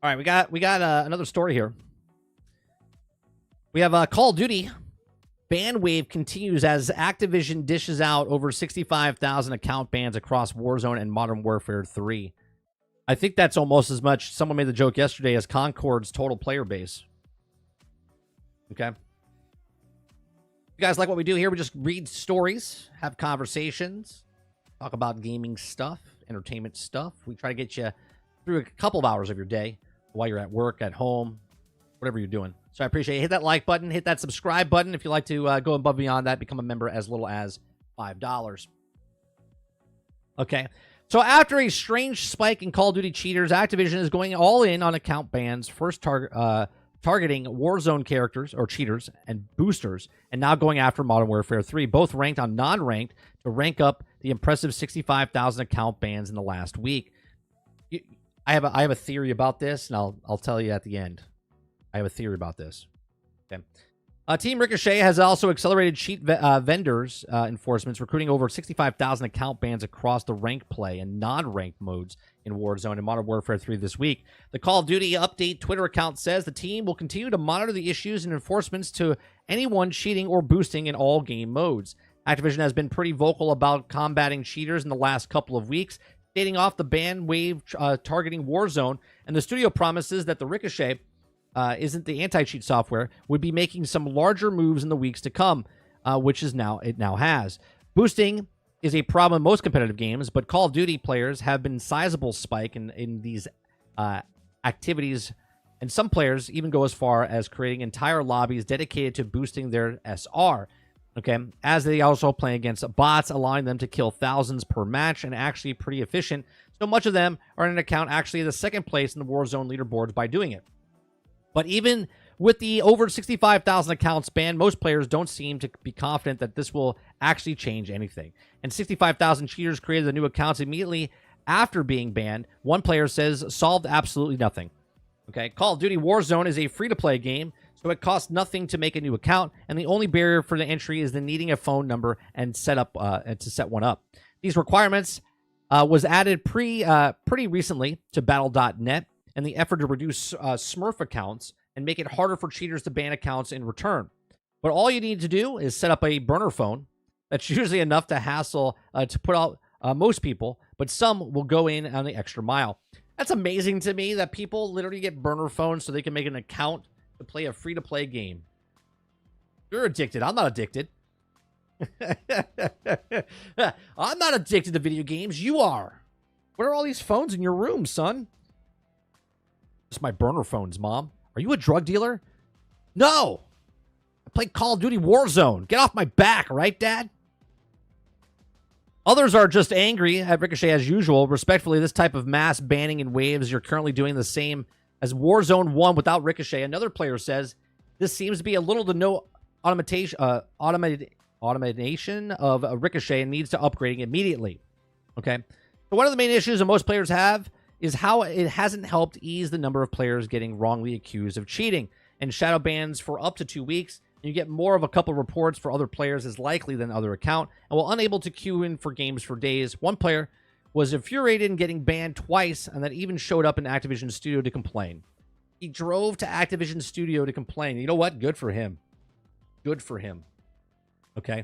All right, we got another story here. We have Call of Duty. Ban wave continues as Activision dishes out over 65,000 account bans across Warzone and Modern Warfare 3. I think that's almost as much, someone made the joke yesterday, as Concord's total player base. Okay. You guys like what we do here? We just read stories, have conversations, talk about gaming stuff, entertainment stuff. We try to get you through a couple of hours of your day while you're at work, at home, whatever you're doing. So I appreciate it. Hit that like button. Hit that subscribe button if you'd like to go above and beyond that. Become a member as little as $5. Okay. So after a strange spike in Call of Duty cheaters, Activision is going all in on account bans, first targeting Warzone characters or cheaters and boosters, and now going after Modern Warfare 3, both ranked on non-ranked to rank up the impressive 65,000 account bans in the last week. I have a theory about this, and I'll tell you at the end. I have a theory about this. Okay. Team Ricochet has also accelerated cheat vendors enforcements, recruiting over 65,000 account bans across the ranked play and non-ranked modes in Warzone and Modern Warfare 3 this week. The Call of Duty Update Twitter account says the team will continue to monitor the issues and enforcements to anyone cheating or boosting in all game modes. Activision has been pretty vocal about combating cheaters in the last couple of weeks, stating off the ban wave targeting Warzone, and the studio promises that the Ricochet isn't the anti-cheat software, would be making some larger moves in the weeks to come, which it now has. Boosting is a problem in most competitive games, but Call of Duty players have been sizable spike in these activities, and some players even go as far as creating entire lobbies dedicated to boosting their SR. Okay, as they also play against bots, allowing them to kill thousands per match, and actually pretty efficient. So much of them are in an account actually in the second place in the Warzone leaderboards by doing it. But even with the over 65,000 accounts banned, most players don't seem to be confident that this will actually change anything. And 65,000 cheaters created the new accounts immediately after being banned. One player says solved absolutely nothing. Okay, Call of Duty Warzone is a free-to-play game, so it costs nothing to make a new account, and the only barrier for the entry is the needing a phone number and set one up. These requirements was added pretty recently to Battle.net, and the effort to reduce Smurf accounts and make it harder for cheaters to ban accounts in return. But all you need to do is set up a burner phone. That's usually enough to hassle to put out most people, but some will go in on the extra mile. That's amazing to me that people literally get burner phones so they can make an account to play a free-to-play game. You're addicted. I'm not addicted. I'm not addicted to video games. You are. What are all these phones in your room, son? It's my burner phones, Mom. Are you a drug dealer? No. I play Call of Duty Warzone. Get off my back, right, Dad? Others are just angry at Ricochet as usual. Respectfully, this type of mass banning in waves, you're currently doing the same as Warzone 1 without Ricochet. Another player says, this seems to be a little to no automation of Ricochet and needs to upgrading immediately. Okay. So one of the main issues that most players have is how it hasn't helped ease the number of players getting wrongly accused of cheating. And shadow bans for up to 2 weeks. You get more of a couple reports for other players is likely than other account, and will unable to queue in for games for days. One player was infuriated in getting banned twice, and that even showed up in Activision Studio to complain. He drove to Activision Studio to complain. You know what? Good for him. Good for him. Okay.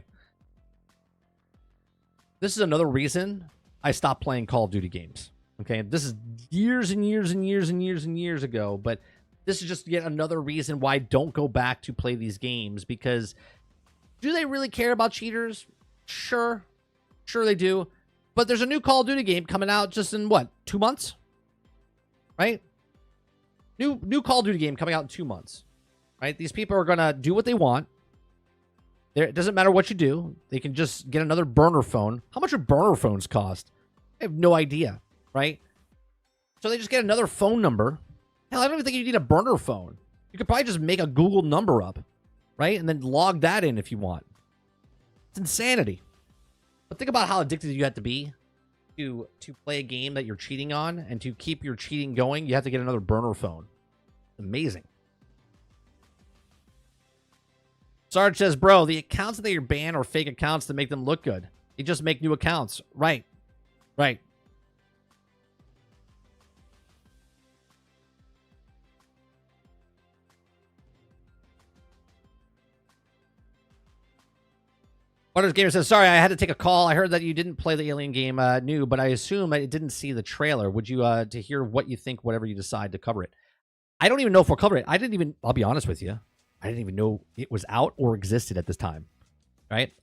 This is another reason I stopped playing Call of Duty games. Okay. This is years and years and years and years and years ago, but this is just yet another reason why I don't go back to play these games, because do they really care about cheaters? Sure. Sure they do. But there's a new Call of Duty game coming out just in, what, 2 months? Right? New Call of Duty game coming out in 2 months. Right? These people are going to do what they want. It doesn't matter what you do. They can just get another burner phone. How much do burner phones cost? I have no idea. Right? So they just get another phone number. Hell, I don't even think you need a burner phone. You could probably just make a Google number up, right? And then log that in if you want. It's insanity. But think about how addicted you have to be to play a game that you're cheating on, and to keep your cheating going, you have to get another burner phone. Amazing. Sarge says, bro, the accounts that you're banned are fake accounts to make them look good. You just make new accounts. Right. Right. Butters Gamer says, sorry, I had to take a call. I heard that you didn't play the Alien game new, but I assume I didn't see the trailer. Would you, to hear what you think, whatever you decide to cover it? I don't even know if we'll cover it. I'll be honest with you. I didn't even know it was out or existed at this time. Right?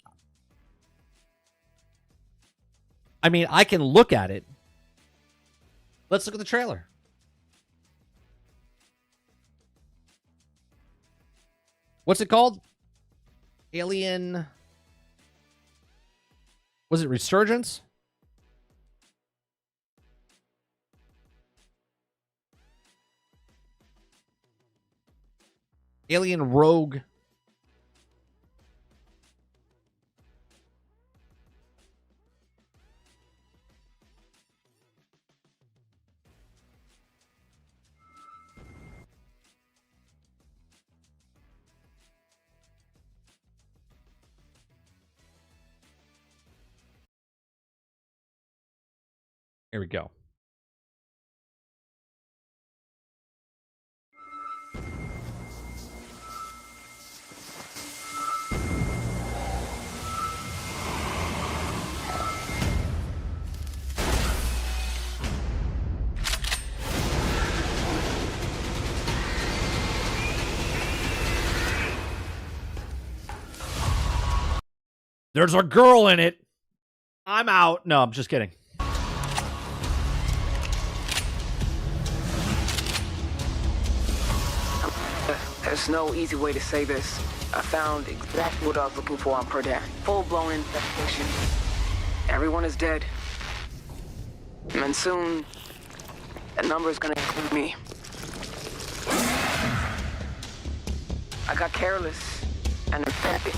I mean, I can look at it. Let's look at the trailer. What's it called? Alien... Was it Resurgence? Alien Rogue. Here we go. There's a girl in it. I'm out. No, I'm just kidding. There's no easy way to say this. I found exactly what I was looking for on Perdan. Full-blown infestation. Everyone is dead. And soon, that number is gonna include me. I got careless and infected.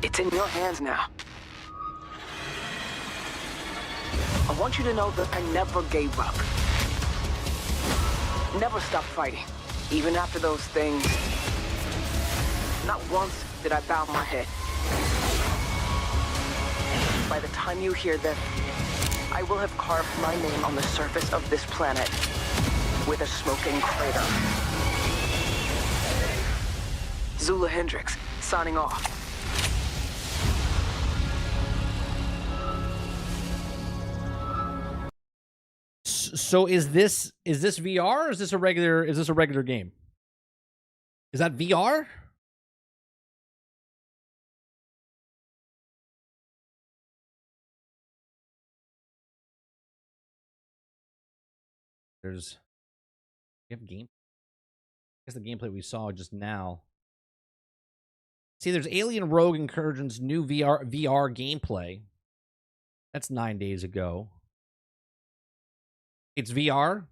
It's in your hands now. I want you to know that I never gave up. Never stopped fighting. Even after those things, not once did I bow my head. By the time you hear this, I will have carved my name on the surface of this planet with a smoking crater. Zula Hendricks, signing off. So is this VR or is this a regular game? Is that VR? There's you have game. I guess the gameplay we saw just now. See, there's Alien Rogue Incursion's new VR gameplay. That's 9 days ago. It's VR.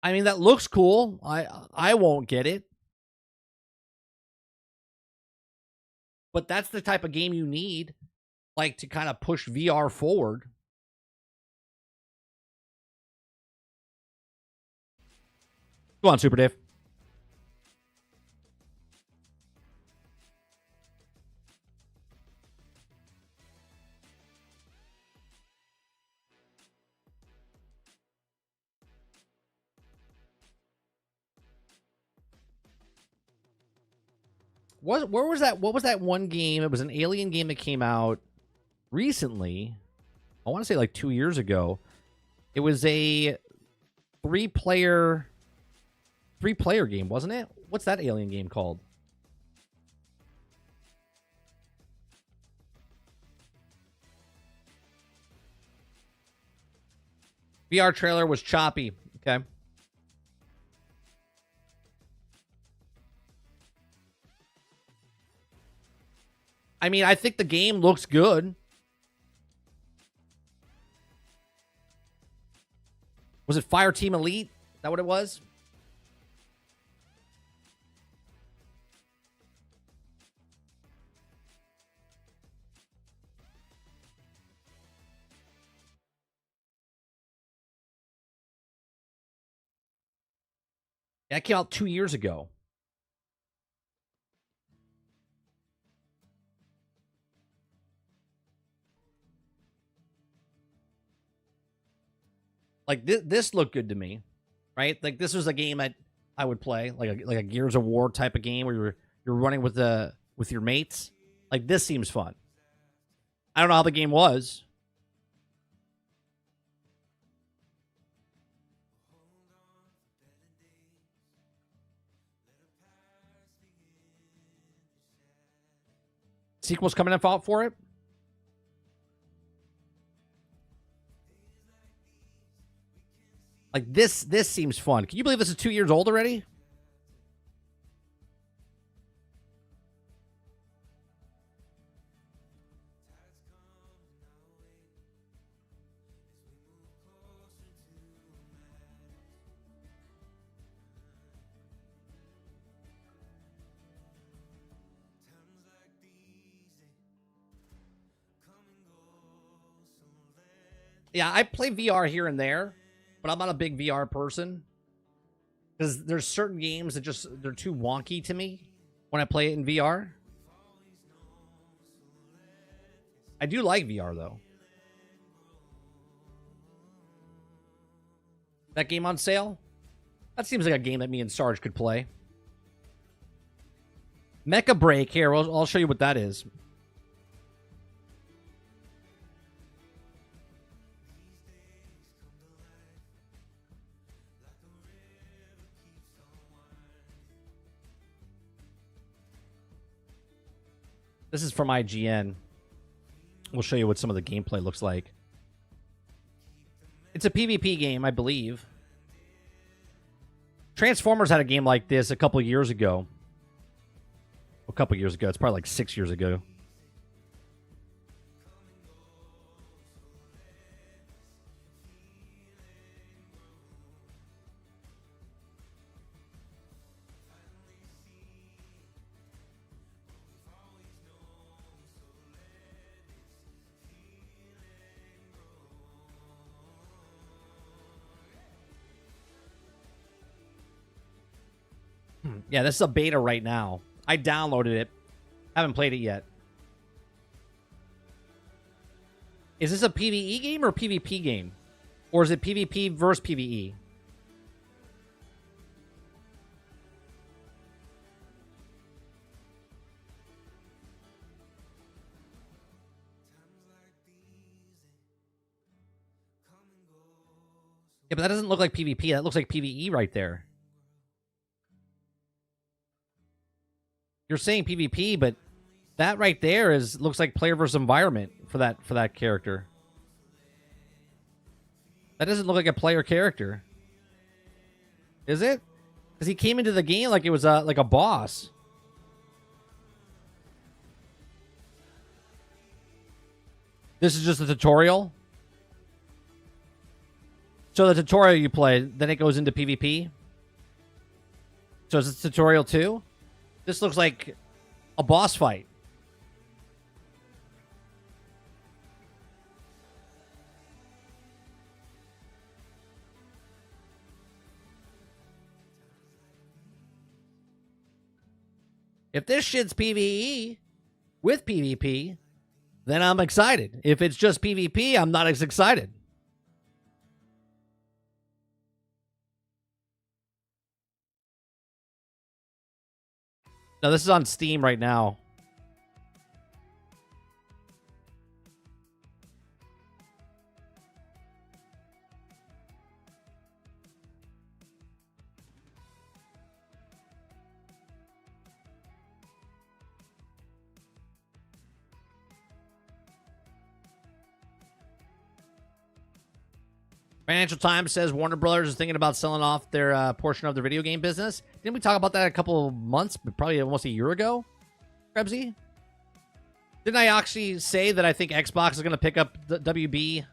I mean, that looks cool. I won't get it. But that's the type of game you need, like, to kind of push VR forward. Go on, Super Dave. Where was that? What was that one game? It was an Alien game that came out recently. I want to say like 2 years ago. It was a three-player game, wasn't it? What's that Alien game called? VR trailer was choppy. Okay. I mean, I think the game looks good. Was it Fireteam Elite? Is that what it was? That came out 2 years ago. Like this looked good to me, right? Like this was a game I would play, like a Gears of War type of game where you're running with your mates. Like this seems fun. I don't know how the game was. Sequels coming out for it. Like this seems fun. Can you believe this is 2 years old already? Yeah, I play VR here and there, but I'm not a big VR person because there's certain games that they're too wonky to me when I play it in VR. I do like VR though. That game on sale? That seems like a game that me and Sarge could play. Mecha Break here. I'll show you what that is. This is from IGN. We'll show you what some of the gameplay looks like. It's a PvP game, I believe. Transformers had a game like this a couple years ago. A couple years ago. It's probably like 6 years ago. Yeah, this is a beta right now. I downloaded it. Haven't played it yet. Is this a PvE game or a PvP game? Or is it PvP versus PvE? Yeah, but that doesn't look like PvP. That looks like PvE right there. You're saying PvP, but that right there looks like player versus environment for that character. That doesn't look like a player character. Is it? Because he came into the game like it was like a boss. This is just a tutorial? So the tutorial you play, then it goes into PvP? So is it tutorial too? This looks like a boss fight. If this shit's PvE with PvP, then I'm excited. If it's just PvP, I'm not as excited. No, this is on Steam right now. Financial Times says Warner Brothers is thinking about selling off their portion of their video game business. Didn't we talk about that a couple of months, but probably almost a year ago, Krebsy? Didn't I actually say that I think Xbox is going to pick up the WB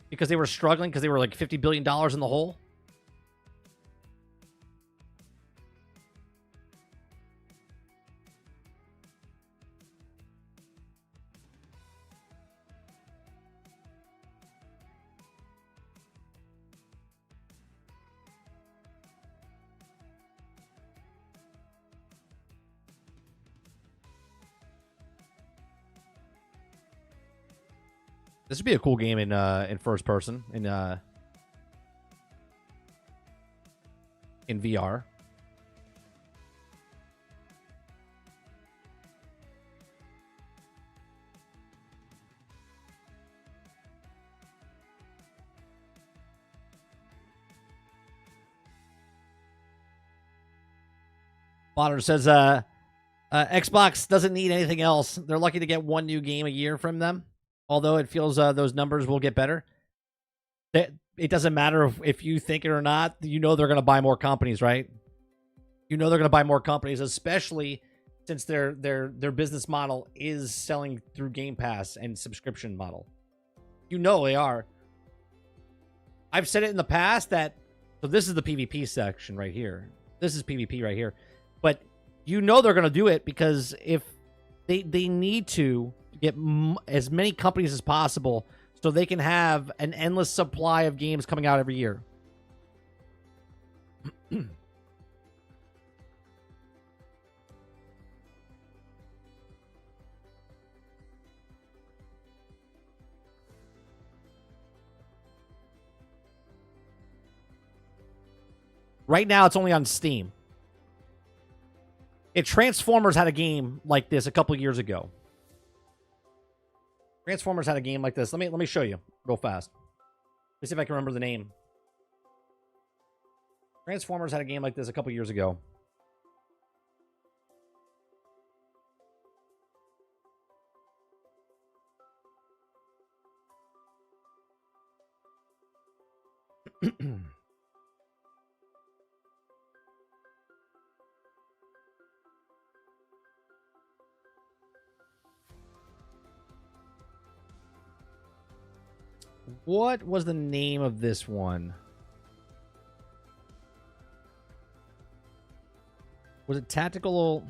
because they were struggling because they were like $50 billion in the hole? This would be a cool game in first person in VR. Baldur says Xbox doesn't need anything else. They're lucky to get one new game a year from them. Although it feels those numbers will get better. It doesn't matter if you think it or not. You know they're going to buy more companies, right? You know they're going to buy more companies, especially since their business model is selling through Game Pass and subscription model. You know they are. I've said it in the past that... So this is the PvP section right here. This is PvP right here. But you know they're going to do it because if they need to get as many companies as possible so they can have an endless supply of games coming out every year. Right now, it's only on Steam. Transformers had a game like this a couple years ago. Transformers had a game like this. Let me show you real fast. Let's see if I can remember the name. Transformers had a game like this a couple years ago. What was the name of this one? Was it Tactical?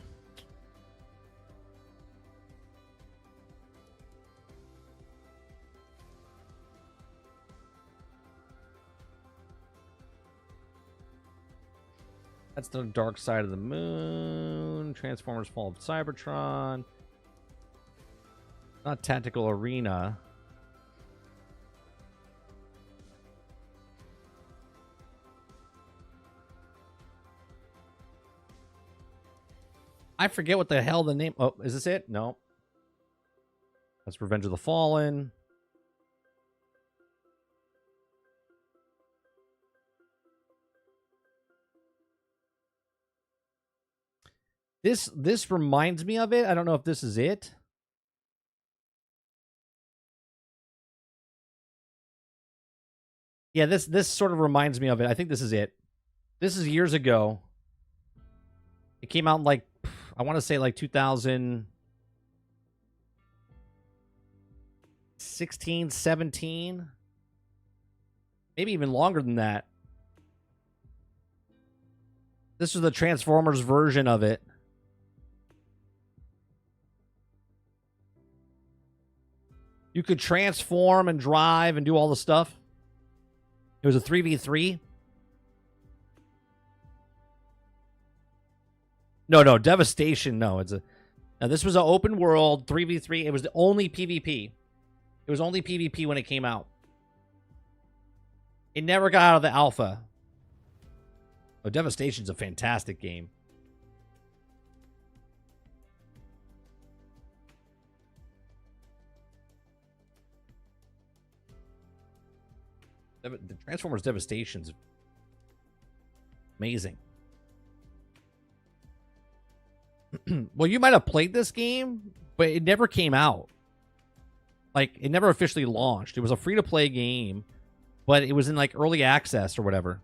That's the Dark Side of the Moon. Transformers Fall of Cybertron. Not Tactical Arena. I forget what the hell the name... Oh, is this it? No. That's Revenge of the Fallen. This reminds me of it. I don't know if this is it. Yeah, this sort of reminds me of it. I think this is it. This is years ago. It came out in like, I want to say like 2016, 17. Maybe even longer than that. This was the Transformers version of it. You could transform and drive and do all the stuff. It was a 3v3. No, Devastation. No, it's a. Now this was an open world 3v3. It was the only PvP. It was only PvP when it came out. It never got out of the alpha. Oh, Devastation's a fantastic game. The Transformers Devastation's amazing. Well, you might have played this game, but it never came out. Like, it never officially launched. It was a free-to-play game, but it was in, like, early access or whatever.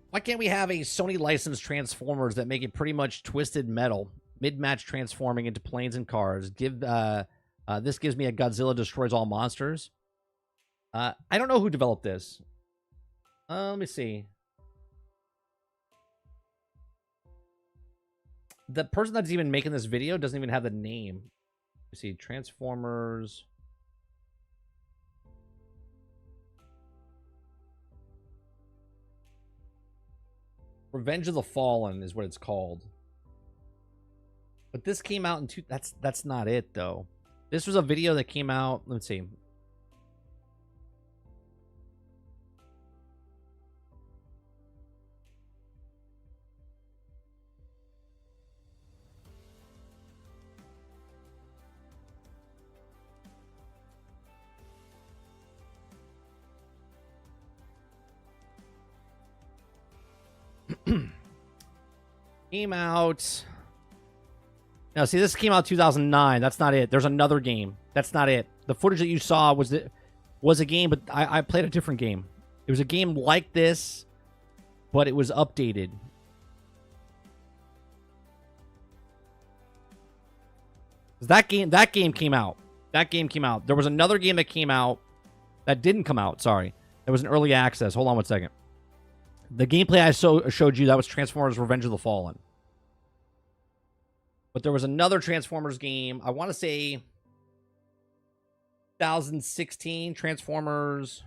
Why can't we have a Sony licensed Transformers that make it pretty much twisted metal, mid-match transforming into planes and cars? This gives me a Godzilla destroys all monsters. I don't know who developed this. Let me see. The person that's even making this video doesn't even have the name. Let me see. Transformers. Revenge of the Fallen is what it's called. But this came out in that's not it though. This was a video that came out, let's see. Came out. Now, see, this came out 2009. That's not it. There's another game. That's not it. The footage that you saw was a game, but I played a different game. It was a game like this, but it was updated. That game came out. That game came out. There was another game that came out that didn't come out. Sorry. It was an early access. Hold on one second. The gameplay I showed you, that was Transformers Revenge of the Fallen. But there was another Transformers game, I want to say 2016 Transformers.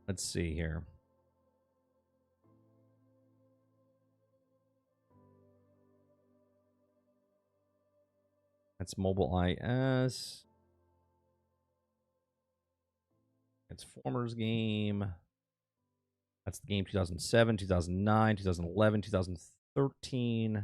Let's see here. That's Mobile IS. Transformers game. That's the game 2007, 2009, 2011, 2013.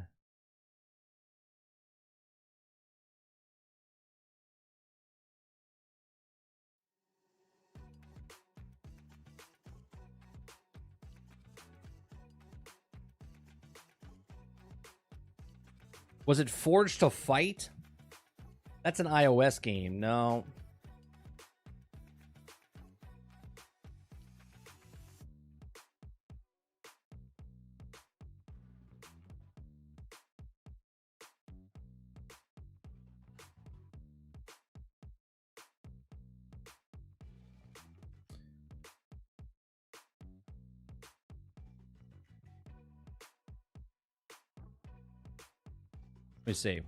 Was it Forged to Fight? That's an iOS game. No. Let me see.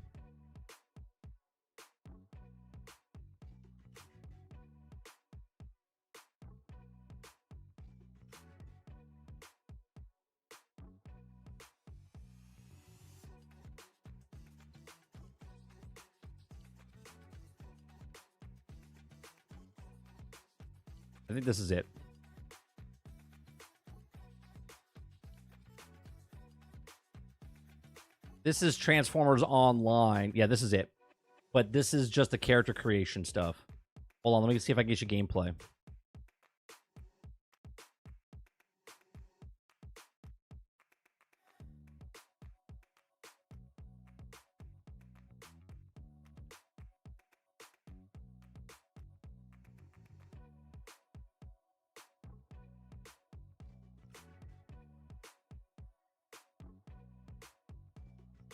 I think this is it. This is Transformers Online. Yeah, this is it. But this is just the character creation stuff. Hold on, let me see if I can get you gameplay.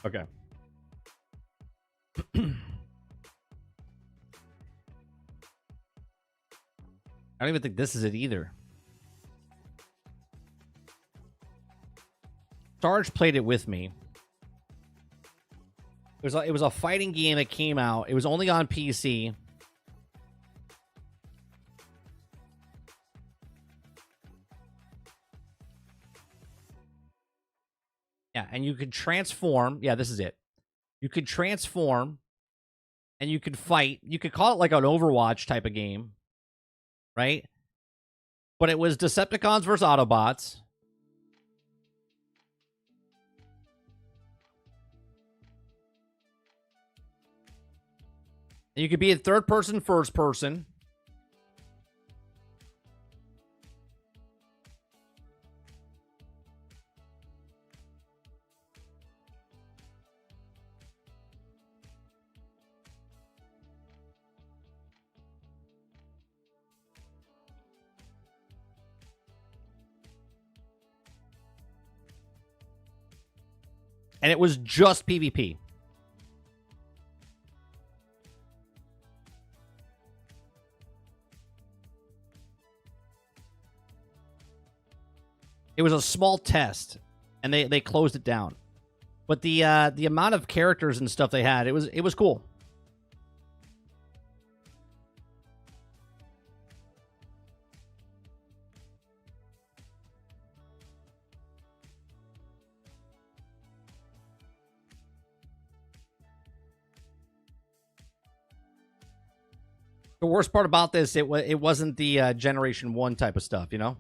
Okay. I don't even think this is it either. Sarge played it with me. It was a fighting game that came out. It was only on PC. Yeah, and you could transform. Yeah, this is it. You could transform and you could fight. You could call it like an Overwatch type of game, right? But it was Decepticons versus Autobots. And you could be in third person, first person. And it was just PvP. It was a small test, and they closed it down. But the amount of characters and stuff they had, it was cool. The worst part about this, it wasn't the Generation 1 type of stuff, you know?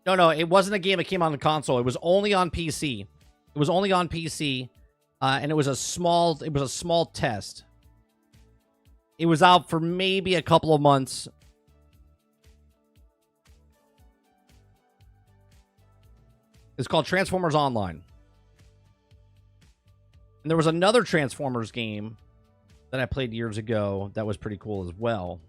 No, it wasn't a game that came on the console. It was only on PC. It was only on PC, and it was a small test. It was out for maybe a couple of months. It's called Transformers Online. And there was another Transformers game that I played years ago that was pretty cool as well.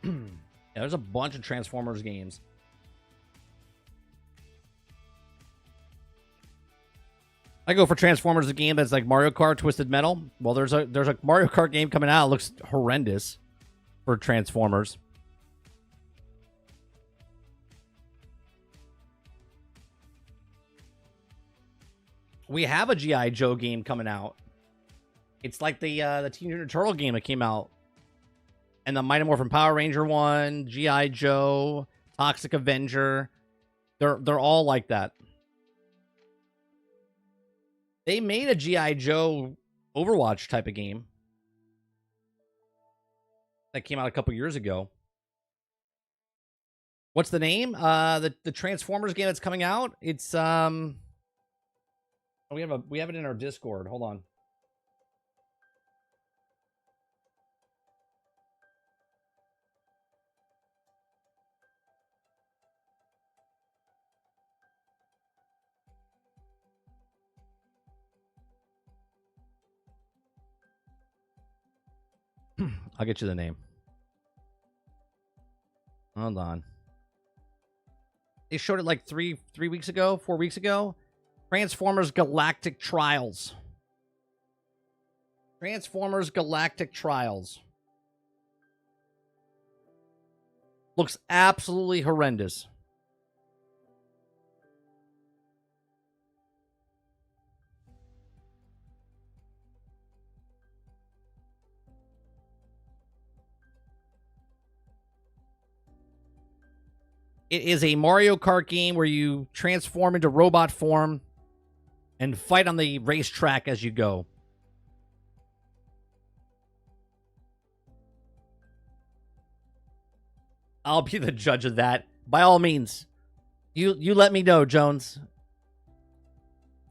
Yeah, there's a bunch of Transformers games. I go for Transformers, a game that's like Mario Kart Twisted Metal. Well, there's a Mario Kart game coming out. It looks horrendous for Transformers. We have a G.I. Joe game coming out. It's like the Teenage Mutant Turtle game that came out. And the Mighty Morphin Power Ranger one, G.I. Joe, Toxic Avenger. They're all like that. They made a G.I. Joe Overwatch type of game that came out a couple years ago. What's the name? The Transformers game that's coming out. It's we have it in our Discord. Hold on. I'll get you the name. Hold on. They showed it like 3 weeks ago, 4 weeks ago. Transformers Galactic Trials. Transformers Galactic Trials. Looks absolutely horrendous. It is a Mario Kart game where you transform into robot form and fight on the racetrack as you go. I'll be the judge of that. By all means. You let me know, Jones.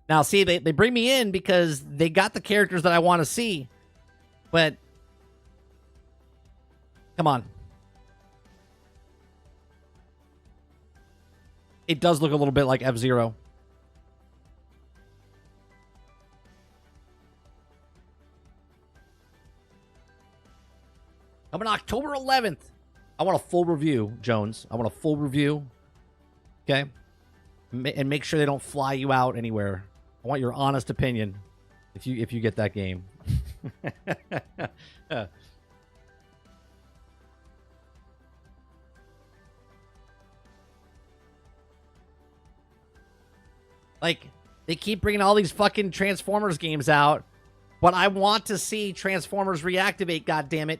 Now, see, they bring me in because they got the characters that I want to see. But, come on. It does look a little bit like F-Zero. Coming October 11th. I want a full review, Jones. I want a full review. Okay? And make sure they don't fly you out anywhere. I want your honest opinion if you get that game. Like, they keep bringing all these fucking Transformers games out, but I want to see Transformers reactivate, goddammit.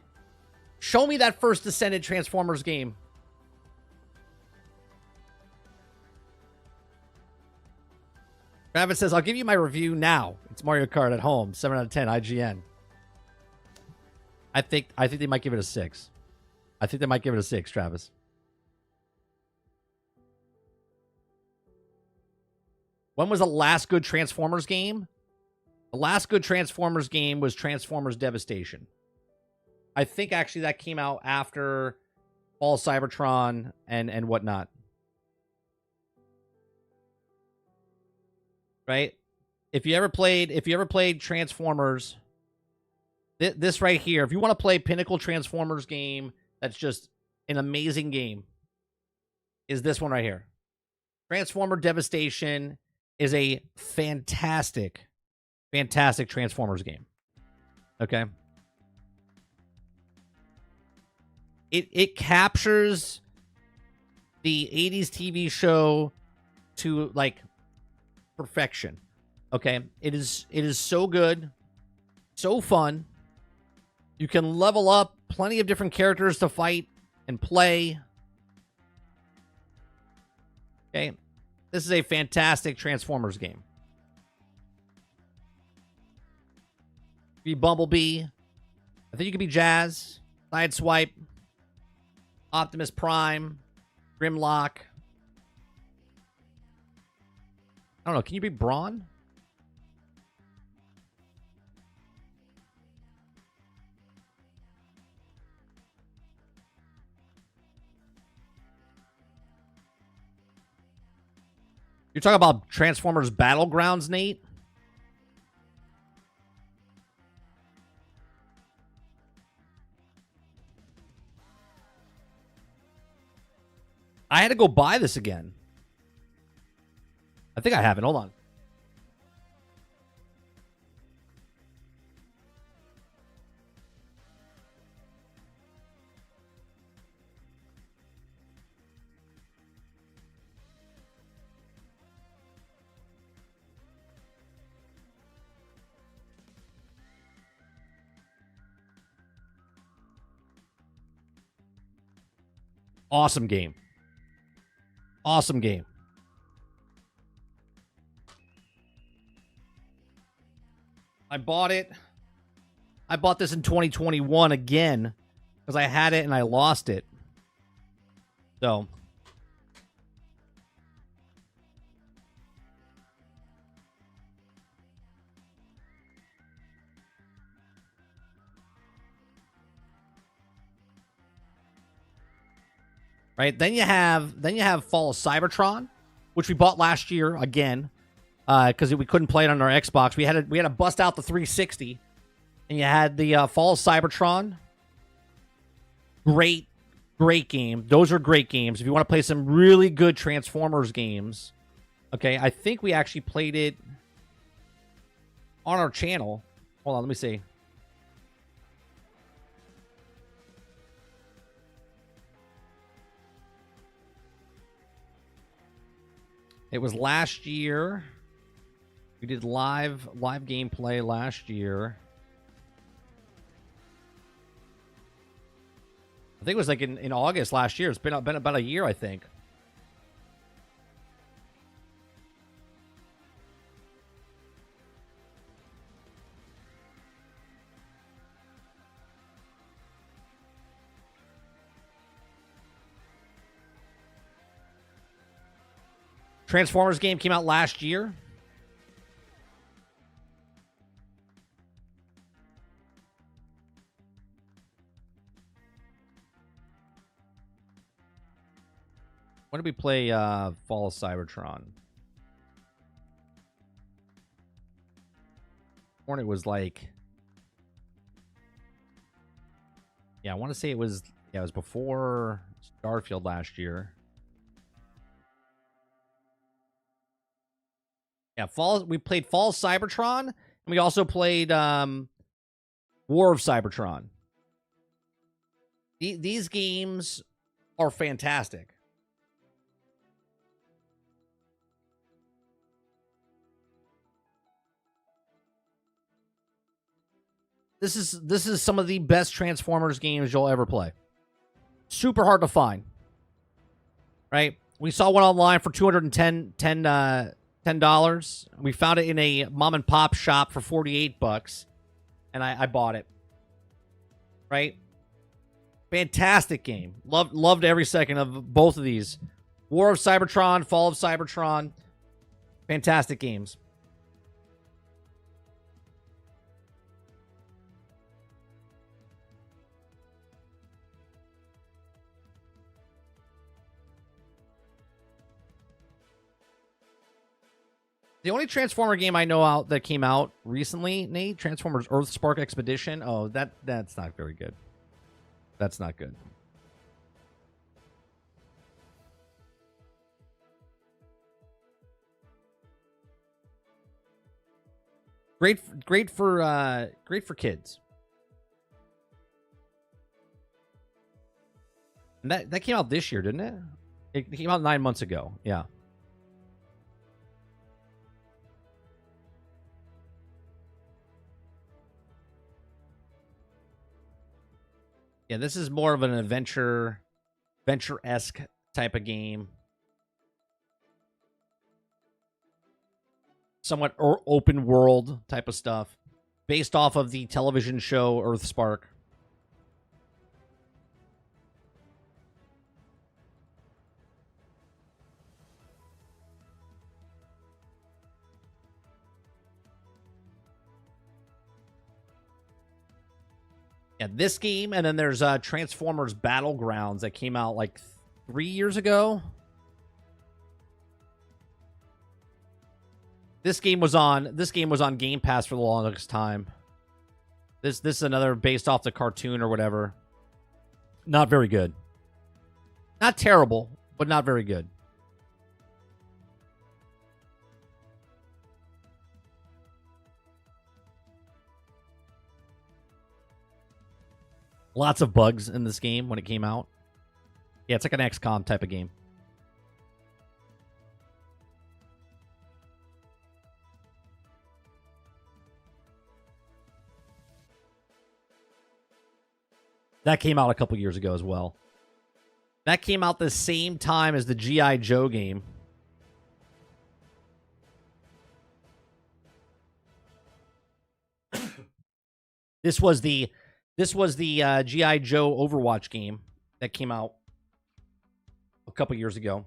Show me that first Descendant Transformers game. Travis says, I'll give you my review now. It's Mario Kart at home. 7 out of 10, IGN. I think they might give it a 6. I think they might give it a 6, Travis. When was the last good Transformers game? The last good Transformers game was Transformers Devastation. I think actually that came out after Fall Cybertron and whatnot. Right? If you ever played Transformers, this right here, if you want to play Pinnacle Transformers game, that's just an amazing game, is this one right here. Transformer Devastation is a fantastic Transformers game. Okay? It captures the 80s TV show to like perfection. Okay? It is so good, so fun. You can level up plenty of different characters to fight and play. Okay? This is a fantastic Transformers game. Be Bumblebee. I think you could be Jazz, Sideswipe, Optimus Prime, Grimlock. I don't know. Can you be Brawn? You're talking about Transformers Battlegrounds, Nate? I had to go buy this again. I think I have it. Hold on. Awesome game. Awesome game. I bought it. I bought this in 2021 again because I had it and I lost it. So. Right? Then you have Fall of Cybertron, which we bought last year again. Because we couldn't play it on our Xbox. We had to bust out the 360. And you had the Fall of Cybertron. Great game. Those are great games. If you want to play some really good Transformers games. Okay, I think we actually played it on our channel. Hold on, let me see. It was last year. We did live gameplay last year. I think it was like in August last year. It's been about a year, I think. Transformers game came out last year. When did we play Fall of Cybertron? It was like... Yeah, I want to say it was before Starfield last year. Yeah, we played Fall of Cybertron, and we also played War of Cybertron. These games are fantastic. This is some of the best Transformers games you'll ever play. Super hard to find. Right? We saw one online for $210. We found it in a mom and pop shop for $48, and I bought it. Right? Fantastic game. Loved every second of both of these. War of Cybertron, Fall of Cybertron. Fantastic games. The only Transformer game I know that came out recently, Nate, Transformers Earthspark Expedition. Oh, that's not very good. That's not good. Great for kids. And that came out this year, didn't it? It came out 9 months ago. Yeah. Yeah, this is more of an adventure-esque type of game. Somewhat open world type of stuff. Based off of the television show Earthspark. Yeah, this game, and then there's Transformers Battlegrounds that came out like 3 years ago. This game was on Game Pass for the longest time. This is another based off the cartoon or whatever. Not very good. Not terrible, but not very good. Lots of bugs in this game when it came out. Yeah, it's like an XCOM type of game. That came out a couple years ago as well. That came out the same time as the G.I. Joe game. This was the G.I. Joe Overwatch game that came out a couple years ago.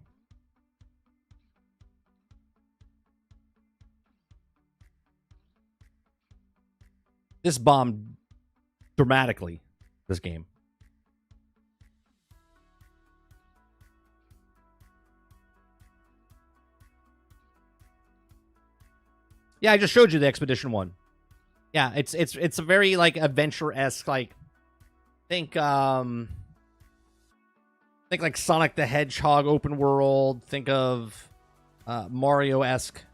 This bombed dramatically, this game. Yeah, I just showed you the Expedition one. Yeah, it's a very like adventure-esque, like think like Sonic the Hedgehog open world, think of Mario-esque.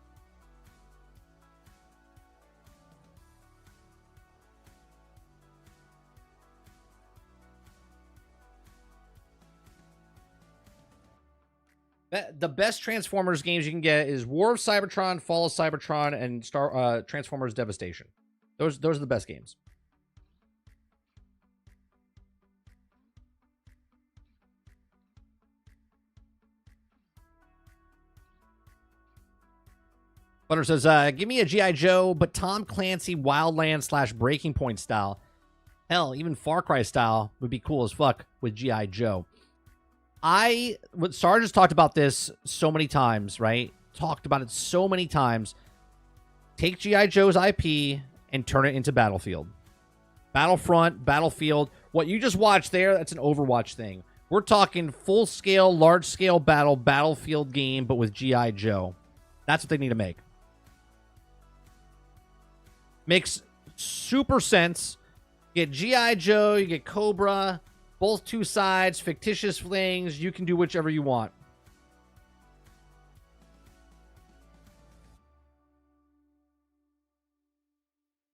The best Transformers games you can get is War of Cybertron, Fall of Cybertron, and Transformers Devastation. Those are the best games. Butter says, give me a G.I. Joe, but Tom Clancy Wildlands / Breaking Point style. Hell, even Far Cry style would be cool as fuck with G.I. Joe. Sarge has talked about this so many times, right? Talked about it so many times. Take G.I. Joe's IP and turn it into Battlefield. Battlefront, Battlefield. What you just watched there, that's an Overwatch thing. We're talking full-scale, large-scale Battlefield game, but with G.I. Joe. That's what they need to make. Makes super sense. You get G.I. Joe, you get Cobra, both two sides, fictitious flings. You can do whichever you want.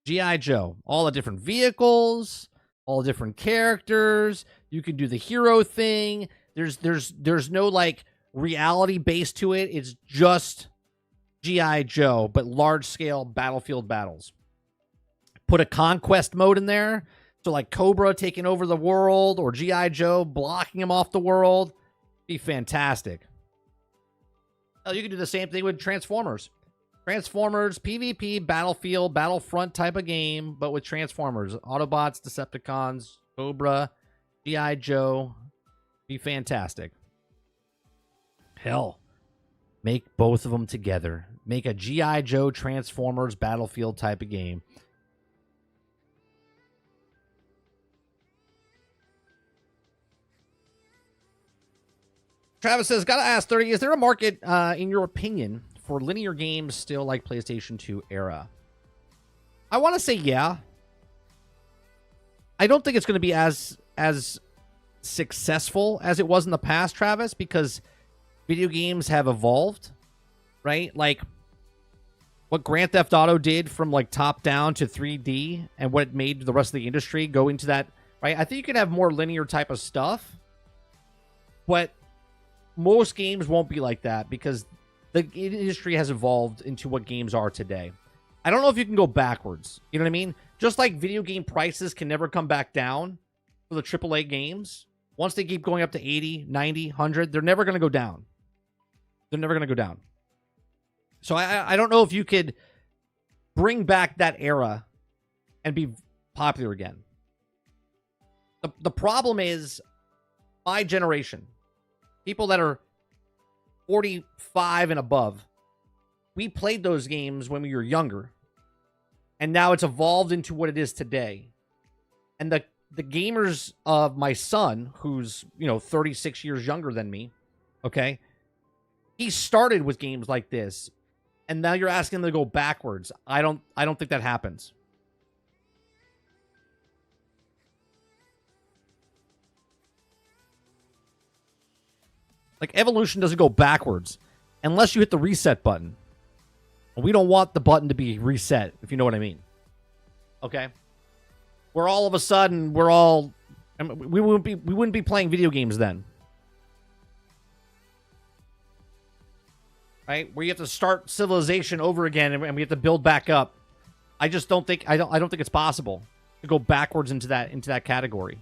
G.I. Joe. All the different vehicles, all the different characters. You can do the hero thing. There's no like reality base to it. It's just G.I. Joe, but large scale Battlefield battles. Put a conquest mode in there. So like Cobra taking over the world or G.I. Joe blocking him off the world. Be fantastic. Oh, you can do the same thing with Transformers. Transformers, PvP, Battlefield, Battlefront type of game, but with Transformers. Autobots, Decepticons, Cobra, G.I. Joe. Be fantastic. Hell, make both of them together. Make a G.I. Joe Transformers Battlefield type of game. Travis says, gotta ask 30, is there a market, in your opinion, for linear games still like PlayStation 2 era? I want to say yeah. I don't think it's going to be as successful as it was in the past, Travis, because video games have evolved, right? Like what Grand Theft Auto did from like top down to 3D and what it made the rest of the industry go into that, right? I think you can have more linear type of stuff, but most games won't be like that because the industry has evolved into what games are today. I don't know if you can go backwards. You know what I mean? Just like video game prices can never come back down for the AAA games. Once they keep going up to 80, 90, 100, they're never going to go down. They're never going to go down. So I don't know if you could bring back that era and be popular again. The problem is my generation. People that are 45 and above, we played those games when we were younger. And now it's evolved into what it is today. And the gamers of my son, who's, 36 years younger than me, okay? He started with games like this. And now you're asking them to go backwards. I don't think that happens. Like, evolution doesn't go backwards unless you hit the reset button. And we don't want the button to be reset, if you know what I mean. Okay? Where all of a sudden, we wouldn't be playing video games then. Right? Where you have to start civilization over again and we have to build back up. I just don't think think it's possible to go backwards into that category.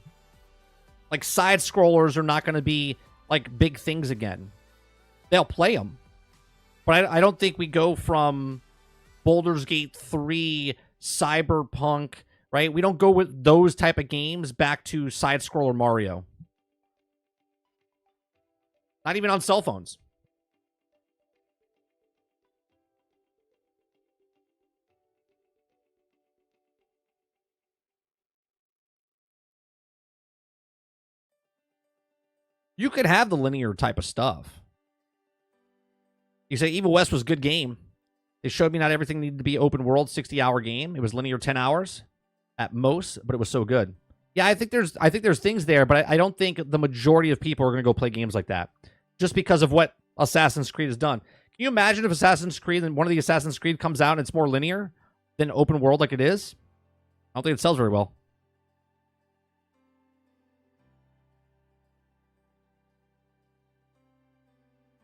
Like, side scrollers are not going to be like big things again, they'll play them. But I don't think we go from Baldur's Gate 3, Cyberpunk, right? We don't go with those type of games back to side-scroller Mario. Not even on cell phones. You could have the linear type of stuff. You say Evil West was a good game. They showed me not everything needed to be open world 60-hour game. It was linear 10 hours at most, but it was so good. Yeah, I think there's things there, but I don't think the majority of people are going to go play games like that just because of what Assassin's Creed has done. Can you imagine if Assassin's Creed and one of the Assassin's Creed comes out and it's more linear than open world like it is? I don't think it sells very well.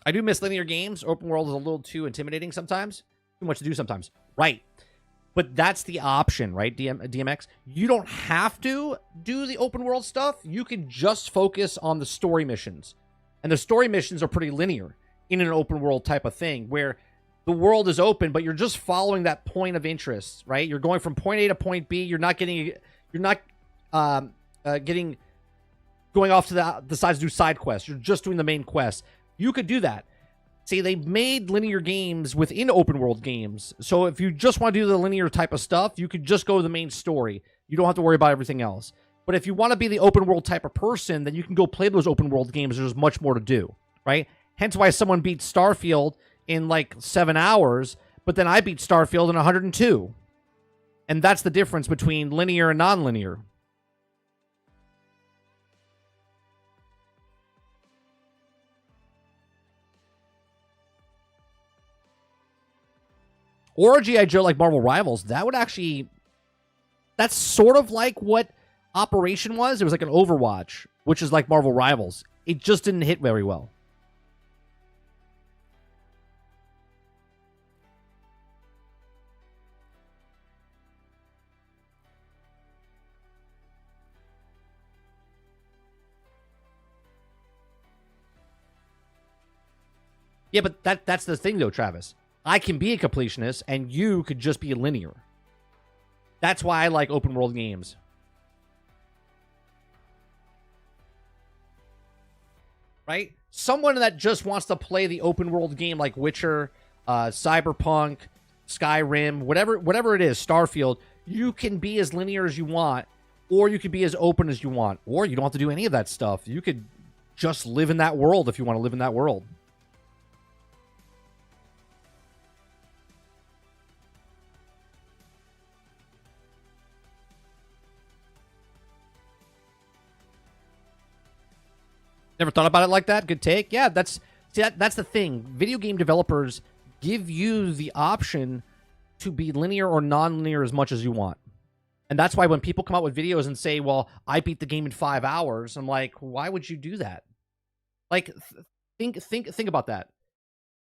I do miss linear games. Open world is a little too intimidating sometimes. Too much to do sometimes. Right. But that's the option, right, DMX? You don't have to do the open world stuff. You can just focus on the story missions. And the story missions are pretty linear in an open world type of thing where the world is open, but you're just following that point of interest, right? You're going from point A to point B. You're not going off to the sides to do side quests. You're just doing the main quest. You could do that. See, they made linear games within open world games. So if you just want to do the linear type of stuff, you could just go to the main story. You don't have to worry about everything else. But if you want to be the open world type of person, then you can go play those open world games. There's much more to do, right? Hence why someone beat Starfield in like 7 hours, but then I beat Starfield in 102. And that's the difference between linear and non-linear. Or a G.I. Joe like Marvel Rivals, that would actually... That's sort of like what Operation was. It was like an Overwatch, which is like Marvel Rivals. It just didn't hit very well. Yeah, but that's the thing, though, Travis. I can be a completionist, and you could just be linear. That's why I like open world games. Right? Someone that just wants to play the open world game like Witcher, Cyberpunk, Skyrim, whatever it is, Starfield, you can be as linear as you want, or you could be as open as you want, or you don't have to do any of that stuff. You could just live in that world if you want to live in that world. Never thought about it like that? Good take. Yeah, that's the thing. Video game developers give you the option to be linear or non-linear as much as you want. And that's why when people come out with videos and say, well, I beat the game in 5 hours, I'm like, why would you do that? Like, think about that.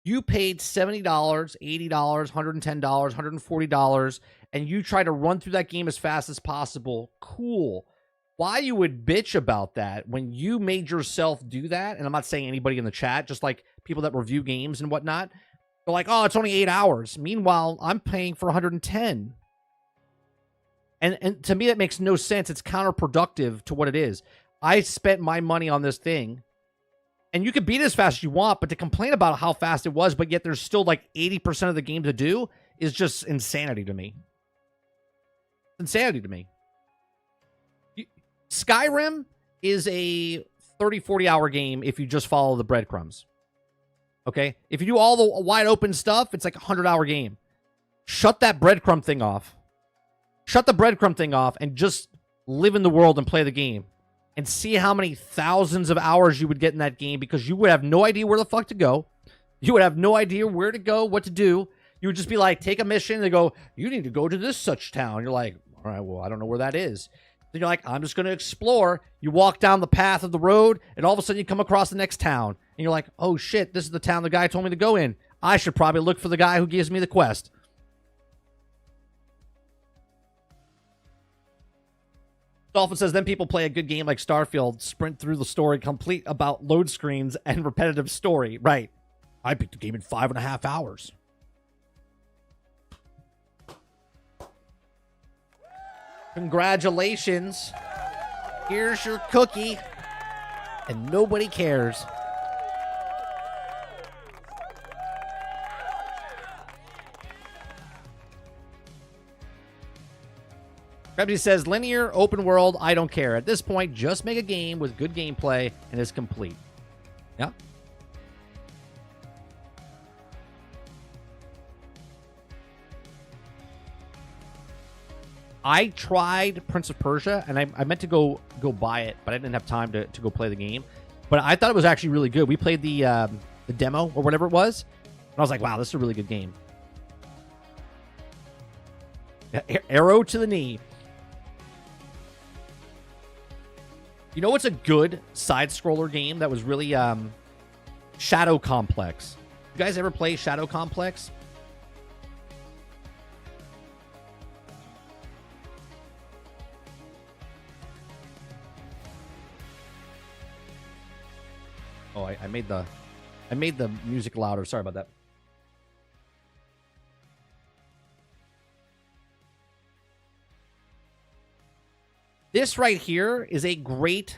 You paid $70, $80, $110, $140, and you try to run through that game as fast as possible. Cool. Why you would bitch about that when you made yourself do that, and I'm not saying anybody in the chat, just like people that review games and whatnot, they're like, oh, it's only 8 hours. Meanwhile, I'm paying for 110. And to me, that makes no sense. It's counterproductive to what it is. I spent my money on this thing, and you can beat it as fast as you want, but to complain about how fast it was, but yet there's still like 80% of the game to do is just insanity to me. Insanity to me. Skyrim is a 30, 40-hour game if you just follow the breadcrumbs. Okay? If you do all the wide open stuff, it's like a 100-hour game. Shut that breadcrumb thing off. Shut the breadcrumb thing off and just live in the world and play the game. And see how many thousands of hours you would get in that game, because you would have no idea where the fuck to go. You would have no idea where to go, what to do. You would just be like, take a mission, and they go, you need to go to this such town. You're like, all right, well, I don't know where that is. Then you're like, I'm just going to explore. You walk down the path of the road, and all of a sudden you come across the next town. And you're like, oh shit, this is the town the guy told me to go in. I should probably look for the guy who gives me the quest. Dolphin says, then people play a good game like Starfield, sprint through the story, complete about load screens and repetitive story. Right. I beat the game in 5.5 hours. Congratulations. Here's your cookie. And nobody cares. Krebsy says, linear, open world, I don't care. At this point, just make a game with good gameplay and it's complete. Yeah. I tried Prince of Persia, and I meant to go buy it, but I didn't have time to go play the game. But I thought it was actually really good. We played the demo or whatever it was, and I was like, wow, this is a really good game. Arrow to the knee. You know what's a good side-scroller game that was really Shadow Complex? You guys ever play Shadow Complex? Oh, I made the music louder. Sorry about that. This right here is a great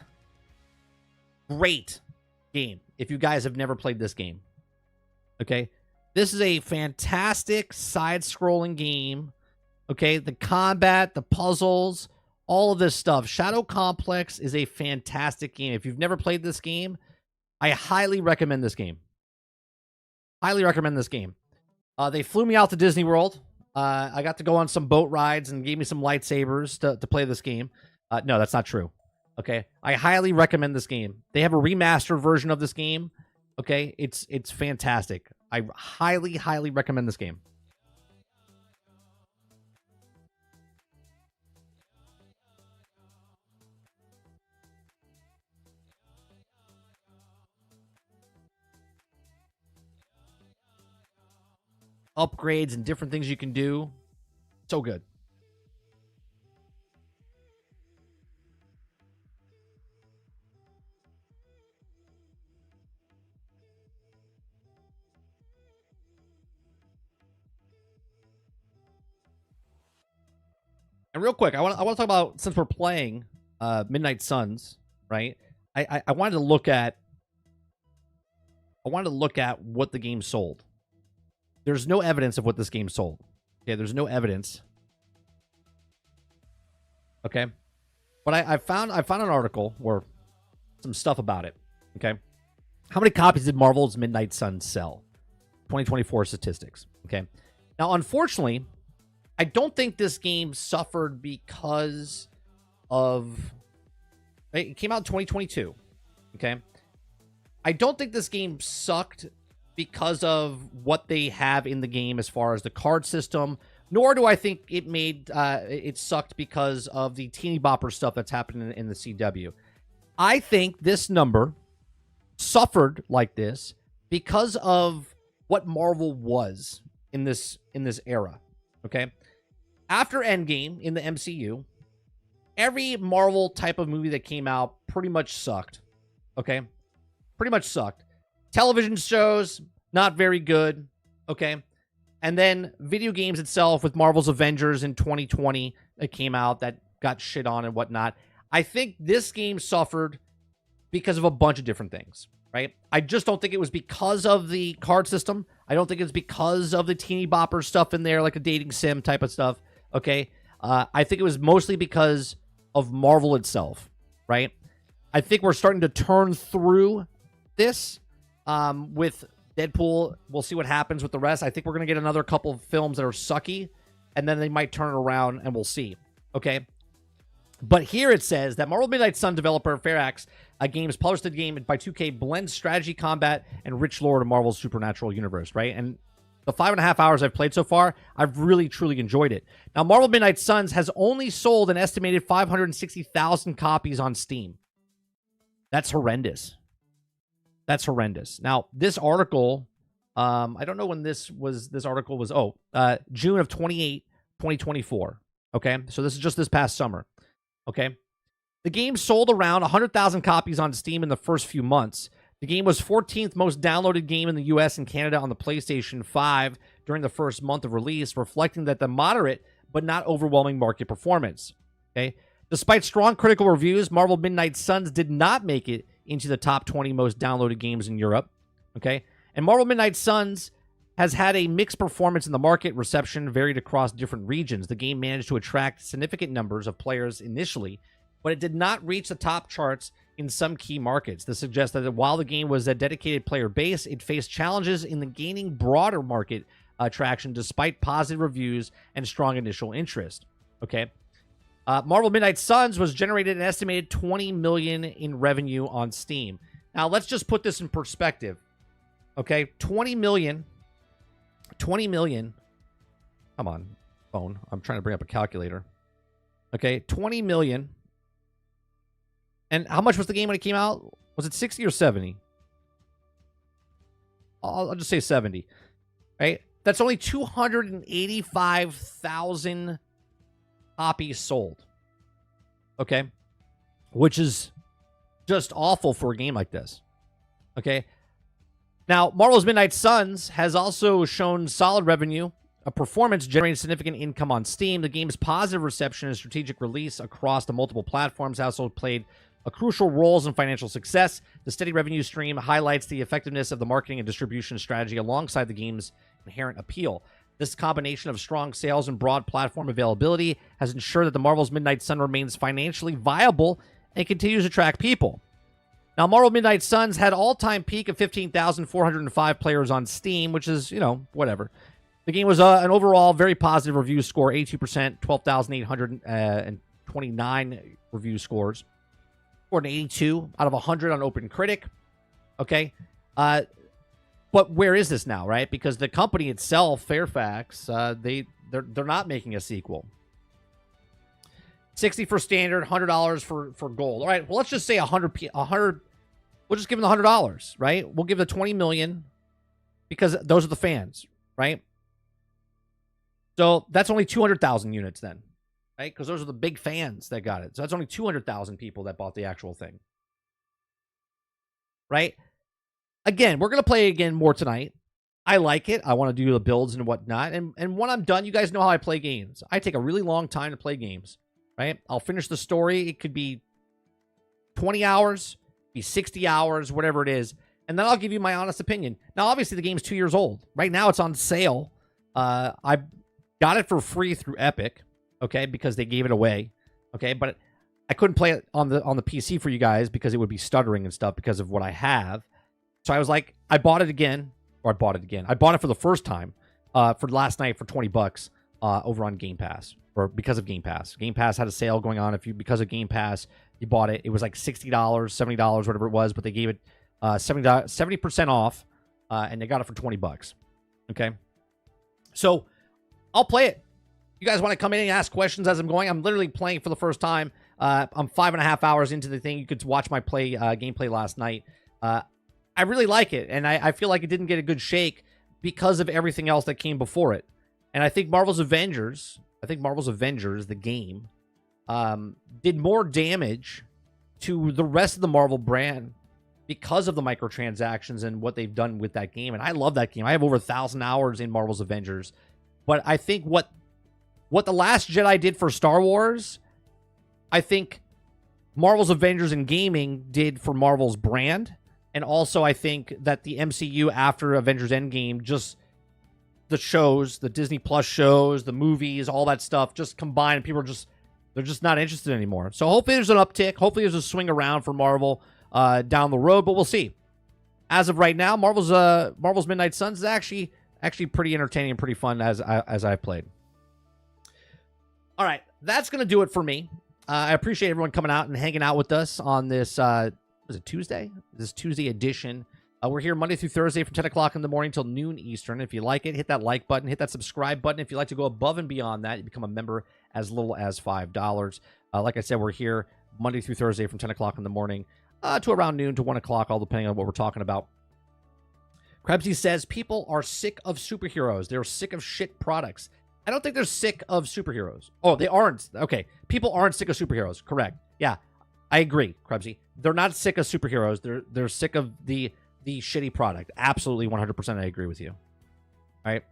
game if you guys have never played this game. Okay? This is a fantastic side-scrolling game. Okay? The combat, the puzzles, all of this stuff. Shadow Complex is a fantastic game. If you've never played this game, I highly recommend this game. Highly recommend this game. They flew me out to Disney World. I got to go on some boat rides and gave me some lightsabers to play this game. No, that's not true. Okay, I highly recommend this game. They have a remastered version of this game. Okay, it's fantastic. I highly recommend this game. Upgrades and different things you can do. So good. And real quick, I want to talk about, since we're playing Midnight Suns, right? I wanted to look at what the game sold. There's no evidence of what this game sold. Okay, there's no evidence. Okay, but I found an article or some stuff about it. Okay, how many copies did Marvel's Midnight Suns sell? 2024 statistics. Okay, now unfortunately, I don't think this game suffered because of... It came out in 2022. Okay, I don't think this game sucked because of what they have in the game as far as the card system, nor do I think it made it sucked because of the teeny bopper stuff that's happening in the CW. I think this number suffered like this because of what Marvel was in this era. Okay, after Endgame in the MCU, every Marvel type of movie that came out pretty much sucked. Okay, pretty much sucked. Television shows, not very good, okay? And then video games itself with Marvel's Avengers in 2020 that came out that got shit on and whatnot. I think this game suffered because of a bunch of different things, right? I just don't think it was because of the card system. I don't think it's because of the teeny bopper stuff in there, like a dating sim type of stuff, okay? I think it was mostly because of Marvel itself, right? I think we're starting to turn through this with Deadpool. We'll see what happens with the rest. I think we're going to get another couple of films that are sucky, and then they might turn it around, and we'll see. Okay? But here it says that Marvel Midnight Sun developer Firaxis Games published the game by 2K blends strategy, combat, and rich lore to Marvel's supernatural universe, right? And the 5.5 hours I've played so far, I've really, truly enjoyed it. Now, Marvel Midnight Suns has only sold an estimated 560,000 copies on Steam. That's horrendous. That's horrendous. Now, this article, I don't know when this article was, June of 2024. Okay, so this is just this past summer. Okay, The game sold around 100,000 copies on Steam in the first few months. The game was 14th most downloaded game in the US and Canada on the PlayStation 5 during the first month of release, reflecting that the moderate but not overwhelming market performance. Okay? Despite strong critical reviews, Marvel Midnight Suns did not make it into the top 20 most downloaded games in Europe. Okay? And Marvel Midnight Suns has had a mixed performance in the market. Reception varied across different regions. The game managed to attract significant numbers of players initially, but it did not reach the top charts in some key markets. This suggests that while the game was a dedicated player base, it faced challenges in the gaining broader market traction despite positive reviews and strong initial interest. Okay. Marvel Midnight Suns was generated an estimated $20 million in revenue on Steam. Now, let's just put this in perspective. Okay, $20 million. Come on, phone. I'm trying to bring up a calculator. Okay, $20 million. And how much was the game when it came out? Was it 60 or 70? I'll just say 70. Right? That's only 285,000 copies sold. Okay? Which is just awful for a game like this. Okay? Now, Marvel's Midnight Suns has also shown solid revenue, a performance generating significant income on Steam. The game's positive reception and strategic release across the multiple platforms also played a crucial role in financial success. The steady revenue stream highlights the effectiveness of the marketing and distribution strategy alongside the game's inherent appeal. This combination of strong sales and broad platform availability has ensured that the Marvel's Midnight Sun remains financially viable and continues to attract people. Now, Marvel Midnight Suns had all-time peak of 15,405 players on Steam, which is, whatever. The game was an overall very positive review score, 82%, 12,829 review scores. Scored an 82 out of 100 on OpenCritic. Okay. But where is this now, right? Because the company itself, Fairfax, they're not making a sequel. $60 for standard, $100 for gold. All right, well, let's just say 100. We'll just give them the $100, right? We'll give the $20 million because those are the fans, right? So that's only 200,000 units then, right? Because those are the big fans that got it. So that's only 200,000 people that bought the actual thing, right? Again, we're going to play again more tonight. I like it. I want to do the builds and whatnot. And when I'm done, you guys know how I play games. I take a really long time to play games, right? I'll finish the story. It could be 20 hours, be 60 hours, whatever it is. And then I'll give you my honest opinion. Now, obviously, the game's 2 years old. Right now, it's on sale. I got it for free through Epic, okay, because they gave it away, okay? But I couldn't play it on the PC for you guys because it would be stuttering and stuff because of what I have. So I was like, I bought it for the first time for last night for $20 over on Game Pass, or because of Game Pass. Game Pass had a sale going on. Because of Game Pass, you bought it. It was like $60, $70, whatever it was, but they gave it 70% off, and they got it for $20. Okay, so I'll play it. You guys want to come in and ask questions as I'm going? I'm literally playing for the first time. I'm 5.5 hours into the thing. You could watch my gameplay last night. I really like it, and I feel like it didn't get a good shake because of everything else that came before it. And I think Marvel's Avengers, the game, did more damage to the rest of the Marvel brand because of the microtransactions and what they've done with that game. And I love that game. I have over 1,000 hours in Marvel's Avengers. But I think what The Last Jedi did for Star Wars, I think Marvel's Avengers in gaming did for Marvel's brand. And also, I think that the MCU after Avengers Endgame, just the shows, the Disney Plus shows, the movies, all that stuff, just combined, people they're just not interested anymore. So hopefully there's an uptick. Hopefully there's a swing around for Marvel down the road, but we'll see. As of right now, Marvel's Midnight Suns is actually pretty entertaining and pretty fun as I've played. All right, that's going to do it for me. I appreciate everyone coming out and hanging out with us on this. Was it Tuesday? This Tuesday edition. We're here Monday through Thursday from 10 o'clock in the morning till noon Eastern. If you like it, hit that like button, hit that subscribe button. If you'd like to go above and beyond that, you become a member as little as $5. Like I said, we're here Monday through Thursday from 10 o'clock in the morning to around noon to 1 o'clock, all depending on what we're talking about. Krebsy says, people are sick of superheroes. They're sick of shit products. I don't think they're sick of superheroes. Oh, they aren't. Okay. People aren't sick of superheroes. Correct. Yeah. I agree, Krebsy. They're not sick of superheroes. They're sick of the shitty product. Absolutely, 100%. I agree with you. All right.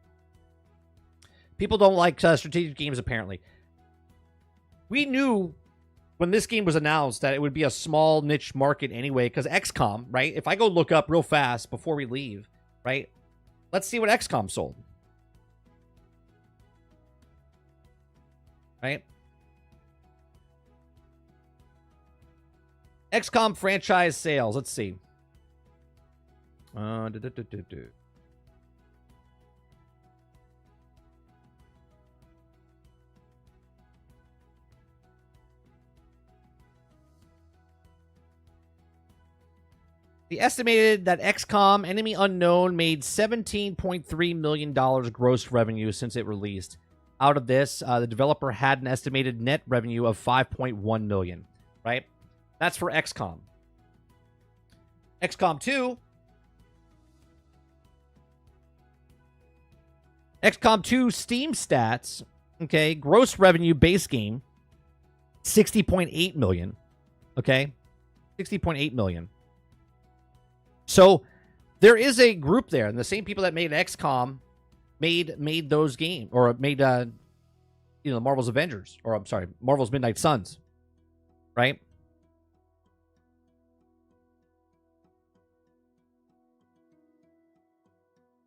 People don't like strategic games. Apparently, we knew when this game was announced that it would be a small niche market anyway. Because XCOM, right? If I go look up real fast before we leave, right? Let's see what XCOM sold. Right. XCOM franchise sales. Let's see. The estimated that XCOM Enemy Unknown made $17.3 million gross revenue since it released. Out of this, the developer had an estimated net revenue of $5.1 million, right? That's for XCOM. XCOM 2. XCOM 2 Steam stats, okay, gross revenue base game, $60.8 million, okay? $60.8 million. So there is a group there, and the same people that made XCOM made those games, or made Marvel's Avengers, or I'm sorry, Marvel's Midnight Suns, right?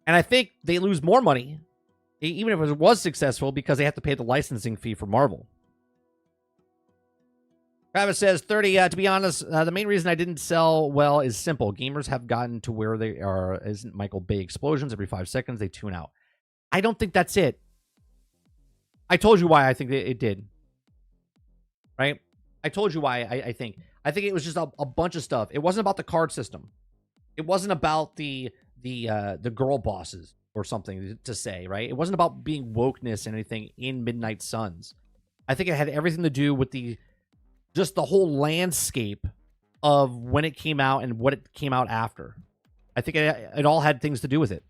And I think they lose more money, even if it was successful, because they have to pay the licensing fee for Marvel. Travis says, 30, to be honest, the main reason I didn't sell well is simple. Gamers have gotten to where they are, isn't Michael Bay explosions every 5 seconds, they tune out. I don't think that's it. I told you why I think it did. Right? I told you why I think. I think it was just a bunch of stuff. It wasn't about the card system. It wasn't about the girl bosses or something to say, right? It wasn't about being wokeness and anything in Midnight Suns. I think it had everything to do with just the whole landscape of when it came out and what it came out after. I think it all had things to do with it.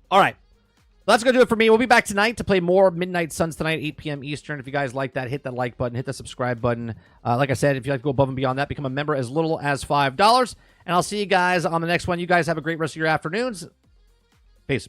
All right. That's going to do it for me. We'll be back tonight to play more Midnight Suns tonight, 8 p.m. Eastern. If you guys like that, hit that like button, hit the subscribe button. Like I said, if you'd like to go above and beyond that, become a member as little as $5. And I'll see you guys on the next one. You guys have a great rest of your afternoons. Peace.